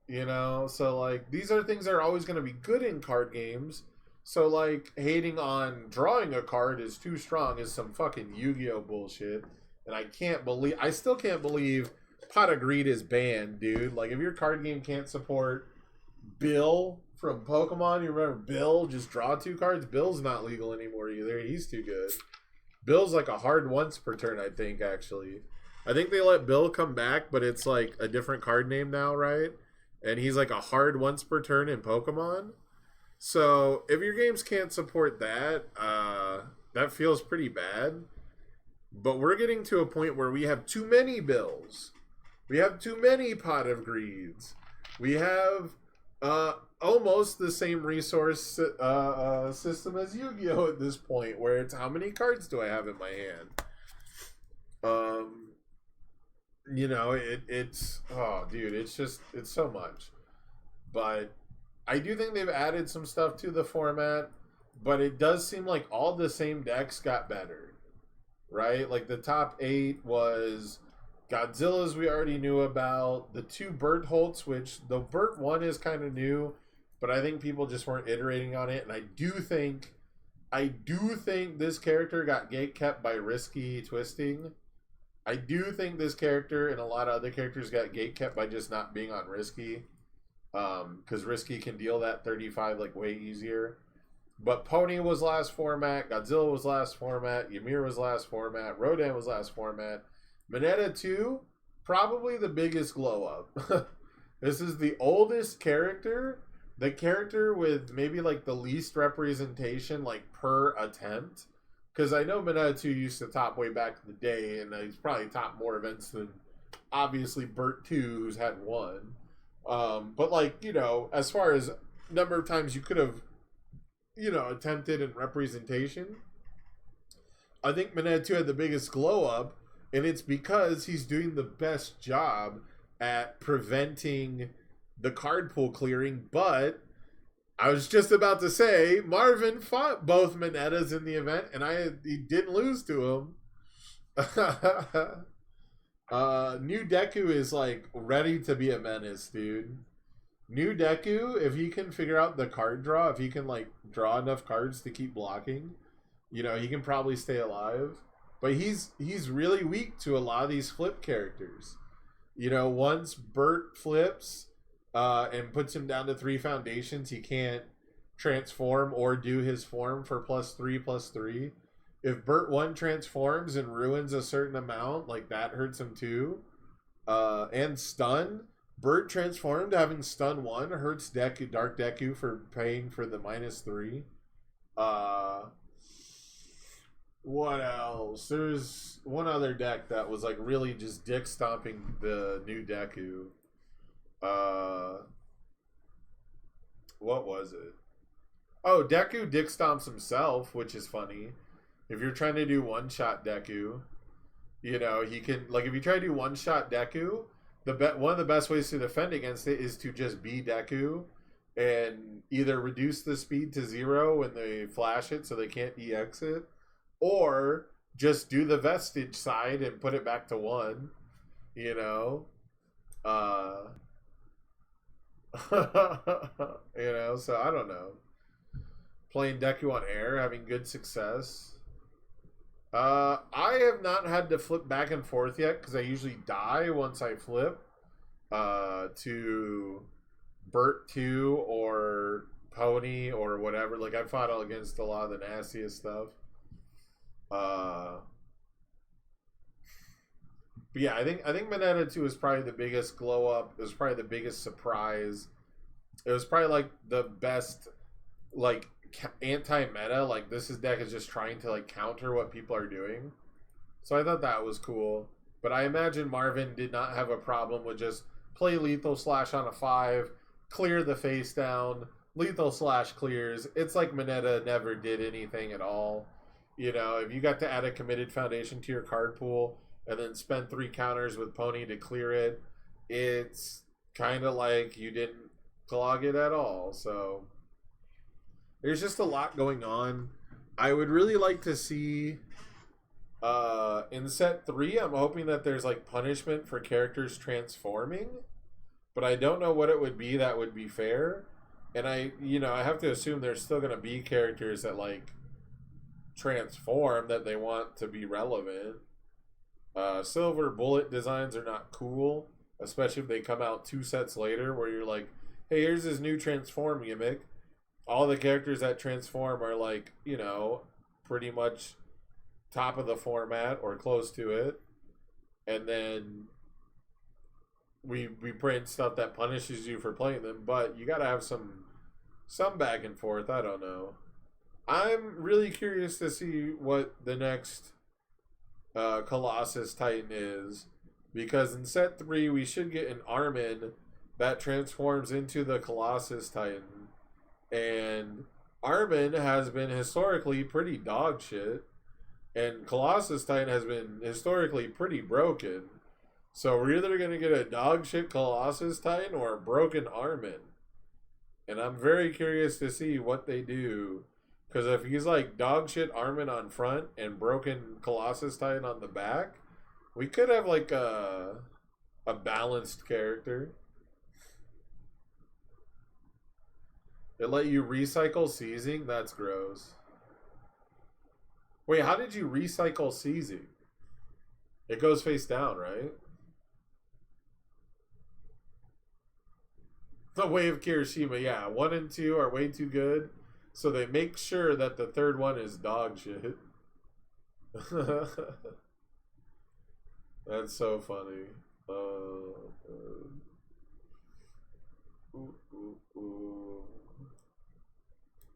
You know, so like these are things that are always going to be good in card games. So like hating on drawing a card is too strong is some fucking Yu-Gi-Oh bullshit. And I still can't believe Pot of Greed is banned, dude. Like if your card game can't support Bill from Pokemon, you remember Bill, just draw 2 cards. Bill's not legal anymore either. He's too good. Bill's like a hard once per turn, I think, actually. I think they let Bill come back, but it's like a different card name now, right? And he's like a hard once per turn in Pokemon. So if your games can't support that, that feels pretty bad. But we're getting to a point where we have too many Bills. We have too many Pot of Greeds. We have almost the same resource system as Yu-Gi-Oh at this point, where it's how many cards do I have in my hand? You know, it's oh dude, it's so much. But I do think they've added some stuff to the format, but it does seem like all the same decks got better. Right? Like the top 8 was Godzilla's we already knew about, the 2 Bertolts, which the Bert 1 is kind of new, but I think people just weren't iterating on it, and I do think this character got gatekept by Risky Twisting. I do think this character and a lot of other characters got gatekept by just not being on Risky, because Risky can deal that 35 like way easier. But Pony was last format, Godzilla was last format, Ymir was last format, Rodan was last format. Mineta 2, probably the biggest glow up. This is the oldest character, the character with maybe like the least representation like per attempt. Because I know Mineta 2 used to top way back in the day, and he's probably topped more events than obviously Bert 2, who's had 1. But like, you know, as far as number of times you could have, you know, attempted in representation, I think Mineta 2 had the biggest glow up, and it's because he's doing the best job at preventing the card pool clearing. But I was just about to say, Marvin fought both Minetas in the event, and he didn't lose to him. New Deku is like ready to be a menace, dude. New Deku, if he can figure out the card draw, if he can like draw enough cards to keep blocking, you know, he can probably stay alive. But he's really weak to a lot of these flip characters. You know, once Bert flips and puts him down to 3 foundations, he can't transform or do his form for +3/+3. If Bert 1 transforms and ruins a certain amount, like that hurts him too. And stun. Bert transformed, having stun 1 hurts Dark Deku for paying for the -3. What else? There's one other deck that was like really just dick stomping the new Deku. What was it? Oh, Deku dick stomps himself, which is funny. If you're trying to do one-shot Deku, you know, he can, like, if you try to do one-shot Deku, one of the best ways to defend against it is to just be Deku and either reduce the speed to 0 when they flash it so they can't EX it, or just do the vestige side and put it back to 1, you know? You know, so I don't know. Playing Deku on air, having good success. I have not had to flip back and forth yet because I usually die once I flip to Bert 2 or Pony or whatever. Like, I fought against a lot of the nastiest stuff. But yeah, I think Mineta 2 is probably the biggest glow up. It was probably the biggest surprise. It was probably like the best like anti-meta. Like, this deck is just trying to like counter what people are doing. So I thought that was cool. But I imagine Marvin did not have a problem with just play Lethal Slash on a 5, clear the face down, Lethal Slash clears. It's like Mineta never did anything at all. You know, if you got to add a committed foundation to your card pool and then spend 3 counters with Pony to clear it, it's kind of like you didn't clog it at all. So There's just a lot going on. I would really like to see in set 3, I'm hoping that there's like punishment for characters transforming, but I don't know what it would be that would be fair. And I have to assume there's still going to be characters that like transform that they want to be relevant. Silver bullet designs are not cool, especially if they come out 2 sets later where you're like, hey, here's this new transform gimmick. All the characters that transform are like, pretty much top of the format or close to it. And then we print stuff that punishes you for playing them, but you got to have some back and forth. I don't know. I'm really curious to see what the next Colossus Titan is, because in set 3 we should get an Armin that transforms into the Colossus Titan, and Armin has been historically pretty dog shit, and Colossus Titan has been historically pretty broken. So we're either going to get a dog shit Colossus Titan or a broken Armin. And I'm very curious to see what they do. Because if he's like dog shit Armin on front and broken Colossus Titan on the back, we could have like a balanced character. It let you recycle seizing? That's gross. Wait, how did you recycle seizing? It goes face down, right? The Way of Kirishima, yeah. 1 and 2 are way too good, so they make sure that the third one is dog shit. That's so funny.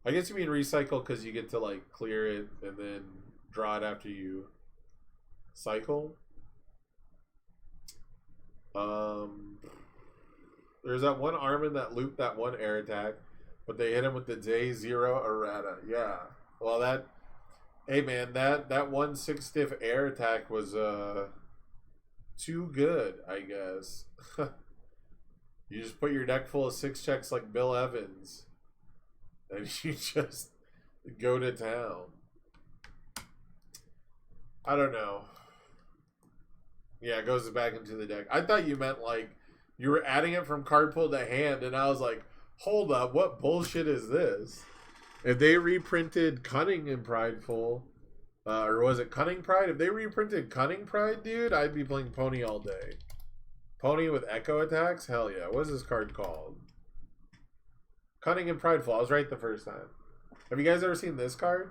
I guess you mean recycle because you get to like clear it and then draw it after you cycle. There's that one Armin that looped that one air attack, but they hit him with the Day Zero errata. Yeah. Well, hey man, that 1/6 stiff air attack was too good, I guess. You just put your deck full of 6 checks like Bill Evans, and you just go to town. I don't know. Yeah, it goes back into the deck. I thought you meant like you were adding it from card pull to hand, and I was like, hold up, what bullshit is this? If they reprinted Cunning and Prideful, or was it Cunning Pride? If they reprinted Cunning Pride, dude, I'd be playing Pony all day. Pony with Echo attacks? Hell yeah. What is this card called? Cunning and Prideful. I was right the first time. Have you guys ever seen this card?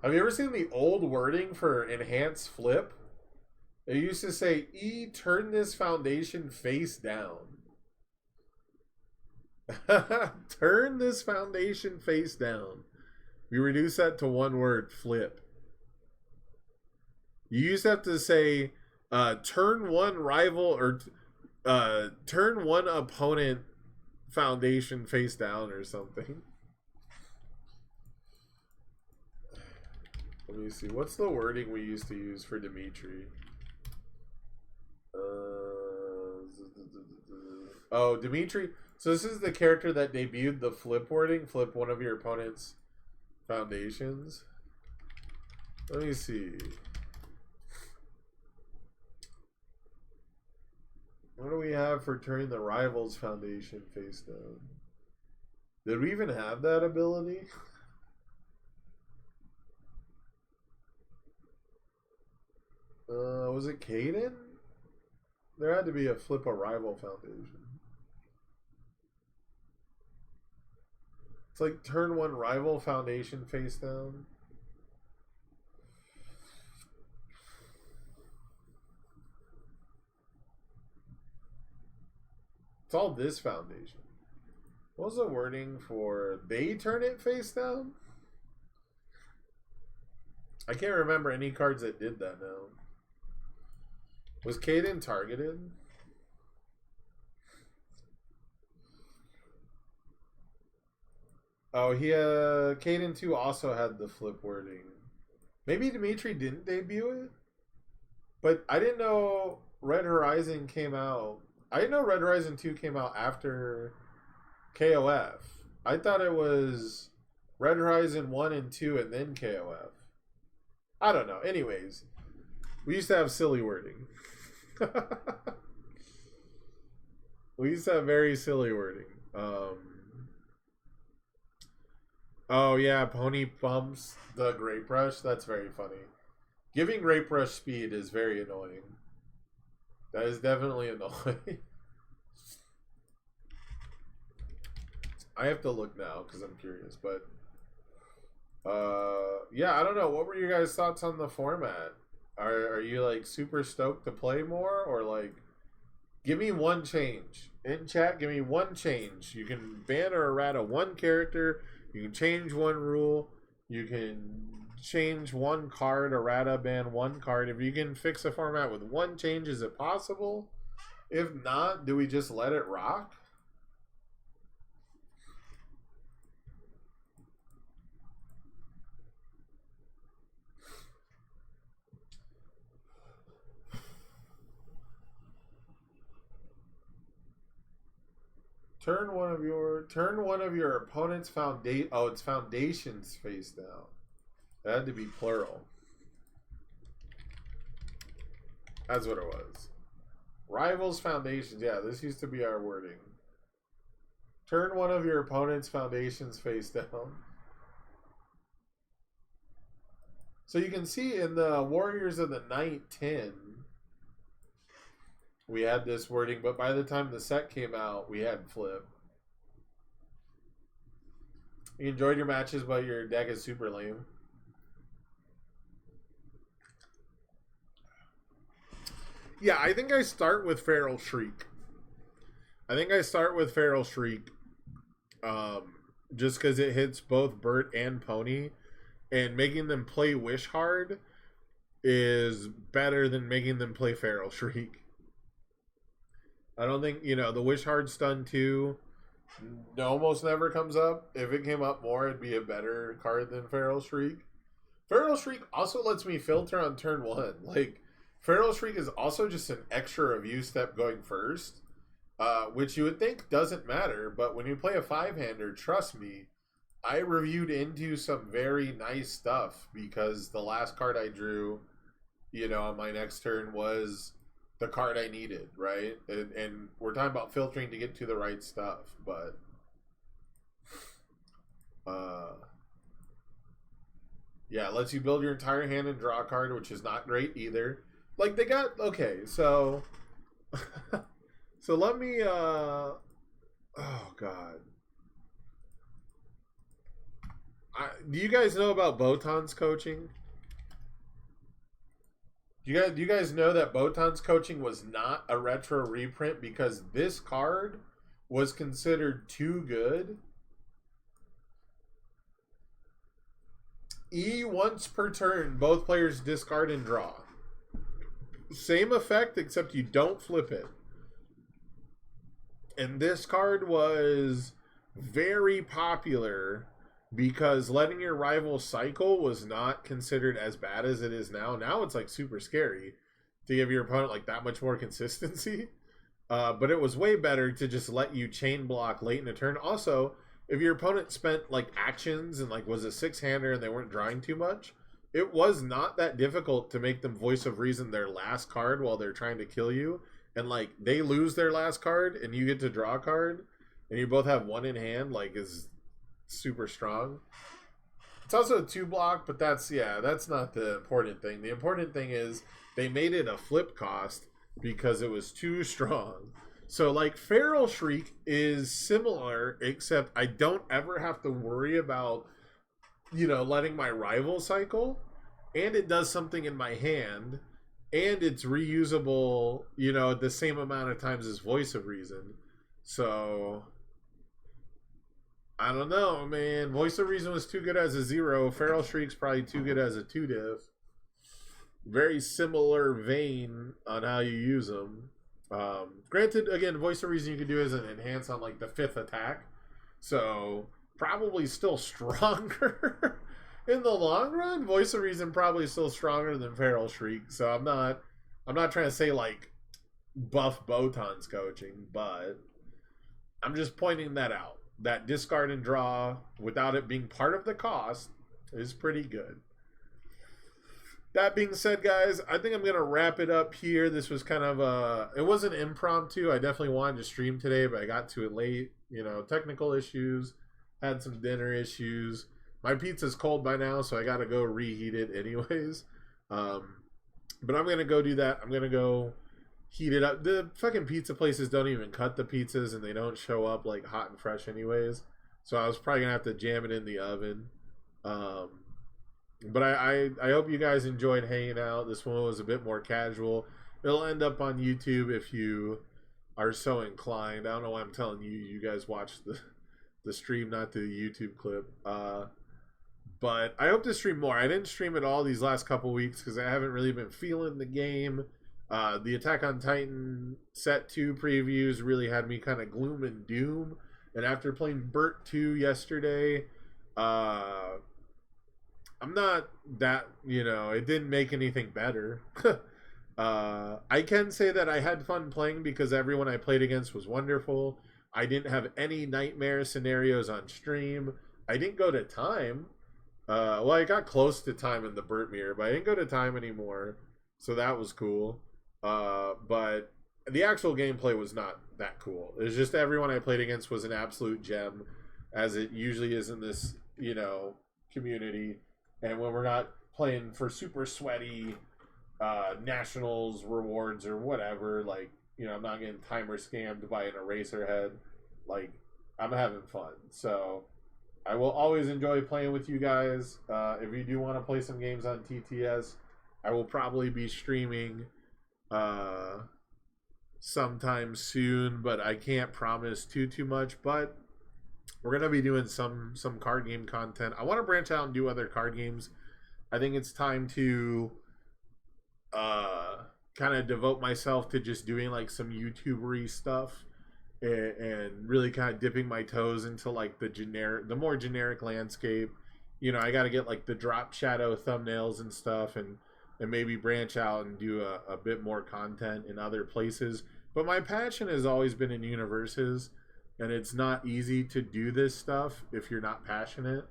Have you ever seen the old wording for Enhance Flip? It used to say, turn this foundation face down. Turn this foundation face down. We reduce that to one word, flip. You used to have to say, turn one rival or turn one opponent foundation face down or something. Let me see. What's the wording we used to use for Dimitri? Oh, Dimitri. So this is the character that debuted the flip wording. Flip one of your opponent's foundations. Let me see. What do we have for turning the rival's foundation face down? Did we even have that ability? Was it Caden? There had to be a flip a rival foundation. It's like turn one rival foundation face down. It's all this foundation. What was the wording for they turn it face down? I can't remember any cards that did that now. Was Caden targeted? Oh, Caden 2 also had the flip wording. Maybe Dimitri didn't debut it? But I didn't know Red Horizon came out. I didn't know Red Horizon 2 came out after KOF. I thought it was Red Horizon 1 and 2 and then KOF. I don't know. Anyways, we used to have silly wording. We used to have very silly wording. Oh yeah, Pony bumps the Grape Rush. That's very funny. Giving Grape Rush speed is very annoying. That is definitely annoying. I have to look now because I'm curious, but yeah, I don't know. What were your guys' thoughts on the format? Are you like super stoked to play more, or like give me one change in chat? Give me one change. You can ban or errata one character. You can change one rule. You can change one card, errata ban one card. If you can fix a format with one change, is it possible? If not, do we just let it rock? Turn one of your opponent's foundation. Oh, it's foundations face down. That had to be plural. That's what it was. Rivals foundations. Yeah, this used to be our wording. Turn one of your opponent's foundations face down. So you can see in the Warriors of the Night 10, we had this wording, but by the time the set came out, we had flip. You enjoyed your matches, but your deck is super lame. Yeah, I think I start with Feral Shriek. Just because it hits both Bert and Pony, and making them play Wish hard is better than making them play Feral Shriek. I don't think, the Wish Hard stun 2 almost never comes up. If it came up more, it'd be a better card than Feral Shriek. Feral Shriek also lets me filter on turn 1. Like, Feral Shriek is also just an extra review step going first, which you would think doesn't matter, but when you play a 5-hander, trust me, I reviewed into some very nice stuff because the last card I drew, on my next turn was the card I needed, right? And we're talking about filtering to get to the right stuff, but yeah, it lets you build your entire hand and draw a card, which is not great either. Like, they got, okay, so so let me oh god, do you guys know about Botan's coaching? Do you guys know that Botan's coaching was not a retro reprint because this card was considered too good? Once per turn, both players discard and draw. Same effect, except you don't flip it. And this card was very popular because letting your rival cycle was not considered as bad as it is now. Now it's like super scary to give your opponent like that much more consistency. But it was way better to just let you chain block late in a turn. Also, if your opponent spent like actions and like was a 6-hander and they weren't drawing too much, it was not that difficult to make them Voice of Reason their last card while they're trying to kill you. And like they lose their last card and you get to draw a card and you both have one in hand, like is super strong. It's also a 2-block, but that's not the important thing. The important thing is they made it a flip cost because it was too strong. So like Feral Shriek is similar, except I don't ever have to worry about letting my rival cycle, and it does something in my hand, and it's reusable the same amount of times as Voice of Reason. So I don't know, man. Voice of Reason was too good as a 0. Feral Shriek's probably too good as a 2-diff. Very similar vein on how you use them. Granted, again, Voice of Reason you can do as an enhance on like the 5th attack. So probably still stronger in the long run. Voice of Reason probably still stronger than Feral Shriek. So I'm not trying to say like buff Botan's coaching, but I'm just pointing that out. that discard and draw without it being part of the cost is pretty good. That being said, guys, I think I'm going to wrap it up here. This was kind of it wasn't impromptu. I definitely wanted to stream today, but I got to it late. You know, technical issues, had some dinner issues. My pizza's cold by now, so I got to go reheat it anyways. But I'm going to go do that. I'm going to go heat it up. The fucking pizza places don't even cut the pizzas, and they don't show up like hot and fresh anyways. So I was probably going to have to jam it in the oven. But I hope you guys enjoyed hanging out. This one was a bit more casual. It'll end up on YouTube if you are so inclined. I don't know why I'm telling you. You guys watch the stream, not the YouTube clip. But I hope to stream more. I didn't stream at all these last couple weeks because I haven't really been feeling the game. The Attack on Titan Set 2 previews really had me kind of gloom and doom. And after playing Bert 2 yesterday, I'm not that, it didn't make anything better. I can say that I had fun playing because everyone I played against was wonderful. I didn't have any nightmare scenarios on stream. I didn't go to time. Well, I got close to time in the Burt mirror, but I didn't go to time anymore. So that was cool. But the actual gameplay was not that cool. It was just everyone I played against was an absolute gem, as it usually is in this, community. And when we're not playing for super sweaty nationals rewards or whatever, like, I'm not getting timer scammed by an eraser head. Like, I'm having fun. So I will always enjoy playing with you guys. If you do want to play some games on TTS, I will probably be streaming sometime soon, but I can't promise too much. But we're gonna be doing some card game content. I want to branch out and do other card games. I think it's time to kind of devote myself to just doing like some YouTubery stuff and really kind of dipping my toes into like the more generic landscape. I got to get like the drop shadow thumbnails and stuff, and maybe branch out and do a bit more content in other places. But my passion has always been in universes, and it's not easy to do this stuff if you're not passionate.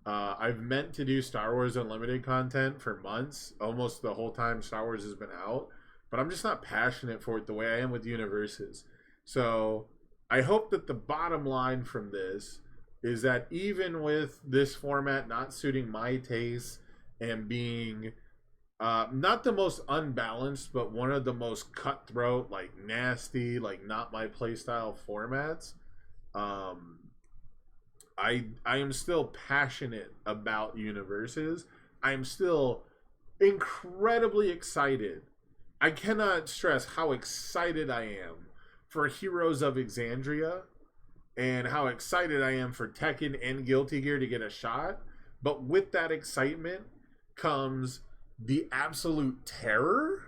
I've meant to do Star Wars Unlimited content for months, almost the whole time Star Wars has been out, but I'm just not passionate for it the way I am with universes. So I hope that the bottom line from this is that even with this format not suiting my taste and being not the most unbalanced, but one of the most cutthroat, like nasty, like not my playstyle formats, I am still passionate about universes. I am still incredibly excited. I cannot stress how excited I am for Heroes of Exandria and how excited I am for Tekken and Guilty Gear to get a shot. But with that excitement comes the absolute terror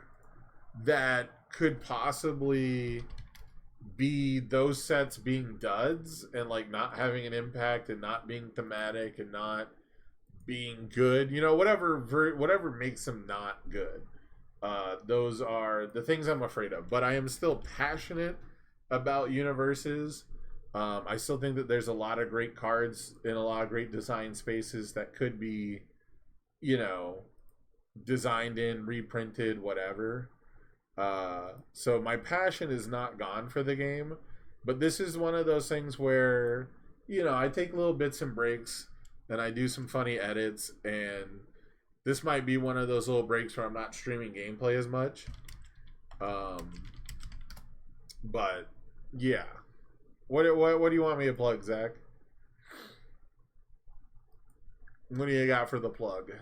that could possibly be those sets being duds and like not having an impact and not being thematic and not being good, whatever makes them not good. Those are the things I'm afraid of, but I am still passionate about universes. I still think that there's a lot of great cards in a lot of great design spaces that could be, designed in, reprinted, whatever. So my passion is not gone for the game, but this is one of those things where, I take little bits and breaks and I do some funny edits, and this might be one of those little breaks where I'm not streaming gameplay as much. But yeah. What do you want me to plug, Zach? What do you got for the plug?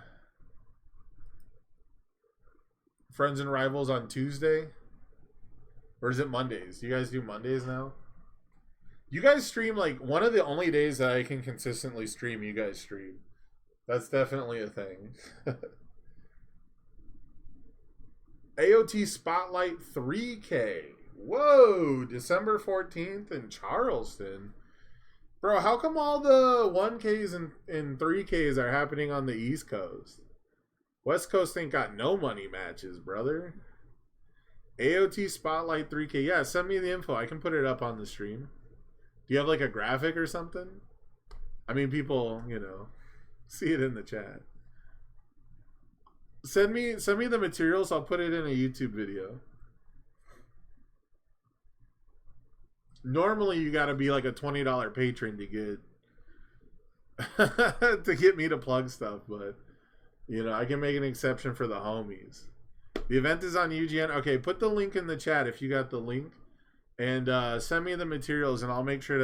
Friends and Rivals on Tuesday? Or is it Mondays? You guys do Mondays now? You guys stream, like, one of the only days that I can consistently stream, you guys stream. That's definitely a thing. AOT Spotlight 3K. Whoa! December 14th in Charleston. Bro, how come all the 1Ks and 3Ks are happening on the East Coast? West Coast ain't got no money matches, brother. AOT Spotlight 3K. Yeah, send me the info. I can put it up on the stream. Do you have like a graphic or something? I mean, people, see it in the chat. Send me the materials. I'll put it in a YouTube video. Normally, you got to be like a $20 patron to get me to plug stuff, but I can make an exception for the homies. The event is on UGN. Okay, put the link in the chat if you got the link, and send me the materials, and I'll make sure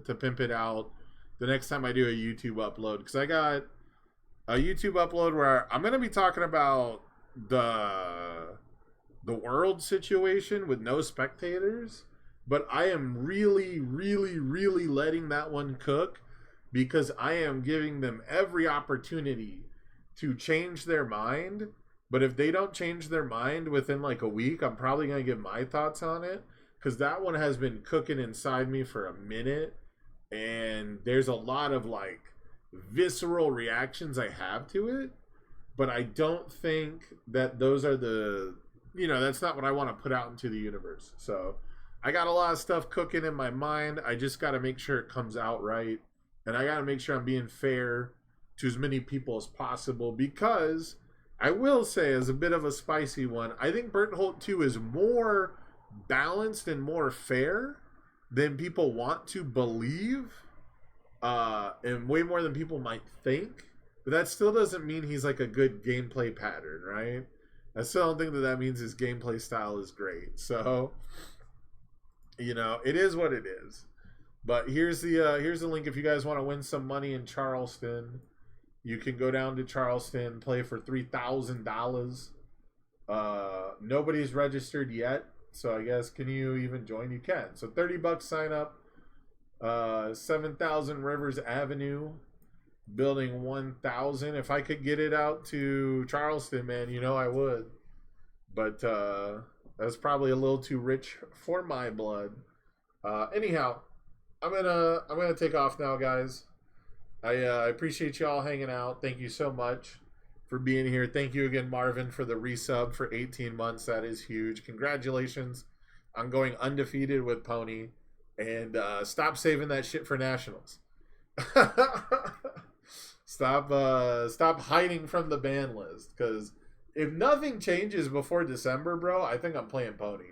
to pimp it out the next time I do a YouTube upload, because I got a YouTube upload where I'm gonna be talking about the world situation with no spectators. But I am really, really, really letting that one cook, because I am giving them every opportunity to change their mind. But if they don't change their mind within like a week, I'm probably going to give my thoughts on it, because that one has been cooking inside me for a minute. And there's a lot of like visceral reactions I have to it. But I don't think that those are that's not what I want to put out into the universe. So I got a lot of stuff cooking in my mind. I just got to make sure it comes out right. And I got to make sure I'm being fair to as many people as possible. Because I will say, as a bit of a spicy one, I think Bertolt 2 is more balanced and more fair than people want to believe. And way more than people might think. But that still doesn't mean he's like a good gameplay pattern, right? I still don't think that means his gameplay style is great. So it is what it is. But here's the link if you guys want to win some money in Charleston. You can go down to Charleston, play for $3,000. Nobody's registered yet, so I guess, can you even join? You can. So $30 sign up. 7,000 Rivers Avenue, building 1,000. If I could get it out to Charleston, man, I would. But that's probably a little too rich for my blood. Anyhow, I'm gonna take off now, guys. I appreciate y'all hanging out. Thank you so much for being here. Thank you again, Marvin, for the resub for 18 months. That is huge. Congratulations on going undefeated with Pony. And stop saving that shit for nationals. Stop hiding from the ban list, because if nothing changes before December, bro, I think I'm playing Pony.